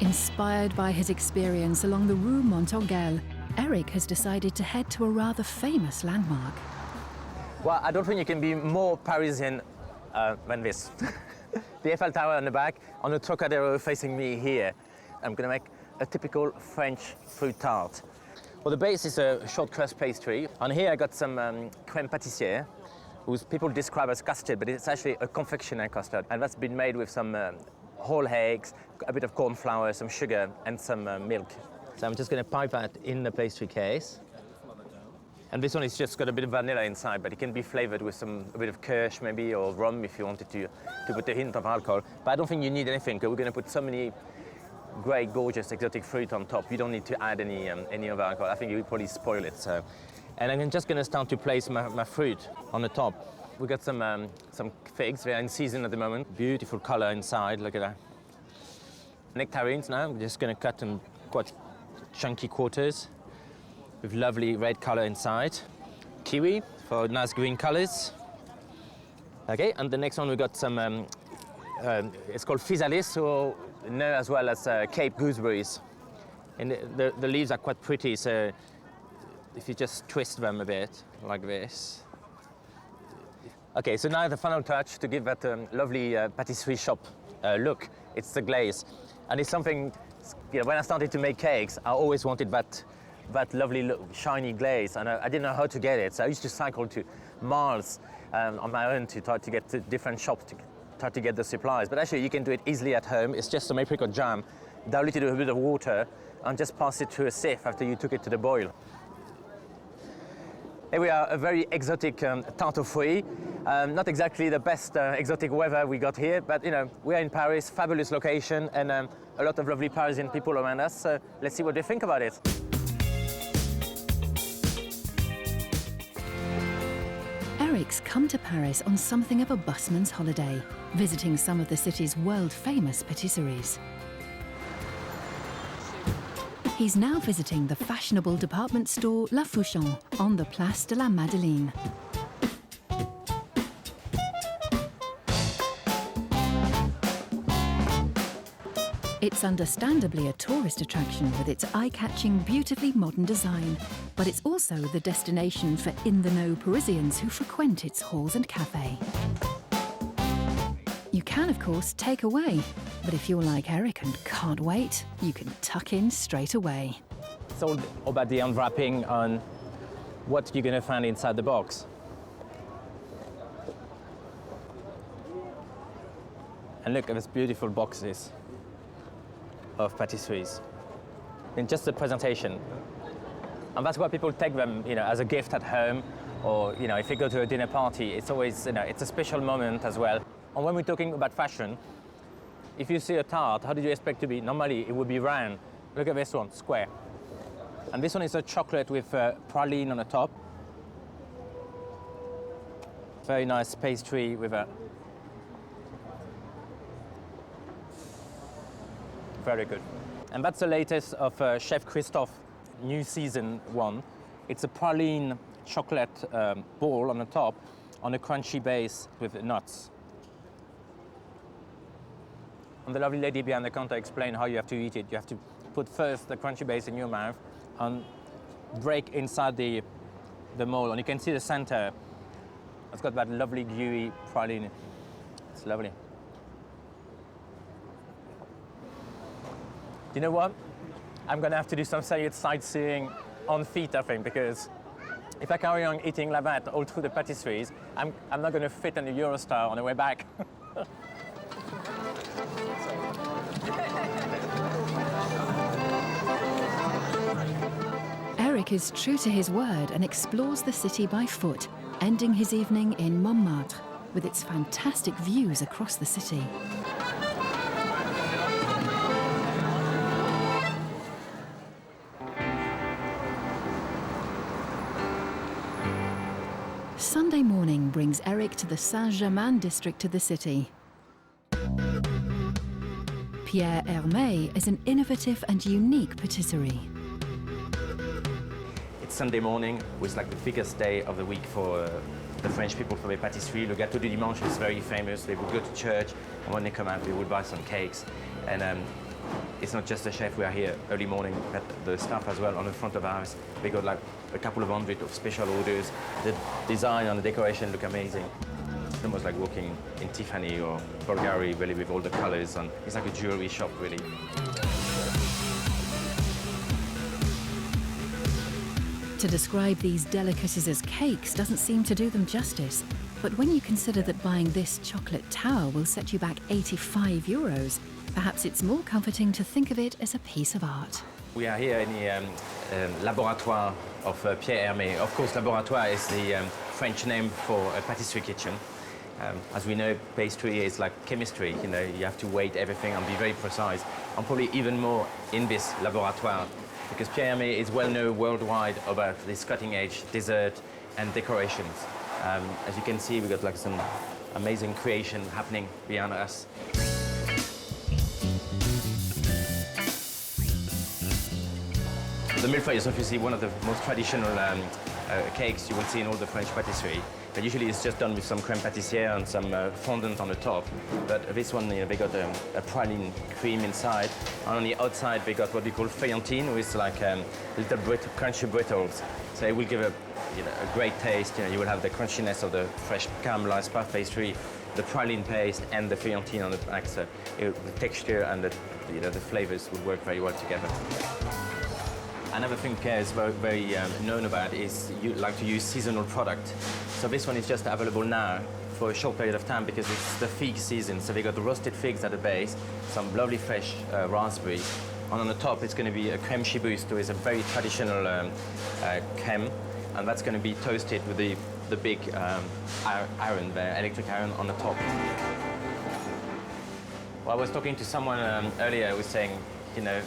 A: Inspired by his experience along the Rue Montorgueil, Eric has decided to head to a rather famous landmark.
B: Well, I don't think you can be more Parisian than this. The Eiffel Tower on the back, on the Trocadero facing me here. I'm going to make a typical French fruit tart. Well, the base is a short crust pastry. On here I got some creme Patisserie, whose people describe as custard, but it's actually a confectioner custard. And that's been made with some whole eggs, a bit of corn flour, some sugar, and some milk. So I'm just going to pipe that in the pastry case. And this one is just got a bit of vanilla inside, but it can be flavored with a bit of kirsch maybe, or rum if you wanted to put a hint of alcohol. But I don't think you need anything, because we're going to put so many great, gorgeous, exotic fruit on top. You don't need to add any other alcohol. I think you would probably spoil it. So, and I'm just going to start to place my fruit on the top. We got some figs. They're in season at the moment. Beautiful color inside. Look at that. Nectarines now. I'm just going to cut them quite chunky quarters, with lovely red color inside. Kiwi for nice green colors. Okay, and the next one we got some, it's called physalis, or known as well as Cape gooseberries. And the leaves are quite pretty, so if you just twist them a bit, like this. Okay, so now the final touch to give that lovely patisserie shop look, it's the glaze. And it's something, you know, when I started to make cakes, I always wanted that lovely shiny glaze, and I didn't know how to get it, so I used to cycle to miles on my own to try to get to different shops to try to get the supplies. But actually you can do it easily at home. It's just some apricot jam, diluted with a bit of water, and just pass it through a sieve after you took it to the boil. Here we are, a very exotic tarte aux fruits. Not exactly the best exotic weather we got here, but you know, we're in Paris, fabulous location, and a lot of lovely Parisian people around us, so let's see what they think about it.
A: Eric's come to Paris on something of a busman's holiday, visiting some of the city's world-famous patisseries. He's now visiting the fashionable department store La Fouchon on the Place de la Madeleine. It's understandably a tourist attraction with its eye-catching, beautifully modern design, but it's also the destination for in-the-know Parisians who frequent its halls and cafe. You can, of course, take away, but if you're like Eric and can't wait, you can tuck in straight away.
B: It's all about the unwrapping on what you're going to find inside the box. And look at these beautiful boxes of patisseries. And just the presentation. And that's why people take them, you know, as a gift at home, or, you know, if you go to a dinner party, it's always, you know, it's a special moment as well. And when we're talking about fashion, if you see a tart, how do you expect to be? Normally, it would be round. Look at this one, square. And this one is a chocolate with praline on the top. Very nice pastry with a... Very good. And that's the latest of Chef Christophe new season one. It's a praline chocolate ball on the top on a crunchy base with nuts. And the lovely lady behind the counter explained how you have to eat it. You have to put first the crunchy base in your mouth and break inside the mold. And you can see the center. It's got that lovely gooey praline. It's lovely. You know what? I'm going to have to do some serious sightseeing on feet, I think, because if I carry on eating like that all through the patisseries, I'm not going to fit in a Eurostar on the way back.
A: Eric is true to his word and explores the city by foot, ending his evening in Montmartre. with its fantastic views across the city. Sunday morning brings Eric to the Saint-Germain district of the city. Pierre Hermé is an innovative and unique patisserie.
B: It's Sunday morning, which is like the biggest day of the week for the French people for the patisserie. Le gâteau du dimanche is very famous. They would go to church, and when they come out, they would buy some cakes. And it's not just the chef, we are here early morning, but the staff as well on the front of the house. They got like a couple of hundred of special orders. The design and the decoration look amazing. It's almost like walking in Tiffany or Bulgari, really, with all the colors, and it's like a jewelry shop, really.
A: To describe these delicacies as cakes doesn't seem to do them justice. But when you consider that buying this chocolate tower will set you back €85, perhaps it's more comforting to think of it as a piece of art.
B: We are here in the laboratoire of Pierre Hermé. Of course, laboratoire is the French name for a patisserie kitchen. As we know, pastry is like chemistry. You know, you have to weight everything and be very precise. And probably even more in this laboratoire, because Pierre Hermé is well known worldwide about this cutting-edge dessert and decorations. As you can see, we've got like some amazing creation happening behind us. The millefeuille is obviously one of the most traditional cakes you will see in all the French patisserie. But usually it's just done with some creme pâtissière and some fondant on the top. But this one, you know, they got a praline cream inside. And on the outside, they got what we call feuillantine, with like little crunchy brittles. So it will give a great taste. You know, you will have the crunchiness of the fresh caramelized puff pastry, the praline paste, and the feuillantine on the back. So the texture and the flavors would work very well together. Another thing Pear is very known about is you like to use seasonal product. So this one is just available now for a short period of time because it's the fig season. So they got the roasted figs at the base, some lovely fresh raspberries, and on the top it's going to be a creme chibouste, which is a very traditional creme, and that's going to be toasted with the big iron, the electric iron on the top. Well, I was talking to someone earlier who was saying, you know,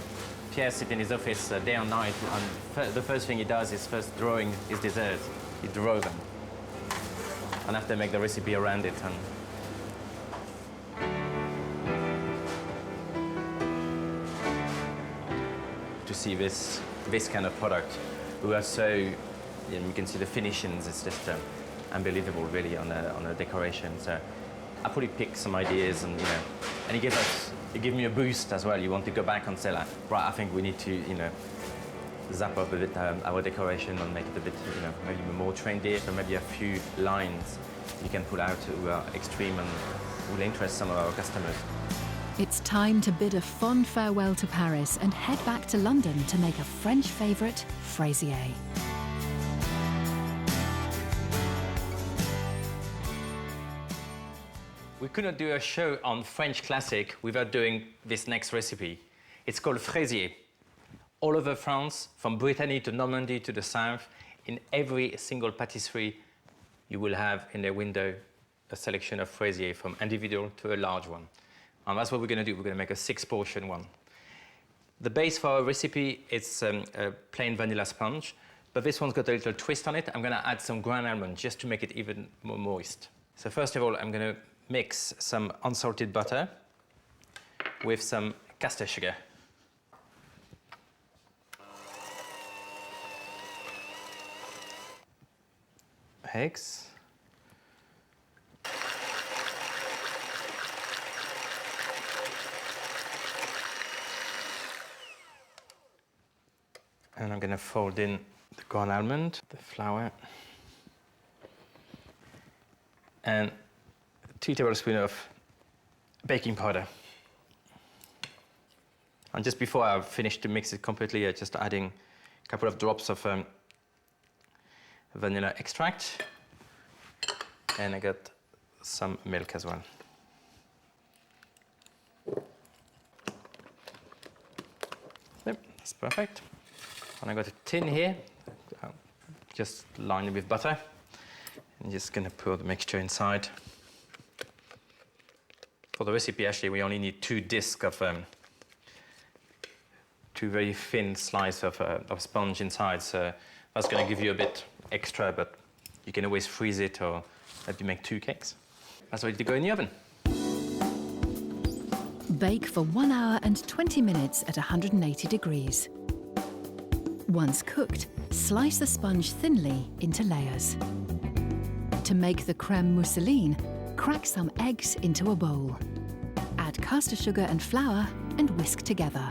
B: Pierre sits in his office day and night, and the first thing he does is first drawing his desserts. He draws them, and after make the recipe around it. And to see this kind of product, we are so, you can see the finishings. It's just unbelievable, really, on the decoration. So I probably picked some ideas, and and he gave me a boost as well. You want to go back and say, like, right, I think we need to, zap up a bit our decoration and make it a bit, maybe more trendy. So maybe a few lines you can pull out who are extreme and will interest some of our customers.
A: It's time to bid a fond farewell to Paris and head back to London to make a French favourite, fraisier.
B: We could not do a show on French classic without doing this next recipe. It's called fraisier. All over France, from Brittany to Normandy to the south, in every single patisserie, you will have in their window a selection of fraisier, from individual to a large one. And that's what we're going to do. We're going to make a 6-portion one. The base for our recipe is a plain vanilla sponge, but this one's got a little twist on it. I'm going to add some ground almond just to make it even more moist. So first of all, I'm going to mix some unsalted butter with some caster sugar. Eggs. And I'm going to fold in the ground almond, the flour, and 2 tablespoons of baking powder. And just before I finish to mix it completely, I'm just adding a couple of drops of vanilla extract. And I got some milk as well. Yep, that's perfect. And I got a tin here, just lined with butter. I'm just going to pour the mixture inside. For the recipe, actually, we only need 2 discs of 2 very thin slices of sponge inside. So that's going to give you a bit extra, but you can always freeze it or maybe make 2 cakes. That's ready to go in the oven.
A: Bake for 1 hour and 20 minutes at 180 degrees. Once cooked, slice the sponge thinly into layers. To make the creme mousseline, crack some eggs into a bowl. Add caster sugar and flour and whisk together.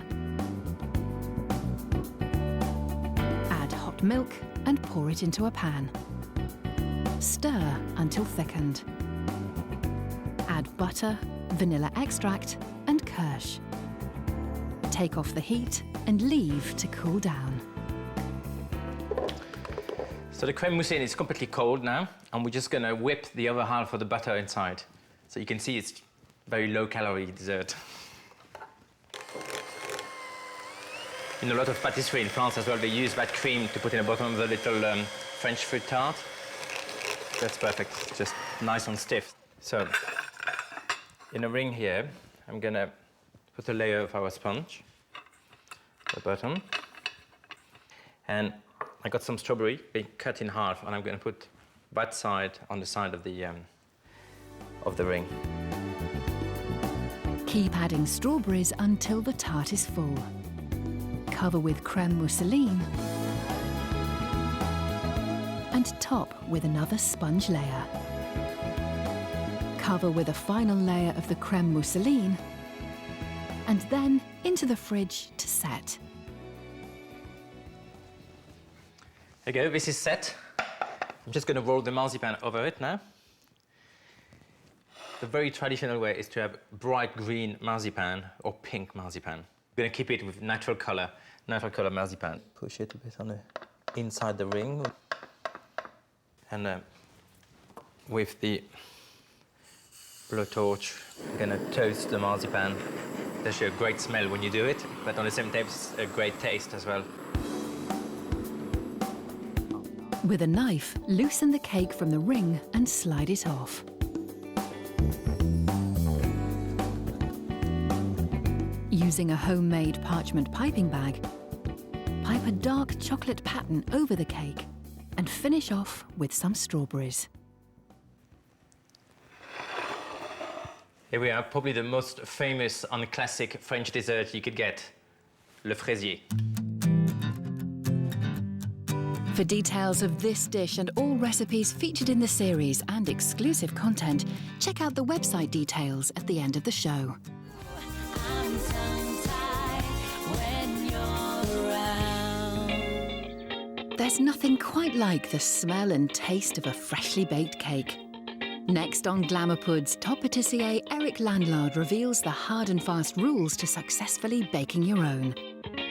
A: Add hot milk and pour it into a pan. Stir until thickened. Add butter, vanilla extract and kirsch. Take off the heat and leave to cool down.
B: So the creme mousseline is completely cold now, and we're just going to whip the other half of the butter inside. So you can see it's very low-calorie dessert. In a lot of patisserie in France as well, they use that cream to put in the bottom of the little French fruit tart. That's perfect, it's just nice and stiff. So in a ring here, I'm going to put a layer of our sponge at the bottom. And I got some strawberry being cut in half, and I'm going to put that side on the side of the ring.
A: Keep adding strawberries until the tart is full. Cover with creme mousseline and top with another sponge layer. Cover with a final layer of the creme mousseline and then into the fridge to set.
B: There you go, this is set. I'm just going to roll the marzipan over it now. The very traditional way is to have bright green marzipan or pink marzipan. We're going to keep it with natural color marzipan. Push it a bit on the inside the ring. And with the blowtorch, we're going to toast the marzipan. There's actually a great smell when you do it, but on the same time, it's a great taste as well.
A: With a knife, loosen the cake from the ring and slide it off. Using a homemade parchment piping bag, pipe a dark chocolate pattern over the cake and finish off with some strawberries.
B: Here we are, probably the most famous and classic French dessert you could get, le fraisier.
A: For details of this dish and all recipes featured in the series and exclusive content, check out the website details at the end of the show. There's nothing quite like the smell and taste of a freshly baked cake. Next on Glamour Puds, top patissier Eric Lanlard reveals the hard and fast rules to successfully baking your own,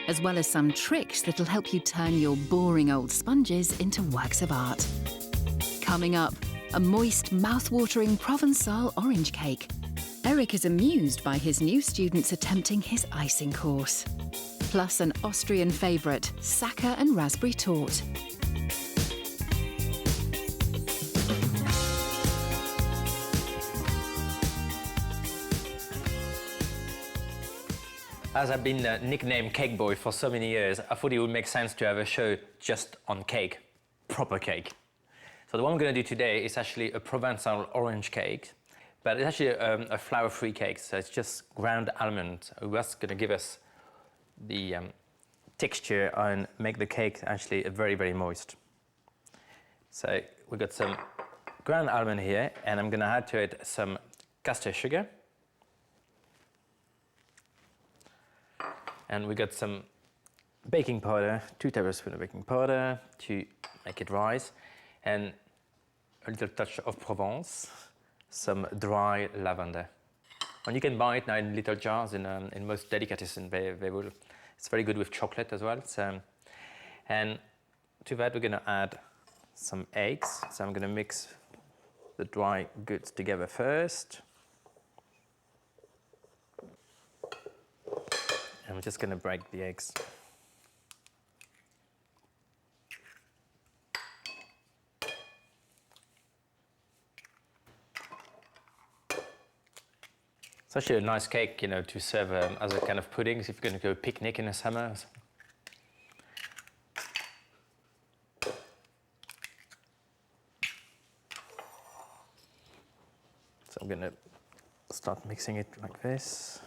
A: as well as some tricks that'll help you turn your boring old sponges into works of art. Coming up, a moist, mouth-watering Provençal orange cake. Eric is amused by his new students attempting his icing course. Plus an Austrian favourite, Sacca and raspberry torte.
B: As I've been nicknamed Cake Boy for so many years, I thought it would make sense to have a show just on cake, proper cake. So the one I'm going to do today is actually a Provençal orange cake, but it's actually a flour-free cake, so it's just ground almond. That's going to give us the texture and make the cake actually very, very moist. So we've got some ground almond here, and I'm going to add to it some caster sugar. And we got some baking powder, 2 tablespoons of baking powder to make it rise, and a little touch of Provence, some dry lavender. And you can buy it now in little jars in most delicatessen. They will. It's very good with chocolate as well. So, and to that we're going to add some eggs. So I'm going to mix the dry goods together first. And we're just going to break the eggs. It's actually a nice cake, you know, to serve as a kind of pudding if you're going to go picnic in the summer. So I'm going to start mixing it like this.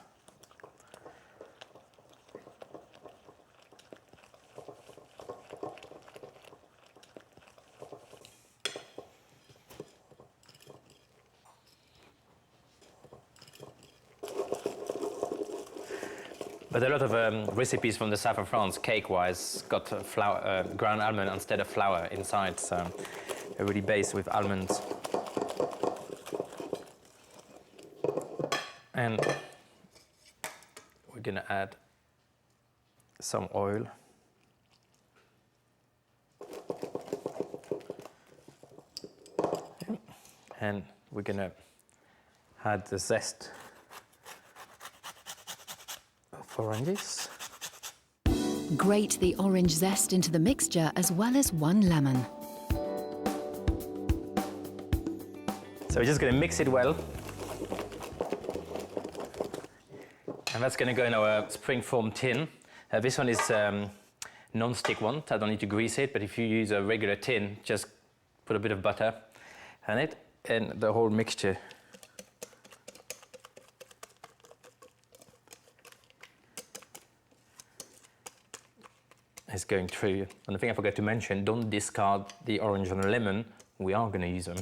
B: But a lot of recipes from the south of France, cake-wise, got flour, ground almond instead of flour inside, so they're really based with almonds. And we're gonna add some oil. And we're gonna add the zest of oranges.
A: Grate the orange zest into the mixture as well as 1 lemon.
B: So we're just gonna mix it well. And that's gonna go in our spring-form tin. This one is non-stick one, so I don't need to grease it, but if you use a regular tin, just put a bit of butter on it, and the whole mixture is going through. And the thing I forgot to mention, don't discard the orange and the lemon. We are going to use them.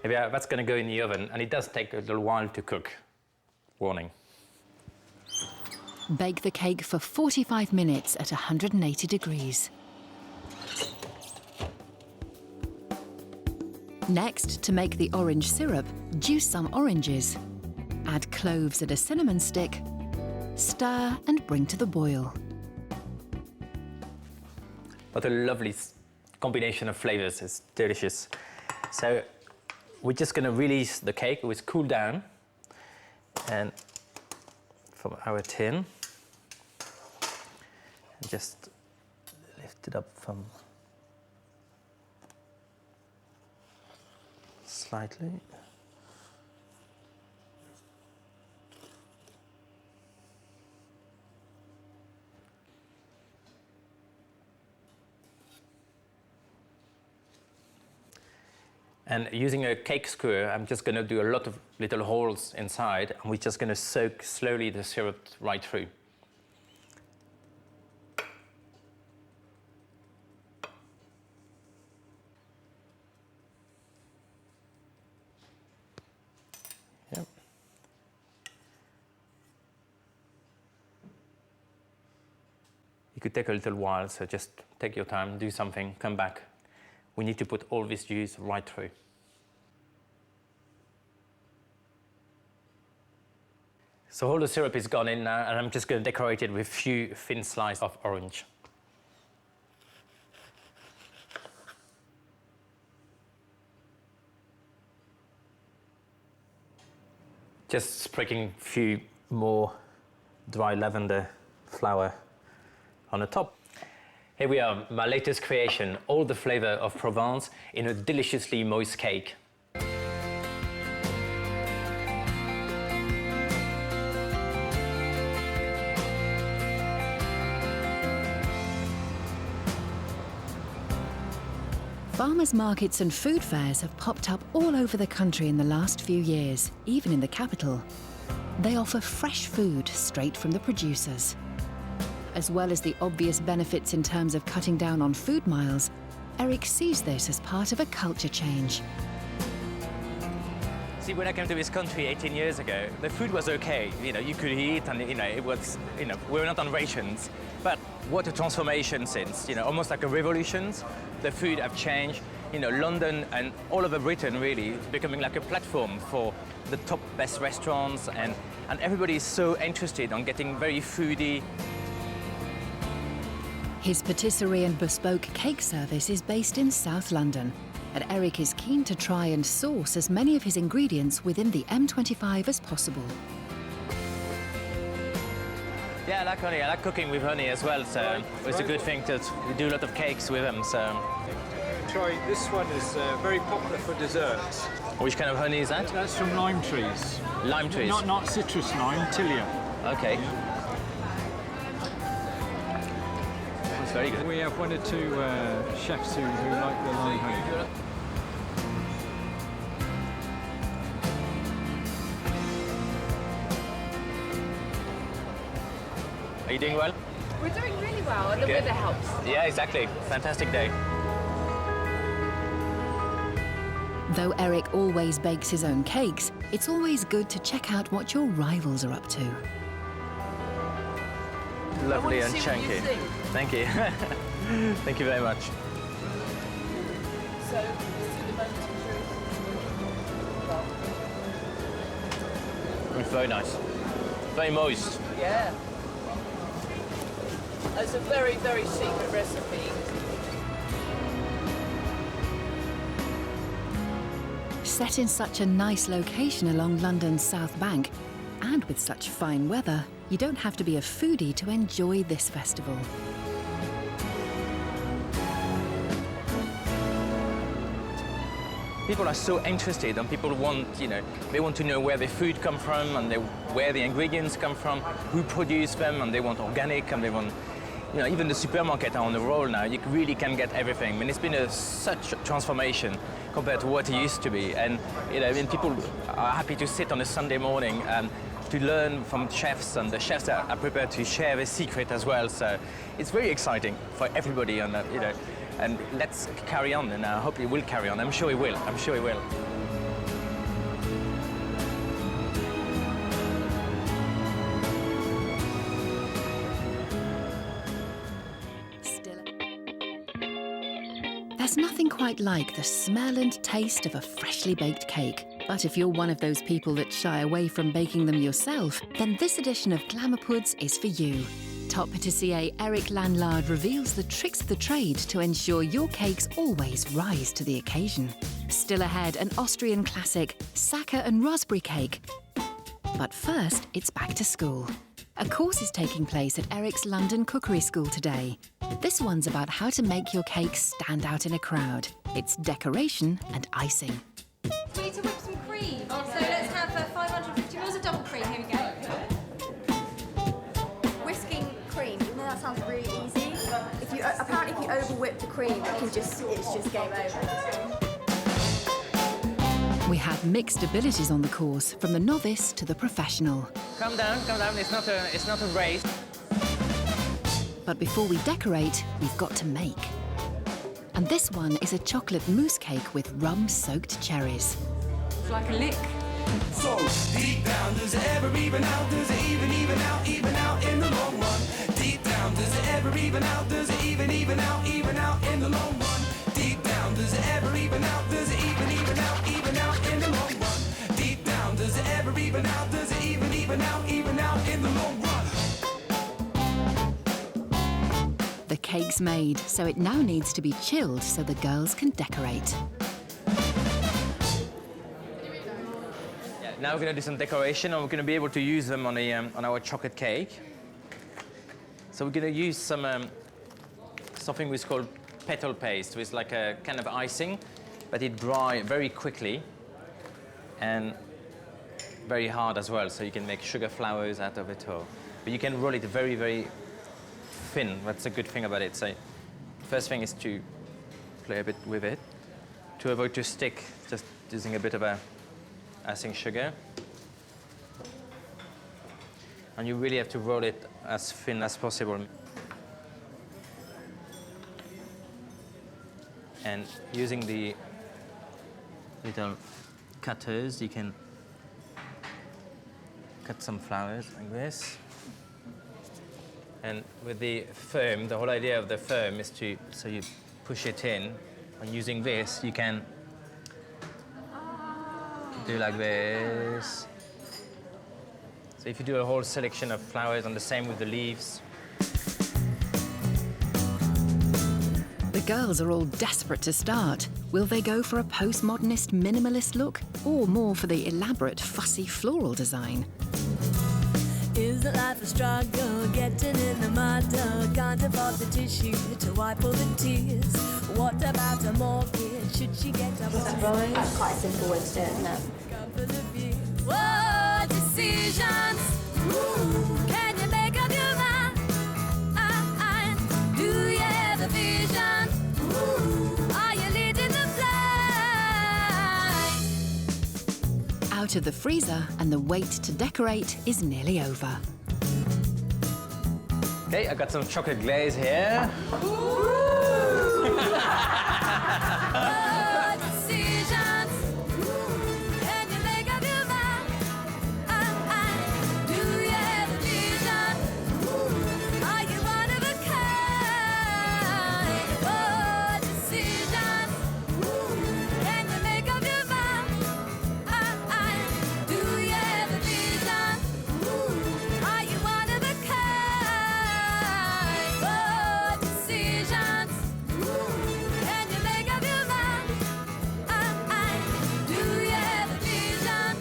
B: Yeah, that's going to go in the oven, and it does take a little while to cook. Warning.
A: Bake the cake for 45 minutes at 180 degrees. Next, to make the orange syrup, juice some oranges. Add cloves and a cinnamon stick. Stir and bring to the boil.
B: What a lovely combination of flavors. It's delicious. So we're just going to release the cake. It was cooled down. And from our tin, and just lift it up from slightly. And using a cake skewer, I'm just going to do a lot of little holes inside, and we're just going to soak slowly the syrup right through. Yep. It could take a little while, so just take your time, do something, come back. We need to put all this juice right through. So all the syrup is gone in now, and I'm just going to decorate it with a few thin slices of orange. Just sprinkling a few more dry lavender flower on the top. Here we are, my latest creation, all the flavor of Provence in a deliciously moist cake.
A: Farmers' markets and food fairs have popped up all over the country in the last few years, even in the capital. They offer fresh food straight from the producers. As well as the obvious benefits in terms of cutting down on food miles, Eric sees this as part of a culture change.
B: See, when I came to this country 18 years ago, the food was okay. You know, you could eat, and it was, we were not on rations. But what a transformation since, almost like a revolution. The food have changed. London and all over Britain really is becoming like a platform for the top best restaurants, and everybody is so interested on getting very foodie.
A: His patisserie and bespoke cake service is based in South London, and Eric is keen to try and source as many of his ingredients within the M25 as possible.
B: Yeah, I like honey. I like cooking with honey as well, so it's a good thing to do a lot of cakes with them. So
H: try. This one is very popular for desserts.
B: Which kind of honey is that?
H: That's from lime trees.
B: Lime trees?
H: Not citrus lime, tilia.
B: Okay. That's very good.
H: We have one or two chefs who like the lime honey.
B: Are you doing well?
F: We're doing really well, and the weather helps.
B: Yeah, exactly. Fantastic day.
A: Though Eric always bakes his own cakes, it's always good to check out what your rivals are up to.
B: Lovely and chunky. Thank you. Thank you very much.
F: So, this is the moment of truth.
B: It's very nice. Very moist.
C: Yeah. It's a very, very secret recipe.
A: Set in such a nice location along London's South Bank, and with such fine weather, you don't have to be a foodie to enjoy this festival.
B: People are so interested, and people want, they want to know where the food come from, and where the ingredients come from, who produce them, and they want organic, and they want, even the supermarket are on the roll now. You really can get everything. I mean, it's been such a transformation compared to what it used to be, and people are happy to sit on a Sunday morning and to learn from chefs, and the chefs are prepared to share their secret as well. So it's very exciting for everybody, and and let's carry on, and I hope it will carry on. I'm sure it will. I'm sure it will.
A: There's nothing quite like the smell and taste of a freshly baked cake. But if you're one of those people that shy away from baking them yourself, then this edition of Glamour Puds is for you. Top Patisserie Eric Lanlard reveals the tricks of the trade to ensure your cakes always rise to the occasion. Still ahead, an Austrian classic, Sacca and raspberry cake. But first, it's back to school. A course is taking place at Eric's London Cookery School today. This one's about how to make your cake stand out in a crowd. It's decoration and icing.
O: We need to whip some cream. So let's have 550 ml of double cream. Here we go.
V: Whisking cream, you know that sounds really easy. Apparently if you over whip the cream, it's just game over.
A: We have mixed abilities on the course, from the novice to the professional.
B: Calm down, it's not a race.
A: But before we decorate, we've got to make. And this one is a chocolate mousse cake with rum-soaked cherries.
P: It's like a lick.
L: So deep down, does it ever even out? Does it even out in the long run? Deep down, does it ever even out? Does it even out in the long run? Deep down, does it ever even out? Does it even out in the long run? Deep down, does it ever even out? Does it even out in the long run?
A: The cake's made, so it now needs to be chilled so the girls can decorate.
B: Now we're going to do some decoration, and we're going to be able to use them on our chocolate cake. So we're going to use something which is called petal paste, which is like a kind of icing, but it dries very quickly and very hard as well, so you can make sugar flowers out of it all. But you can roll it very, very thin. That's a good thing about it. So first thing is to play a bit with it, to avoid to stick, just using a bit of icing sugar. And you really have to roll it as thin as possible. And using the little cutters, you can cut some flowers like this. And with the foam, the whole idea of the foam is so you push it in, and using this, you can do like this. So if you do a whole selection of flowers, and the same with the leaves.
A: The girls are all desperate to start. Will they go for a postmodernist minimalist look, or more for the elaborate, fussy floral design?
D: Isn't life a struggle, getting in the muddle? Can't afford the tissue to wipe all the tears. What about a mortgage? Should she get a
I: surprise? That's quite a simple way to do it, isn't it?
D: What decisions can you make up your mind? Do you have a vision? Are you leading the flight?
A: Out of the freezer and the wait to decorate is nearly over.
B: Okay, I got some chocolate glaze here.
D: What decisions can you make up your mind? Do you have a vision? Are you one of a kind? What decisions can you make up your mind? Do you have a vision? Are you one of a kind? What decisions can you make up your mind? Do you have a vision?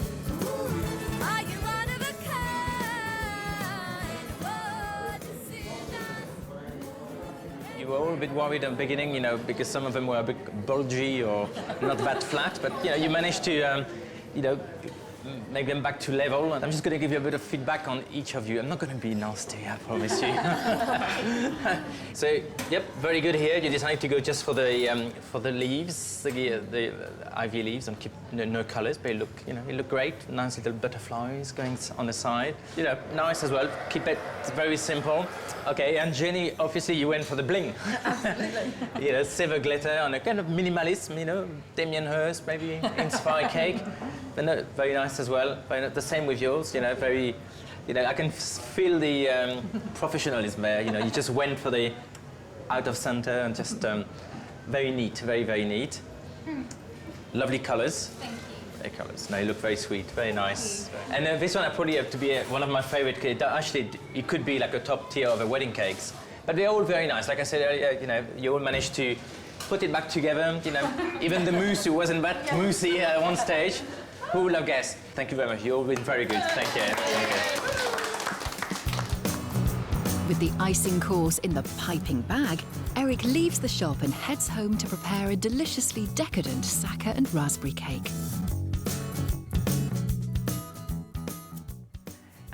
D: Are you one of a kind? What decisions?
B: You were all a bit worried at the beginning, you know, because some of them were a bit bulgy or not that flat, but you know, you managed to, you know, make them back to level. And I'm just going to give you a bit of feedback on each of you. I'm not going to be nasty, I promise you. So, yep, very good here. You decided to go just for the leaves, the ivy leaves, and keep no colours, but it look great. Nice little butterflies going on the side. You know, nice as well. Keep it very simple. Okay, and Jenny, obviously you went for the bling.
F: Absolutely.
B: You know, silver glitter and a kind of minimalism, you know, Damien Hirst maybe inspired cake. But no, very nice as well. The same with yours, you know, very, you know, I can feel the professionalism there. You know, you just went for the out of center and just very neat, very, very neat. Lovely colours.
O: Thank you.
B: Very colours. No, you look very sweet, very nice. And this one I probably have to be one of my favourite cakes. Actually, it could be like a top tier of the wedding cakes. But they're all very nice. Like I said earlier, you know, you all managed to put it back together. You know, even the mousse, who wasn't that moussey at one stage. Who will have guessed? Thank you very much. You've all been very good. Thank you. Thank you.
A: With the icing course in the piping bag, Eric leaves the shop and heads home to prepare a deliciously decadent Sacca and raspberry cake.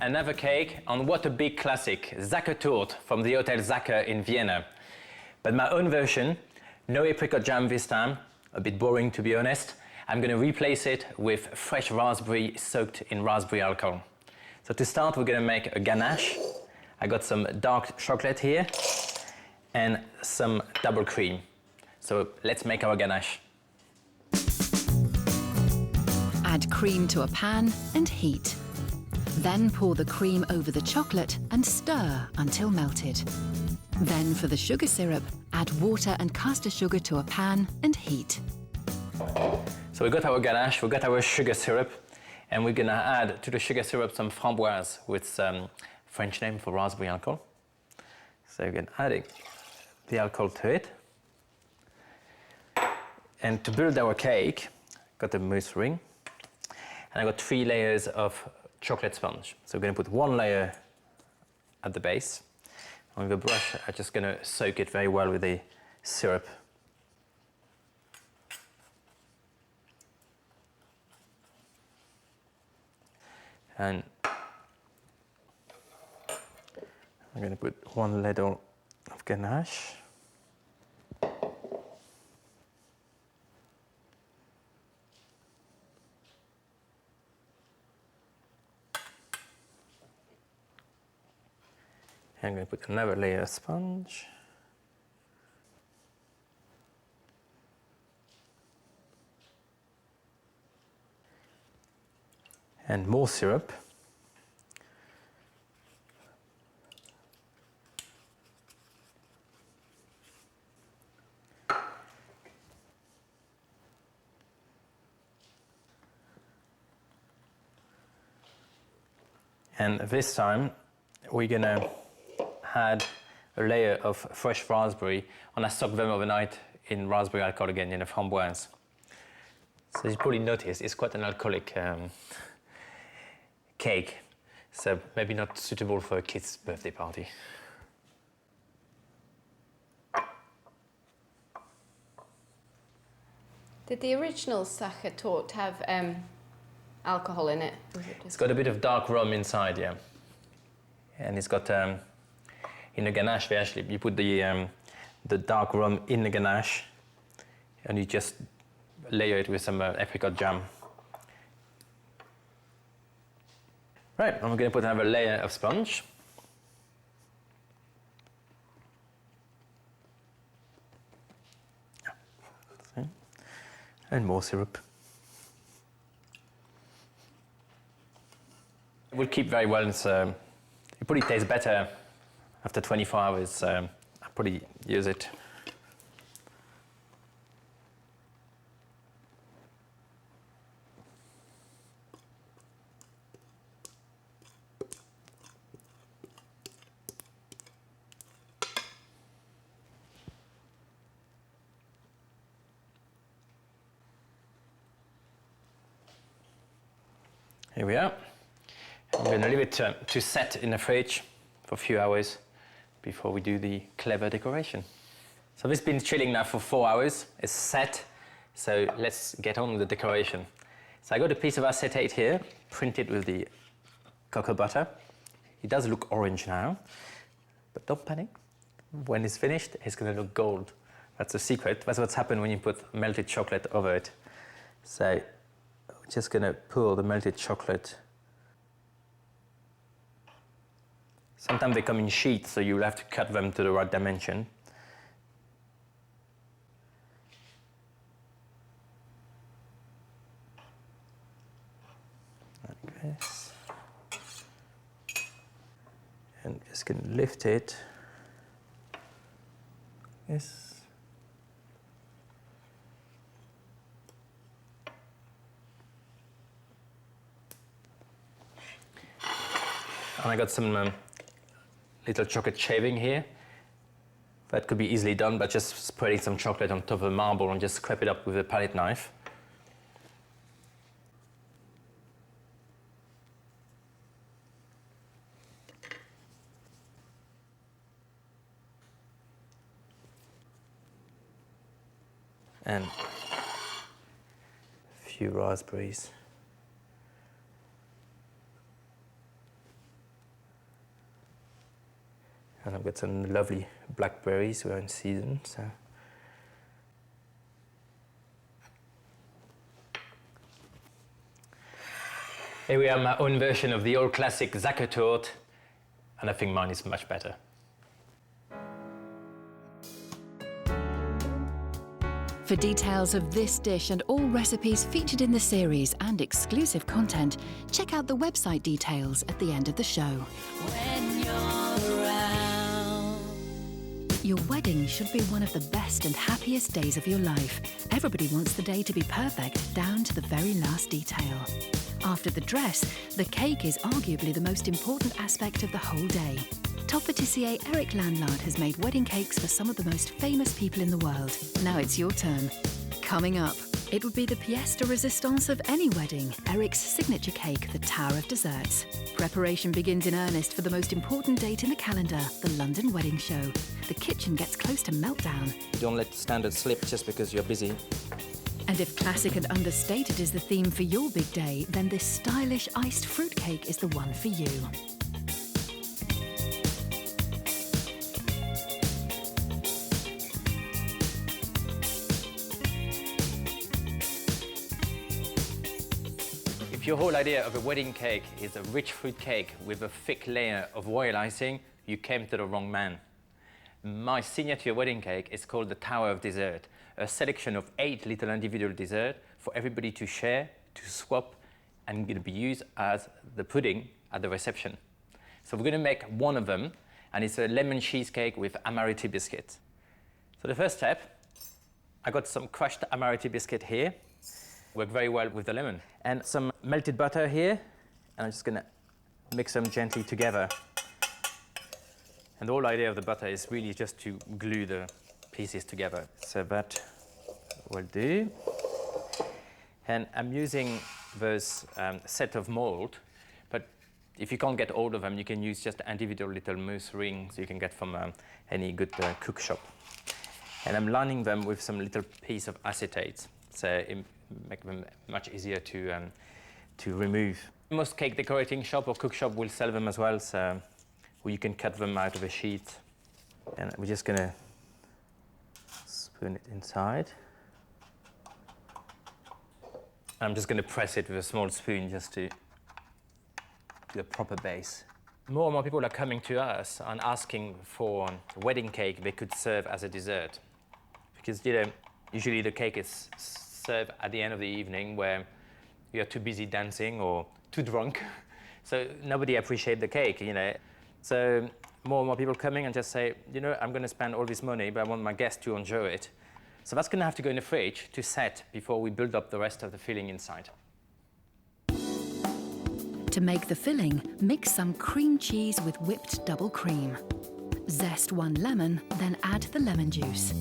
B: Another cake on what a big classic, Sacca from the Hotel Sacca in Vienna. But my own version, no apricot jam this time, a bit boring to be honest. I'm going to replace it with fresh raspberry soaked in raspberry alcohol. So to start, we're going to make a ganache. I got some dark chocolate here and some double cream. So let's make our ganache.
A: Add cream to a pan and heat. Then pour the cream over the chocolate and stir until melted. Then for the sugar syrup, add water and caster sugar to a pan and heat.
B: So we got our ganache, we got our sugar syrup, and we're gonna add to the sugar syrup some framboise with some French name for raspberry alcohol. So again, adding the alcohol to it. And to build our cake, got a mousse ring, and I got 3 layers of chocolate sponge. So we're gonna put 1 layer at the base. And with a brush, I'm just gonna soak it very well with the syrup. And I'm going to put 1 ladle of ganache. I'm going to put another layer of sponge. And more syrup. And this time we're gonna add a layer of fresh raspberry, and I soak them overnight in raspberry alcohol again, in a framboise. So you probably noticed it's quite an alcoholic cake. So maybe not suitable for a kid's birthday party.
F: Did the original Sacher tart have alcohol in it?
B: It's got a bit of dark rum inside, yeah. And it's got, in the ganache, you put the dark rum in the ganache and you just layer it with some apricot jam. Right, I'm going to put another layer of sponge. And more syrup. It will keep very well. It probably tastes better after 24 hours. I'll probably use it. Here we are. I'm going to leave it to set in the fridge for a few hours before we do the clever decoration. So this has been chilling now for 4 hours. It's set, so let's get on with the decoration. So I got a piece of acetate here, printed with the cocoa butter. It does look orange now, but don't panic. When it's finished, it's going to look gold. That's the secret. That's what's happened when you put melted chocolate over it. So just going to pour the melted chocolate. Sometimes they come in sheets, so you'll have to cut them to the right dimension. Like this. And just going to lift it. Yes. And I got some little chocolate shaving here. That could be easily done by just spreading some chocolate on top of the marble and just scrape it up with a palette knife. And a few raspberries. And I've got some lovely blackberries who are in season, so. Here we have my own version of the old classic Sacher tart, and I think mine is much better.
A: For details of this dish and all recipes featured in the series and exclusive content, check out the website details at the end of the show.
D: When you're around.
A: Your wedding should be one of the best and happiest days of your life. Everybody wants the day to be perfect, down to the very last detail. After the dress, the cake is arguably the most important aspect of the whole day. Top patissier Eric Lanlard has made wedding cakes for some of the most famous people in the world. Now it's your turn. Coming up, it would be the pièce de résistance of any wedding, Eric's signature cake, the Tower of Desserts. Preparation begins in earnest for the most important date in the calendar, the London Wedding Show. The kitchen gets close to meltdown.
B: Don't let the standard slip just because you're busy.
A: And if classic and understated is the theme for your big day, then this stylish iced fruitcake is the one for you.
B: If your whole idea of a wedding cake is a rich fruit cake with a thick layer of royal icing, you came to the wrong man. My signature wedding cake is called the Tower of Dessert, a selection of 8 little individual desserts for everybody to share, to swap, and going to be used as the pudding at the reception. So we're going to make one of them, and it's a lemon cheesecake with amaretti biscuit. So the first step, I got some crushed amaretti biscuit here. Work very well with the lemon. And some melted butter here, and I'm just gonna mix them gently together. And the whole idea of the butter is really just to glue the pieces together. So that will do. And I'm using this set of mold, but If you can't get hold of them, you can use just individual little mousse rings you can get from any good cook shop. And I'm lining them with some little piece of acetate, so it makes them much easier to remove. Most cake decorating shop or cook shop will sell them as well, so you can cut them out of a sheet. And we're just gonna spoon it inside. I'm just gonna press it with a small spoon just to do a proper base. More and more people are coming to us and asking for a wedding cake they could serve as a dessert. Because usually the cake is served at the end of the evening where you're too busy dancing or too drunk. So nobody appreciates the cake, So more and more people coming and just say, I'm gonna spend all this money, but I want my guests to enjoy it. So that's gonna have to go in the fridge to set before we build up the rest of the filling inside.
A: To make the filling, mix some cream cheese with whipped double cream. Zest 1 lemon, then add the lemon juice.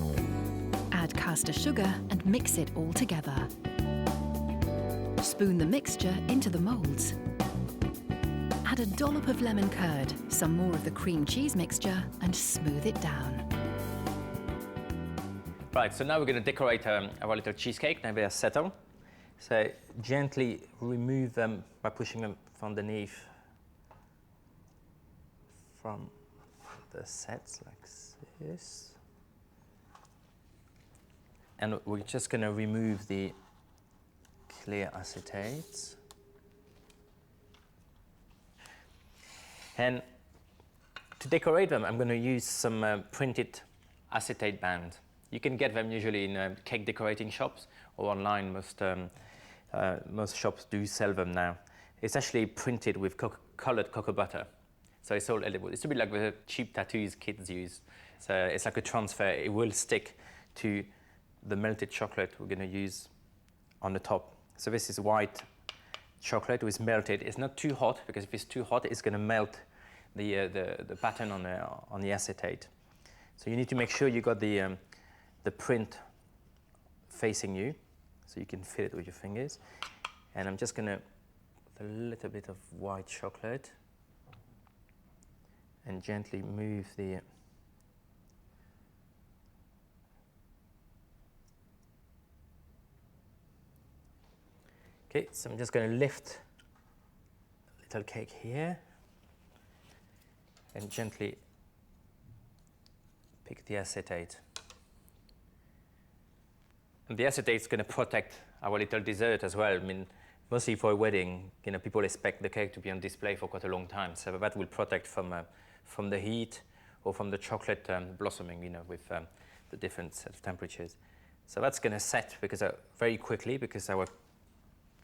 A: Add caster sugar and mix it all together. Spoon the mixture into the moulds. Add a dollop of lemon curd, some more of the cream cheese mixture, and smooth it down.
B: Right, so now we're going to decorate our little cheesecake. Now they are settled. So gently remove them by pushing them from underneath from the sets like this. And we're just going to remove the clear acetates. And to decorate them, I'm going to use some printed acetate band. You can get them usually in cake decorating shops or online. Most shops do sell them now. It's actually printed with colored cocoa butter. So it's all edible. It's a bit like the cheap tattoos kids use. So it's like a transfer. It will stick to the melted chocolate we're going to use on the top. So this is white chocolate with melted. It's not too hot, because if it's too hot, it's going to melt the pattern on the acetate. So you need to make sure you got the print facing you, so you can feel it with your fingers. And I'm just going to put a little bit of white chocolate and gently move the Okay, so I'm just going to lift a little cake here and gently pick the acetate. And the acetate is going to protect our little dessert as well. I mean, mostly for a wedding, people expect the cake to be on display for quite a long time, so that will protect from the heat or from the chocolate blossoming, with the different set of temperatures. So that's going to set very quickly, because our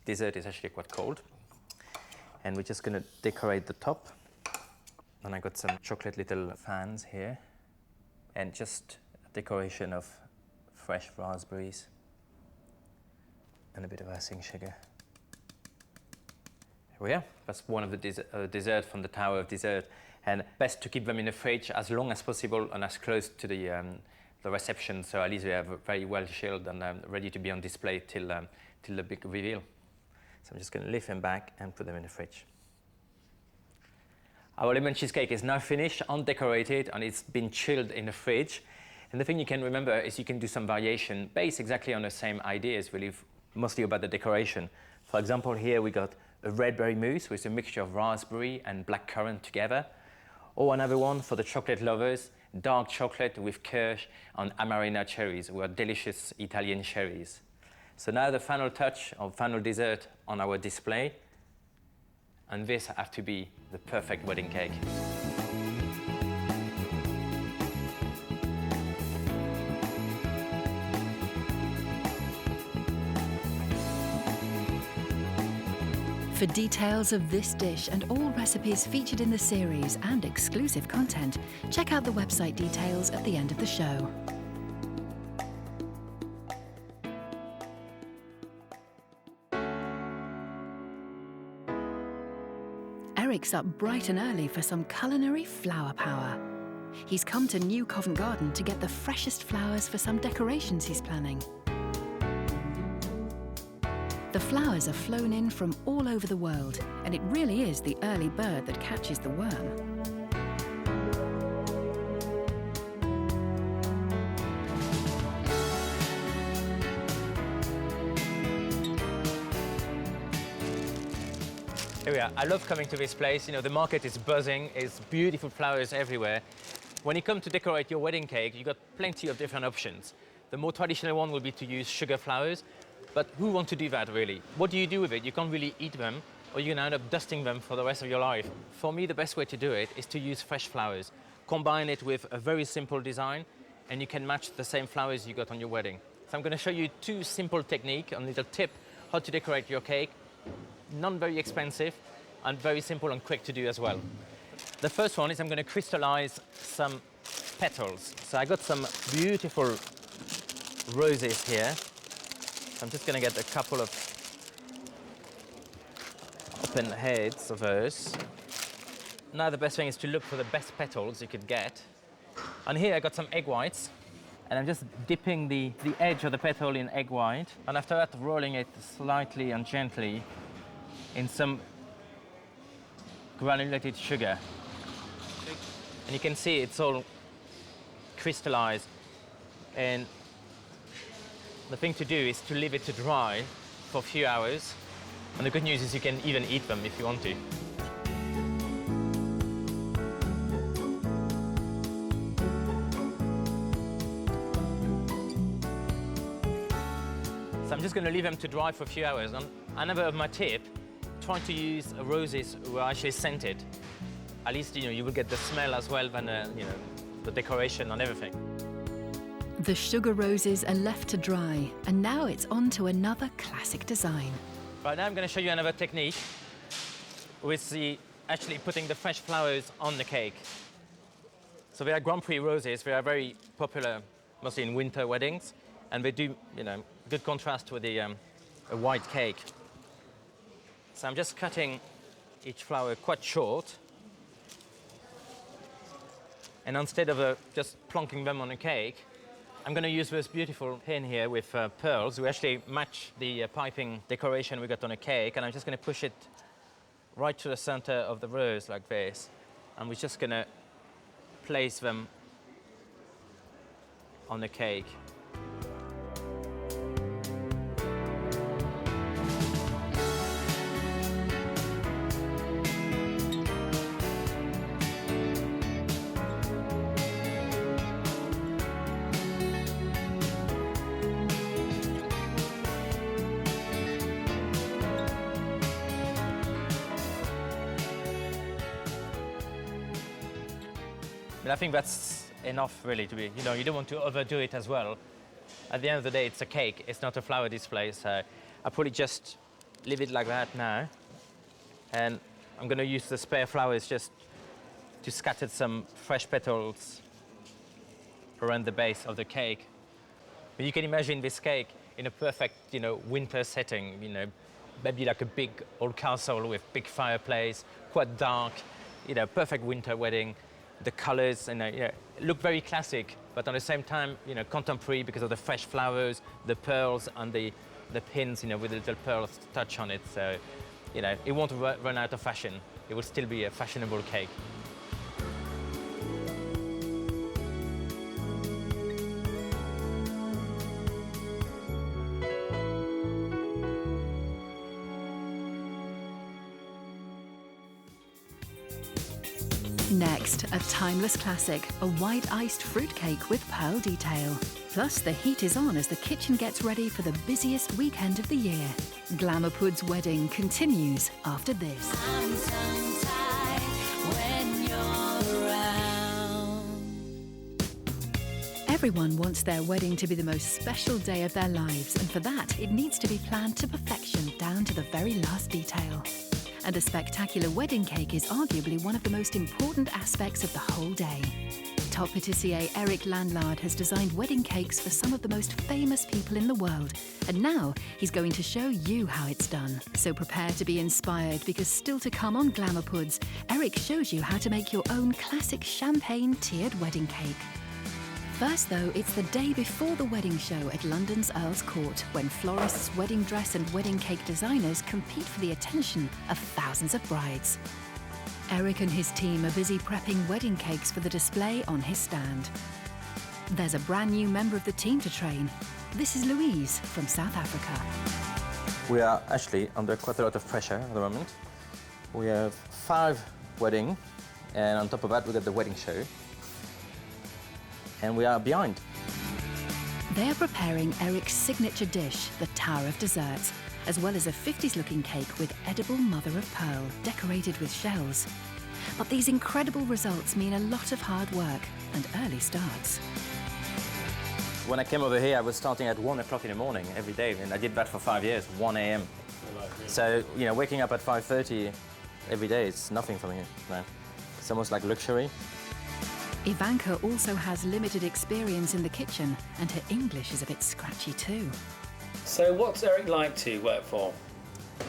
B: dessert is actually quite cold. And we're just going to decorate the top. And I got some chocolate little fans here, and just a decoration of fresh raspberries and a bit of icing sugar. Here we are. That's one of the dessert from the Tower of Dessert. And best to keep them in the fridge as long as possible and as close to the reception, so at least we have very well chilled and ready to be on display till the big reveal. So I'm just going to lift them back and put them in the fridge. Our lemon cheesecake is now finished, undecorated, and it's been chilled in the fridge. And the thing you can remember is you can do some variation based exactly on the same ideas, really, mostly about the decoration. For example, here we got a red berry mousse with a mixture of raspberry and blackcurrant together. Or another one for the chocolate lovers, dark chocolate with kirsch and amarena cherries, which are delicious Italian cherries. So now the final touch or final dessert on our display. And this has to be the perfect wedding cake.
A: For details of this dish and all recipes featured in the series and exclusive content, check out the website details at the end of the show. Eric's up bright and early for some culinary flower power. He's come to New Covent Garden to get the freshest flowers for some decorations he's planning. The flowers are flown in from all over the world, and it really is the early bird that catches the worm.
B: Here we are. I love coming to this place. You know, the market is buzzing. It's beautiful flowers everywhere. When you come to decorate your wedding cake, you've got plenty of different options. The more traditional one would be to use sugar flowers, but who wants to do that really? What do you do with it? You can't really eat them, or you're gonna end up dusting them for the rest of your life. For me, the best way to do it is to use fresh flowers. Combine it with a very simple design, and you can match the same flowers you got on your wedding. So I'm gonna show you two simple techniques, a little tip, how to decorate your cake. Not very expensive, and very simple and quick to do as well. The first one is I'm going to crystallize some petals. So I got some beautiful roses here. I'm just going to get a couple of open heads of those. Now the best thing is to look for the best petals you could get. And here I got some egg whites. And I'm just dipping the edge of the petal in egg white. And after that, rolling it slightly and gently in some granulated sugar. And you can see it's all crystallized. And the thing to do is to leave it to dry for a few hours. And the good news is you can even eat them if you want to. So I'm just going to leave them to dry for a few hours. And another of my tip, try to use roses who are actually scented. At least you will get the smell as well than the decoration and everything.
A: The sugar roses are left to dry, and now it's on to another classic design.
B: Right now I'm going to show you another technique with actually putting the fresh flowers on the cake. So they are Grand Prix roses. They are very popular, mostly in winter weddings, and they do good contrast with a white cake. So I'm just cutting each flower quite short. And instead of just plonking them on a cake, I'm going to use this beautiful pin here with pearls. We actually match the piping decoration we got on a cake, and I'm just going to push it right to the center of the rose like this. And we're just going to place them on the cake. But I think that's enough really to be, you don't want to overdo it as well. At the end of the day, it's a cake, it's not a flower display, so I'll probably just leave it like that now. And I'm going to use the spare flowers just to scatter some fresh petals around the base of the cake. But you can imagine this cake in a perfect, winter setting, maybe like a big old castle with big fireplace, quite dark, perfect winter wedding. The colors look very classic, but at the same time, contemporary because of the fresh flowers, the pearls, and the pins, with a little pearl touch on it. So, it won't run out of fashion. It will still be a fashionable cake.
A: Next, a timeless classic, a white iced fruitcake with pearl detail. Plus, the heat is on as the kitchen gets ready for the busiest weekend of the year. Glamour Puds' wedding continues after this.
D: I'm tongue-tied when you're around.
A: Everyone wants their wedding to be the most special day of their lives, and for that, it needs to be planned to perfection down to the very last detail. And a spectacular wedding cake is arguably one of the most important aspects of the whole day. Top patissier Lanlard has designed wedding cakes for some of the most famous people in the world, and now he's going to show you how it's done. So prepare to be inspired, because still to come on Glamour Puds, Eric shows you how to make your own classic champagne tiered wedding cake. First, though, it's the day before the wedding show at London's Earl's Court, when florists, wedding dress and wedding cake designers compete for the attention of thousands of brides. Eric and his team are busy prepping wedding cakes for the display on his stand. There's a brand new member of the team to train. This is Louise from South Africa.
B: We are actually under quite a lot of pressure at the moment. We have 5 weddings, and on top of that, we got the wedding show. And we are behind.
A: They are preparing Eric's signature dish, the Tower of Desserts, as well as a 50s-looking cake with edible mother-of-pearl decorated with shells. But these incredible results mean a lot of hard work and early starts.
B: When I came over here, I was starting at 1 o'clock in the morning every day, and I did that for 5 years, 1 a.m. So, you know, waking up at 5:30 every day is nothing for me. No. It's almost like luxury.
A: Ivanka also has limited experience in the kitchen, and her English is a bit scratchy too.
Q: So what's Eric like to work for?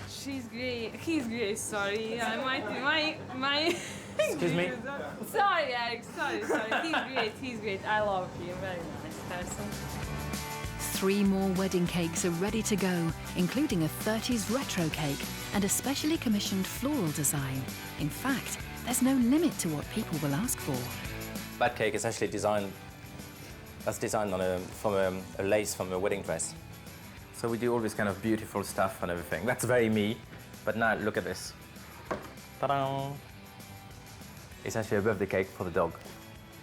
E: She's great. He's great. Sorry, my.
B: Excuse me.
E: Sorry, Eric. Sorry. He's great. I love him. Very nice person.
A: 3 more wedding cakes are ready to go, including a 30s retro cake and a specially commissioned floral design. In fact, there's no limit to what people will ask for.
B: That cake is actually designed from a lace from a wedding dress. So we do all this kind of beautiful stuff and everything. That's very me. But now look at this. Ta-da! It's actually a birthday cake for the dog.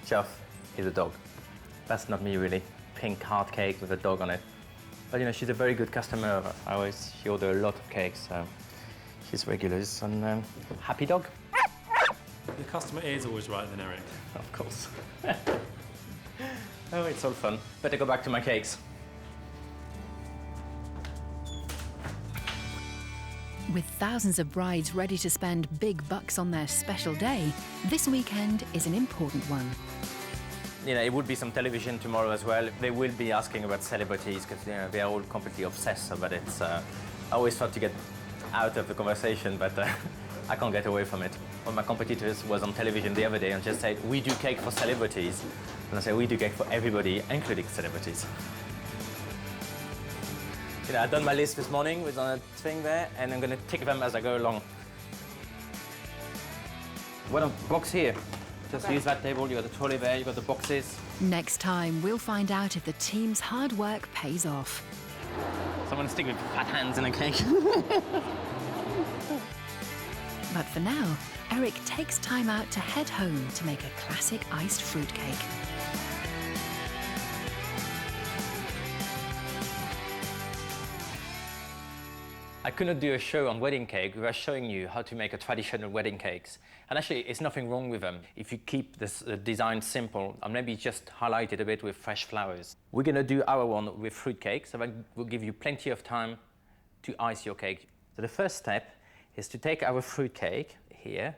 B: Chuff is a dog. That's not me really. Pink heart cake with a dog on it. But you know, she's a very good customer. She orders a lot of cakes, so she's regulars and happy dog.
J: The customer is always right then, Eric.
B: Of course. Oh, it's all fun. Better go back to my cakes.
A: With thousands of brides ready to spend big bucks on their special day, this weekend is an important one.
B: You know, it would be some television tomorrow as well. They will be asking about celebrities because you know, they are all completely obsessed about it. I always try to get out of the conversation, but I can't get away from it. One of my competitors was on television the other day and just said, "We do cake for celebrities." And I say, "We do cake for everybody, including celebrities." You know, I've done my list this morning with a thing there, and I'm going to tick them as I go along. What a box here. Just use that table, you got the trolley there, you got the boxes.
A: Next time, we'll find out if the team's hard work pays off.
B: Someone stick with fat hands in a cake.
A: But for now, Eric takes time out to head home to make a classic iced fruit cake.
B: I couldn't do a show on wedding cake without showing you how to make a traditional wedding cakes. And actually, it's nothing wrong with them. If you keep this design simple and maybe just highlight it a bit with fresh flowers. We're gonna do our one with fruit cake, so that will give you plenty of time to ice your cake. So the first step is to take our fruit cake here,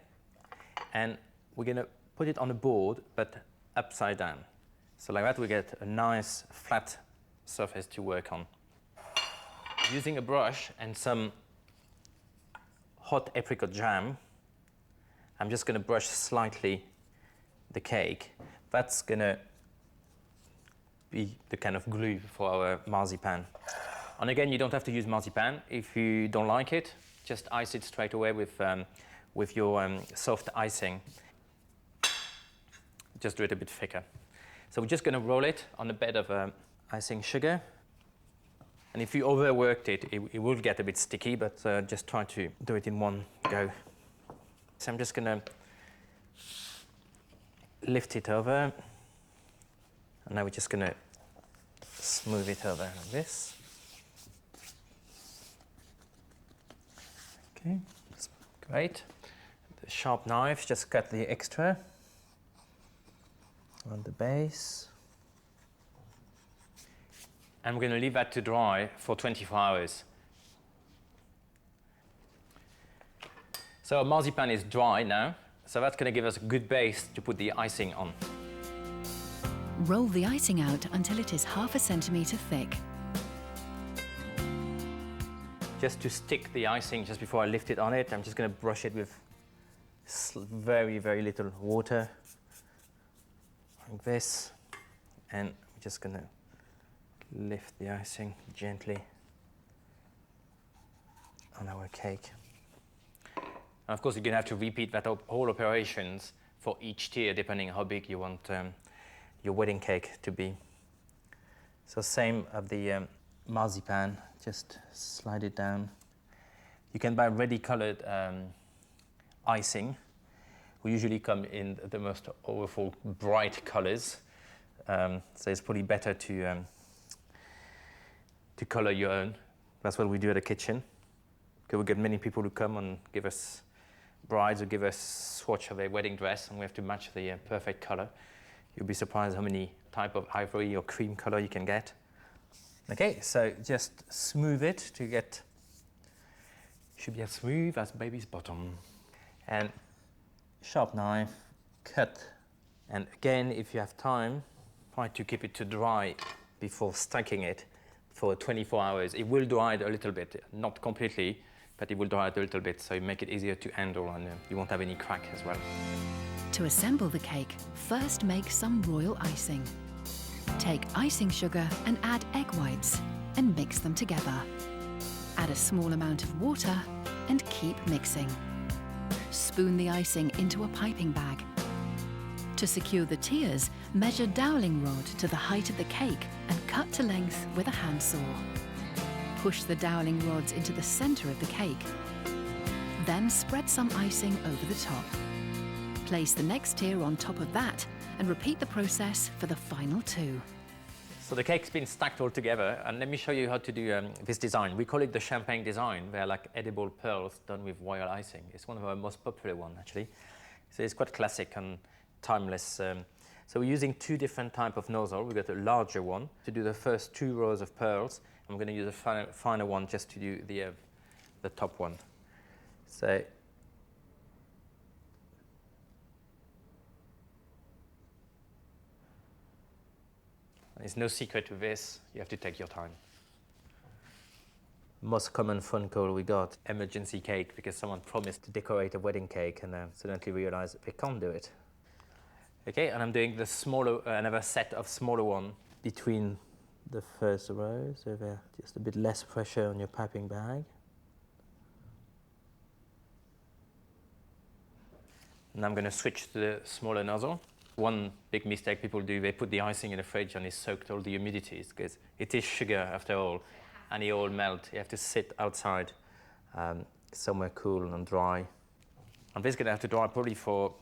B: and we're gonna put it on a board, but upside down. So like that, we get a nice flat surface to work on. Using a brush and some hot apricot jam, I'm just going to brush slightly the cake. That's going to be the kind of glue for our marzipan. And again, you don't have to use marzipan. If you don't like it, just ice it straight away with your soft icing. Just do it a bit thicker. So we're just going to roll it on a bed of icing sugar. And if you overworked it, it will get a bit sticky, but just try to do it in one go. So I'm just gonna lift it over. And now we're just gonna smooth it over like this. Okay, that's great. The sharp knife, just cut the extra on the base. And we're going to leave that to dry for 24 hours. So our marzipan is dry now, so that's going to give us a good base to put the icing on.
A: Roll the icing out until it is ½ centimetre thick.
B: Just to stick the icing just before I lift it on it, I'm just going to brush it with very, very little water, like this. And we're just gonna lift the icing gently on our cake. And of course, you're gonna have to repeat that whole operations for each tier, depending how big you want your wedding cake to be. So same of the marzipan, just slide it down. You can buy ready colored icing. We usually come in the most awful bright colors. So it's probably better to color your own. That's what we do at the kitchen. Because we get many people who come and give us brides who give us swatch of their wedding dress, and we have to match the perfect color. You'll be surprised how many type of ivory or cream color you can get. Okay, so just smooth it to get, should be as smooth as baby's bottom. And sharp knife, cut. And again, if you have time, try to keep it to dry before stacking it for 24 hours. It will dry a little bit, not completely, but it will dry a little bit, so you make it easier to handle and you won't have any crack as well.
A: To assemble the cake, first make some royal icing. Take icing sugar and add egg whites and mix them together. Add a small amount of water and keep mixing. Spoon the icing into a piping bag. To secure the tiers, measure doweling rod to the height of the cake and cut to length with a handsaw. Push the doweling rods into the center of the cake. Then spread some icing over the top. Place the next tier on top of that and repeat the process for the final two.
B: So the cake's been stacked all together, and let me show you how to do this design. We call it the champagne design. They're like edible pearls done with royal icing. It's one of our most popular ones, actually. So it's quite classic and timeless. So we're using two different types of nozzle. We've got a larger one to do the first 2 rows of pearls. I'm going to use a finer one just to do the top one. So there's no secret to this. You have to take your time. Most common phone call we got, emergency cake, because someone promised to decorate a wedding cake and suddenly realized they can't do it. Okay, and I'm doing the smaller, another set of smaller one between the first row, so there's just a bit less pressure on your piping bag. And I'm going to switch to the smaller nozzle. One big mistake people do, they put the icing in the fridge and it's soaked all the humidities, because it is sugar after all, and it all melt. You have to sit outside somewhere cool and dry. And this is going to have to dry probably for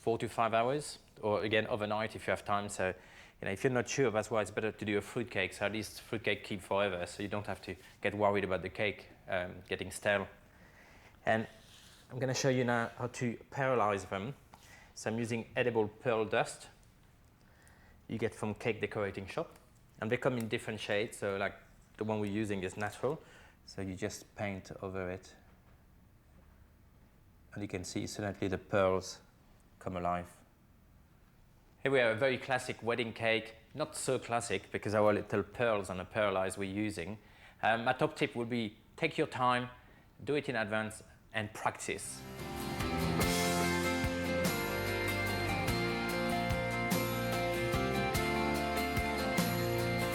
B: 4 to 5 hours, or again overnight if you have time. So if you're not sure, that's why it's better to do a fruit cake. So at least fruit cake keep forever, so you don't have to get worried about the cake getting stale. And I'm going to show you now how to pearlize them. So I'm using edible pearl dust you get from cake decorating shop. And they come in different shades, so like the one we're using is natural. So you just paint over it. And you can see suddenly the pearls come alive. Here we have a very classic wedding cake. Not so classic because our little pearls and the pearlize we're using. My top tip would be take your time, do it in advance, and practice.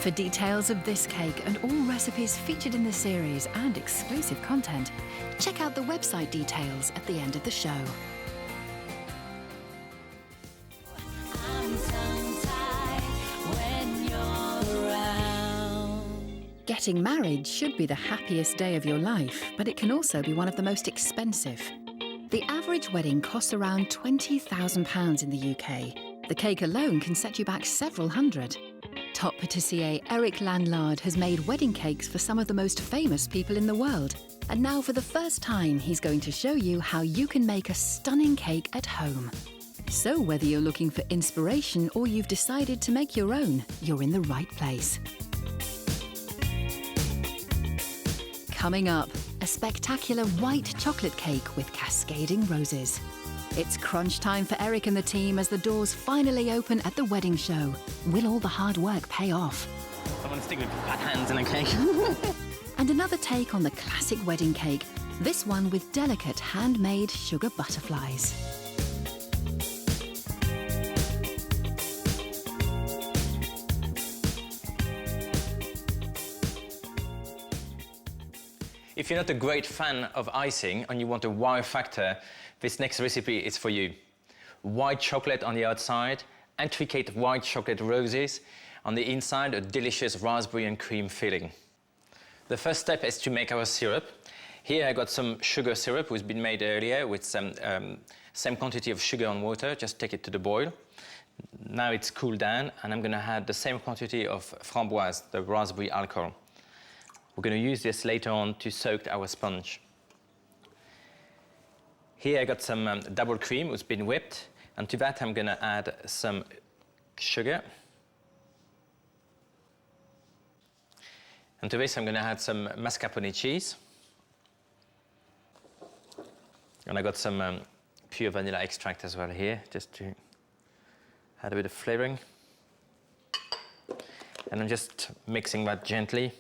A: For details of this cake and all recipes featured in the series and exclusive content, check out the website details at the end of the show. Getting married should be the happiest day of your life, but it can also be one of the most expensive. The average wedding costs around £20,000 in the UK. The cake alone can set you back several hundred. Top patissier Lanlard has made wedding cakes for some of the most famous people in the world. And now for the first time, he's going to show you how you can make a stunning cake at home. So whether you're looking for inspiration or you've decided to make your own, you're in the right place. Coming up, a spectacular white chocolate cake with cascading roses. It's crunch time for Eric and the team as the doors finally open at the wedding show. Will all the hard work pay off?
B: Someone stick with fat hands in a cake.
A: And another take on the classic wedding cake, this one with delicate handmade sugar butterflies.
B: If you're not a great fan of icing and you want a wow factor, this next recipe is for you. White chocolate on the outside, intricate white chocolate roses. On the inside, a delicious raspberry and cream filling. The first step is to make our syrup. Here I got some sugar syrup, which has been made earlier with some same quantity of sugar and water. Just take it to the boil. Now it's cooled down, and I'm going to add the same quantity of framboise, the raspberry alcohol. We're going to use this later on to soak our sponge. Here I got some double cream, which has been whipped, and to that I'm going to add some sugar. And to this I'm going to add some mascarpone cheese. And I got some pure vanilla extract as well here, just to add a bit of flavouring. And I'm just mixing that gently.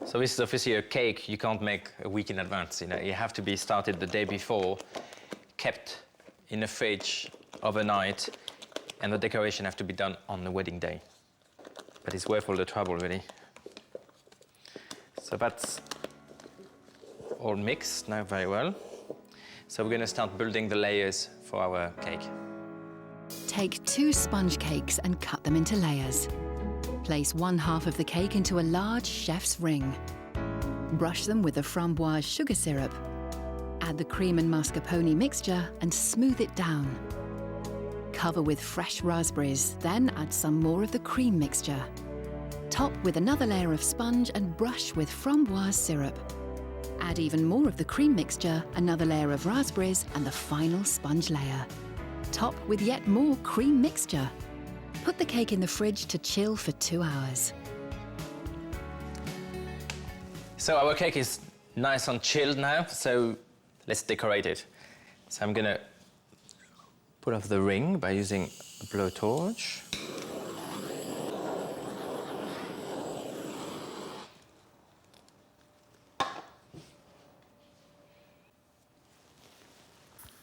B: So this is obviously a cake you can't make a week in advance. You know, you have to be started the day before, kept in the fridge overnight, and the decoration have to be done on the wedding day. But it's worth all the trouble, really. So that's all mixed now very well. So we're going to start building the layers for our cake.
A: Take 2 sponge cakes and cut them into layers. Place 1/2 of the cake into a large chef's ring. Brush them with the framboise sugar syrup. Add the cream and mascarpone mixture and smooth it down. Cover with fresh raspberries, then add some more of the cream mixture. Top with another layer of sponge and brush with framboise syrup. Add even more of the cream mixture, another layer of raspberries, and the final sponge layer. Top with yet more cream mixture. Put the cake in the fridge to chill for 2 hours.
B: So our cake is nice and chilled now, so let's decorate it. So I'm gonna put off the ring by using a blowtorch.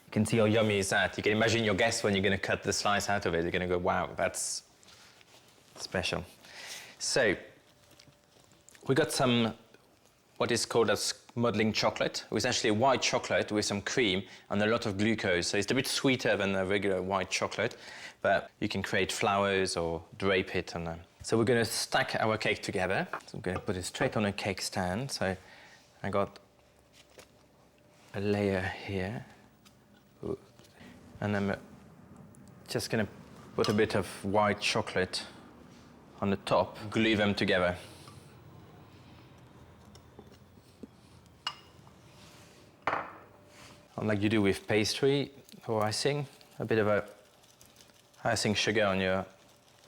B: You can see how yummy is that. You can imagine your guests when you're going to cut the slice out of it. They're going to go, wow, that's special. So we got some what is called as modeling chocolate, which is actually white chocolate with some cream and a lot of glucose. So it's a bit sweeter than a regular white chocolate, but you can create flowers or drape it. So we're going to stack our cake together. So I'm going to put it straight on a cake stand. So I got a layer here. And I'm just going to put a bit of white chocolate on the top, glue them together. Like you do with pastry or icing, a bit of a icing sugar on your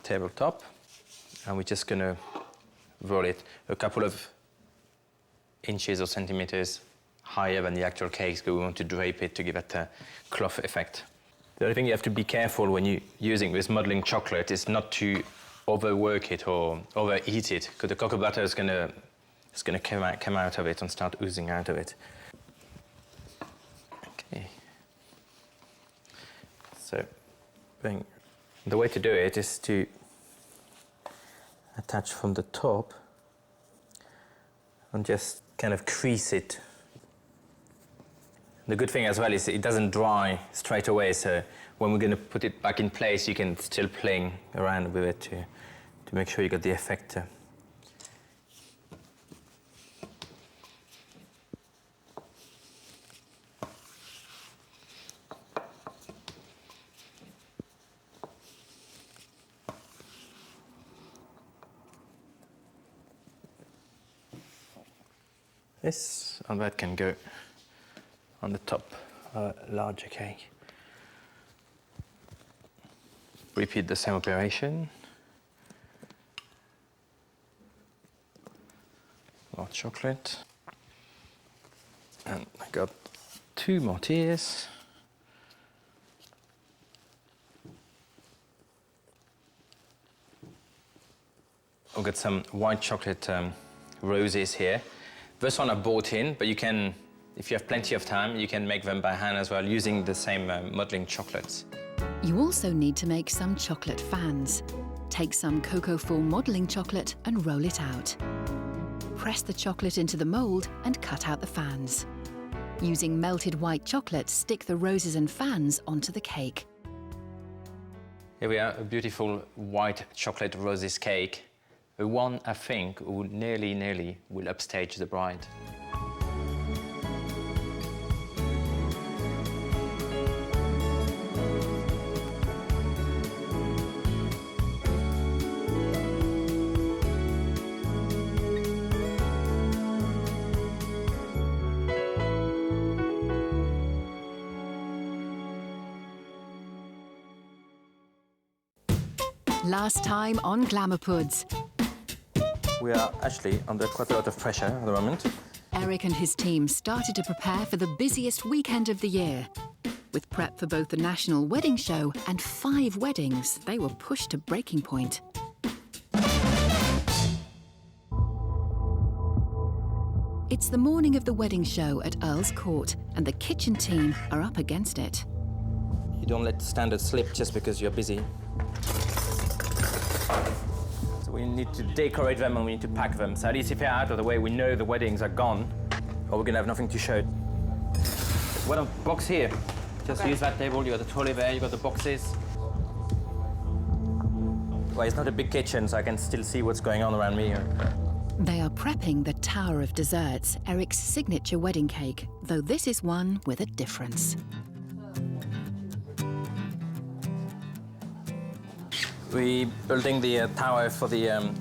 B: tabletop. And we're just going to roll it a couple of inches or centimeters higher than the actual cakes, because we want to drape it to give it a cloth effect. The other thing you have to be careful when you're using this modeling chocolate is not to overwork it or overheat it, because the cocoa butter is going to come out of it and start oozing out of it. Okay. So the way to do it is to attach from the top and just kind of crease it. The good thing as well is it doesn't dry straight away, so when we're going to put it back in place, you can still playing around with it to make sure you got the effect. This and that can go on the top of a larger cake. Repeat the same operation. More chocolate. And I got 2 more tiers. I've got some white chocolate roses here. This one I bought in, but you can, if you have plenty of time, you can make them by hand as well, using the same modeling chocolates.
A: You also need to make some chocolate fans. Take some cocoa foam modeling chocolate and roll it out. press the chocolate into the mould and cut out the fans. Using melted white chocolate, stick the roses and fans onto the cake.
B: Here we are, a beautiful white chocolate roses cake. The one, I think, who nearly will upstage the bride.
A: Last time on Glamour Puds.
B: We are actually under quite a lot of pressure at the moment.
A: Eric and his team started to prepare for the busiest weekend of the year. With prep for both the National Wedding Show and 5 weddings, they were pushed to breaking point. It's the morning of the wedding show at Earl's Court, and the kitchen team are up against it.
B: You don't let standards slip just because you're busy. So we need to decorate them and we need to pack them. So at least if they're out of the way, we know the weddings are gone, or we're gonna have nothing to show. Well, a box here. Just use that table, you got the trolley there, you got the boxes. Well, it's not a big kitchen, so I can still see what's going on around me here.
A: They are prepping the Tower of Desserts, Eric's signature wedding cake, though this is one with a difference.
B: We're building the tower for the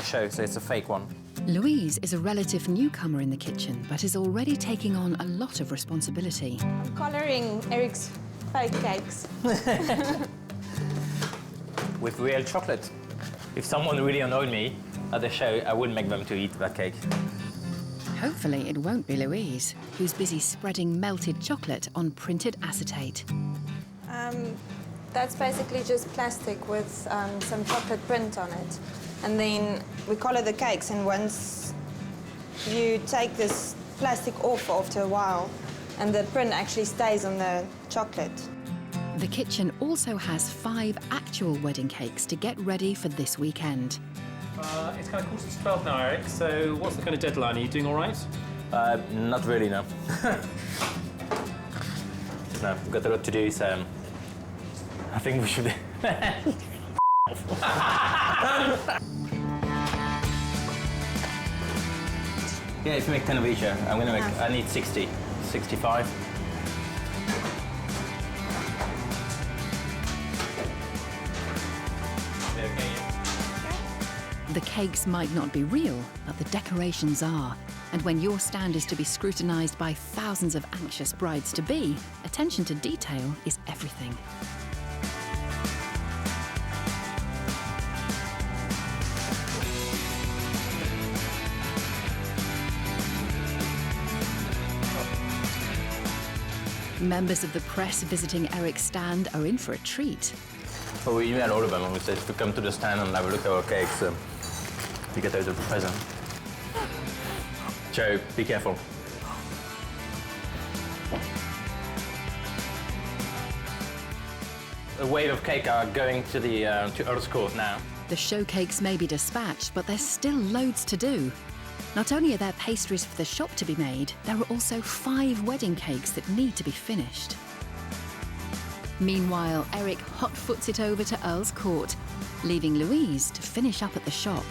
B: show, so it's a fake one.
A: Louise is a relative newcomer in the kitchen, but is already taking on a lot of responsibility.
K: I'm colouring Eric's fake cakes.
B: With real chocolate. If someone really annoyed me at the show, I would make them to eat that cake.
A: Hopefully it won't be Louise, who's busy spreading melted chocolate on printed acetate.
K: That's basically just plastic with some chocolate print on it. And then we colour the cakes, and once you take this plastic off after a while, and the print actually stays on the chocolate.
A: The kitchen also has 5 actual wedding cakes to get ready for this weekend.
J: It's kind of 11:45 now, Eric, so what's the kind of deadline? Are you doing all right?
B: Not really, no. No, we've got a lot to do, so I think we should... Yeah, if you make 10 of each, I'm gonna make, I need 60, 65.
A: The cakes might not be real, but the decorations are. And when your stand is to be scrutinised by thousands of anxious brides-to-be, attention to detail is everything. Members of the press visiting Eric's stand are in for a treat.
B: Well, we emailed all of them and we said to come to the stand and have a look at our cakes. You get out of the present. Joe, be careful. A wave of cake are going to the to Earl's Court now.
A: The show cakes may be dispatched, but there's still loads to do. Not only are there pastries for the shop to be made, there are also 5 wedding cakes that need to be finished. Meanwhile, Eric hot-foots it over to Earl's Court, leaving Louise to finish up at the shop.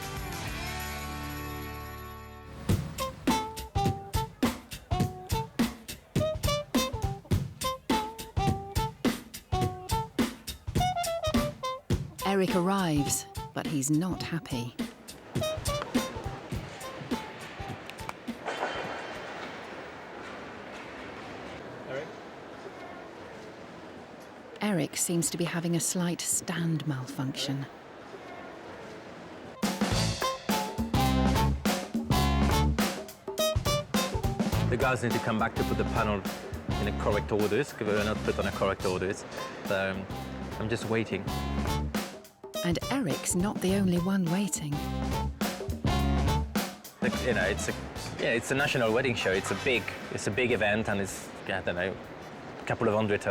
A: Eric arrives, but he's not happy. Eric seems to be having a slight stand malfunction.
B: The guys need to come back to put the panel in the correct orders, because they're not put on the correct orders. So I'm just waiting.
A: And Eric's not the only one waiting.
B: You know, it's a national wedding show. It's a big event, and it's, I don't know, a couple of hundred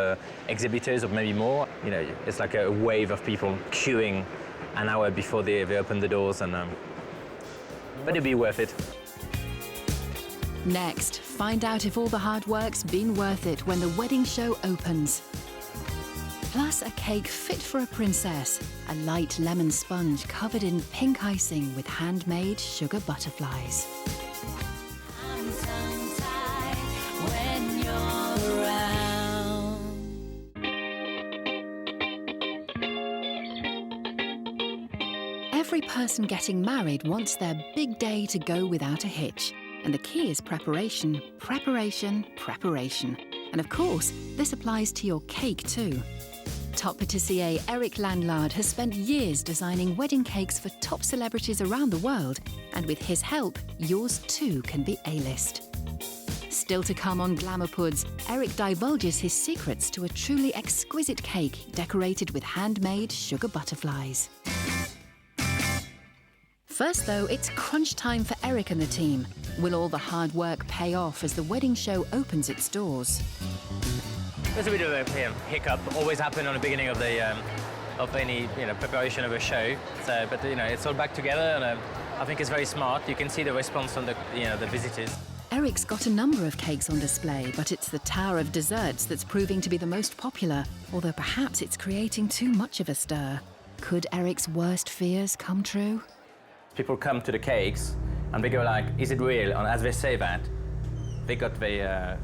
B: exhibitors or maybe more. You know, it's like a wave of people queuing an hour before they open the doors, and but it'll be worth it.
A: Next, find out if all the hard work's been worth it when the wedding show opens. Plus a cake fit for a princess, a light lemon sponge covered in pink icing with handmade sugar butterflies.
D: I'm tongue-tied when you're around.
A: Every person getting married wants their big day to go without a hitch. And the key is preparation, preparation, preparation. And of course, this applies to your cake too. Top patissier Eric Lanlard has spent years designing wedding cakes for top celebrities around the world, and with his help, yours too can be A-list. Still to come on Glamour Puds, Eric divulges his secrets to a truly exquisite cake decorated with handmade sugar butterflies. First though, it's crunch time for Eric and the team. Will all the hard work pay off as the wedding show opens its doors?
B: There's a bit of a hiccup, always happen on the beginning of the of any preparation of a show. So, but it's all back together, and I think it's very smart. You can see the response from the the visitors.
A: Eric's got a number of cakes on display, but it's the tower of desserts that's proving to be the most popular, although perhaps it's creating too much of a stir. Could Eric's worst fears come true?
B: People come to the cakes and they go like, "Is it real?" And as they say that, they got their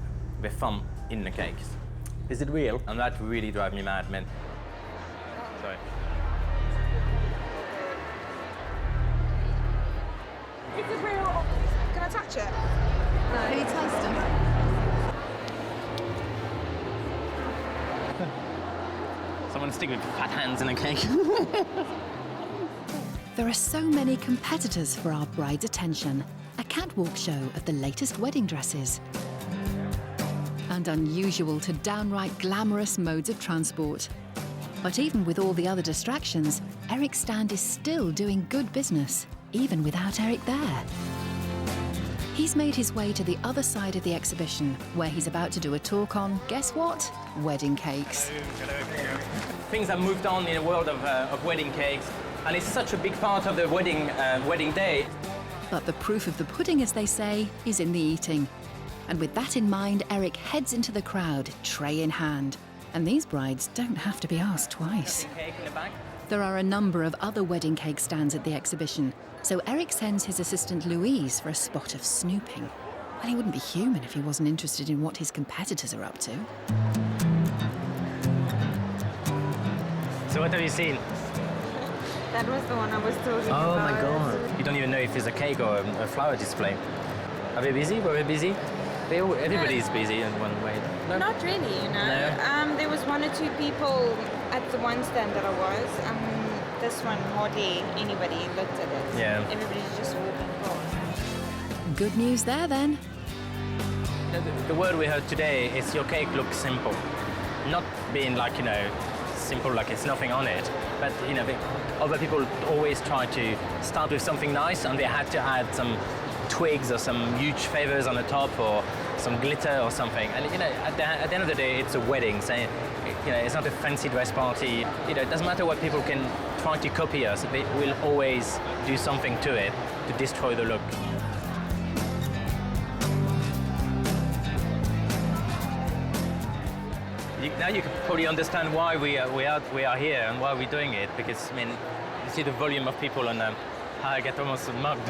B: thumb in the cakes. Is it real? And that really drives me mad, man. Sorry.
K: Is it real? Can I touch it? No. Can you taste it?
B: Someone stick with fat hands in a cake.
A: There are so many competitors for our bride's attention. A catwalk show of the latest wedding dresses. And unusual to downright glamorous modes of transport. But even with all the other distractions, Eric's stand is still doing good business, even without Eric there. He's made his way to the other side of the exhibition, where he's about to do a talk on, guess what? Wedding cakes.
B: Things have moved on in the world of wedding cakes, and it's such a big part of the wedding day.
A: But the proof of the pudding, as they say, is in the eating. And with that in mind, Eric heads into the crowd, tray in hand. And these brides don't have to be asked twice. There are a number of other wedding cake stands at the exhibition, so Eric sends his assistant Louise for a spot of snooping. Well, he wouldn't be human if he wasn't interested in what his competitors are up to.
B: So what have you seen?
K: That was the one I was talking
B: Oh
K: about.
B: my God. You don't even know if it's a cake or a flower display. Are they busy? Were they busy? Everybody's busy in one way. No?
K: Not really,
B: No.
K: There was one or two people at the one stand that I was. This one, hardly anybody looked at it.
B: Yeah.
K: Everybody's just walking past.
A: Good news there, then.
B: The word we heard today is your cake looks simple. Not being like, simple like it's nothing on it, but, other people always try to start with something nice and they had to add some twigs or some huge feathers on the top or some glitter or something. And at the end of the day, it's a wedding. So, it's not a fancy dress party. It doesn't matter what people can try to copy us. They will always do something to it to destroy the look. Now you can probably understand why we are here and why we're doing it, because you see the volume of people and how I get almost mugged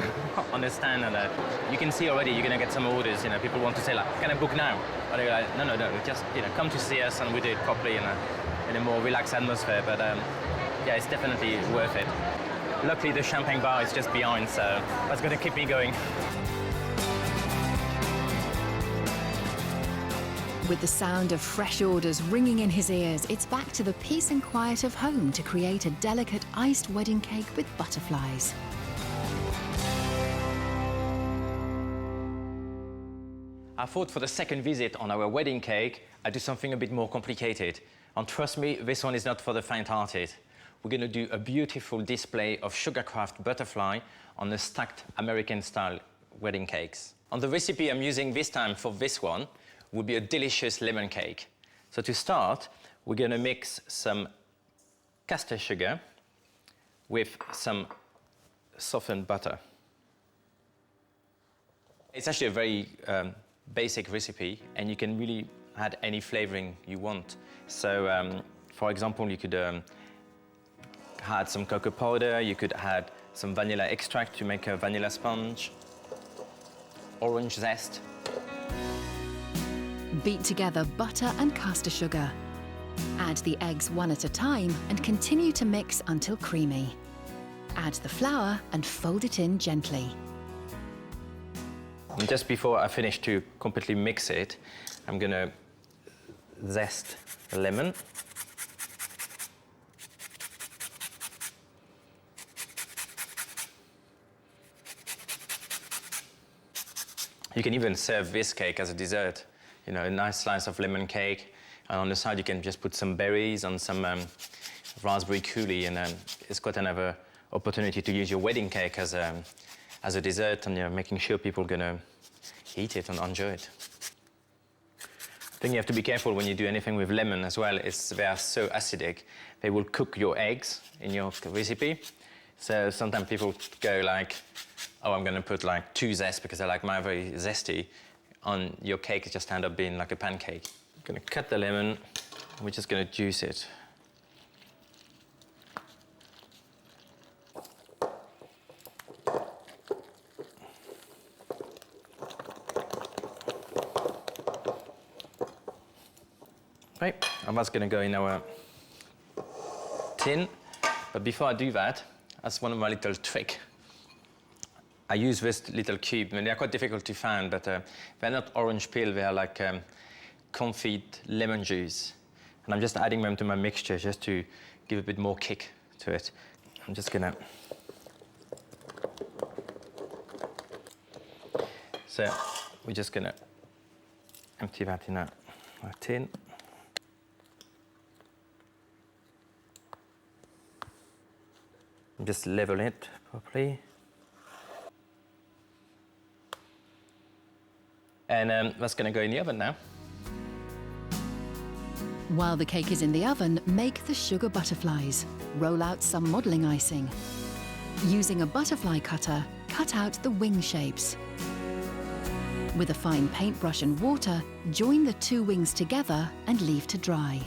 B: on the stand, and you can see already you're going to get some orders. People want to say like, "Can I book now?" But they're like, "No, just come to see us and we do it properly in a more relaxed atmosphere." But yeah, it's definitely worth it. Luckily, the champagne bar is just behind, so that's going to keep me going.
A: With the sound of fresh orders ringing in his ears, it's back to the peace and quiet of home to create a delicate iced wedding cake with butterflies.
B: I thought for the second visit on our wedding cake, I'd do something a bit more complicated. And trust me, this one is not for the faint-hearted. We're going to do a beautiful display of sugarcraft butterfly on the stacked American-style wedding cakes. On the recipe I'm using this time for this one would be a delicious lemon cake. So to start, we're going to mix some caster sugar with some softened butter. It's actually a very basic recipe, and you can really add any flavoring you want. So, for example, you could add some cocoa powder, you could add some vanilla extract to make a vanilla sponge, orange zest.
A: Beat together butter and caster sugar. Add the eggs one at a time and continue to mix until creamy. Add the flour and fold it in gently.
B: And just before I finish to completely mix it, I'm gonna zest the lemon. You can even serve this cake as a dessert. You know, a nice slice of lemon cake, and on the side you can just put some berries and some raspberry coulis, and it's quite another opportunity to use your wedding cake as a dessert, and you're making sure people are gonna eat it and enjoy it. I think you have to be careful when you do anything with lemon as well. They are so acidic. They will cook your eggs in your recipe. So sometimes people go like, oh, I'm gonna put like 2 zest because I like mine very zesty. On your cake, it just ends up being like a pancake. I'm gonna cut the lemon. We're just gonna juice it. Right, and that's gonna go in our tin. But before I do that, that's one of my little tricks. I use this little cube. I mean, they're quite difficult to find, but they're not orange peel, they're like confit lemon juice. And I'm just adding them to my mixture just to give a bit more kick to it. I'm just gonna... So we're just gonna empty that in a tin. Just level it properly. And that's going to go in the oven now.
A: While the cake is in the oven, make the sugar butterflies. Roll out some modelling icing. Using a butterfly cutter, cut out the wing shapes. With a fine paintbrush and water, join the 2 wings together and leave to dry.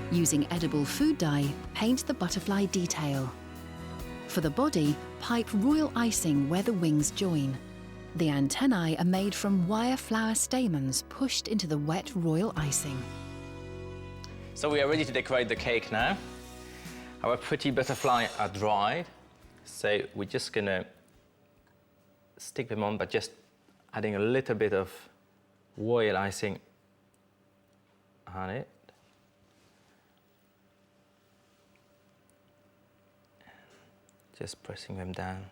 A: Using edible food dye, paint the butterfly detail. For the body, pipe royal icing where the wings join. The antennae are made from wire flower stamens pushed into the wet royal icing.
B: So we are ready to decorate the cake now. Our pretty butterfly are dried, so we're just gonna stick them on, but just adding a little bit of royal icing on it. Just pressing them down.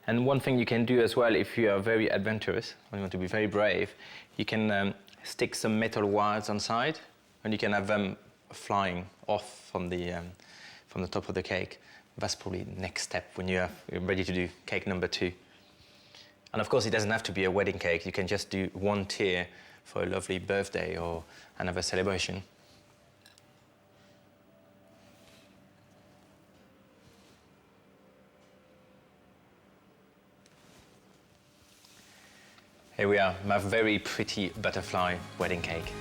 B: And one thing you can do as well, if you are very adventurous, or you want to be very brave, you can stick some metal wires on side, and you can have them flying off from the top of the cake. That's probably the next step when you're ready to do cake number 2. And of course, it doesn't have to be a wedding cake. You can just do 1 tier for a lovely birthday or another celebration. Here we are, my very pretty butterfly wedding cake.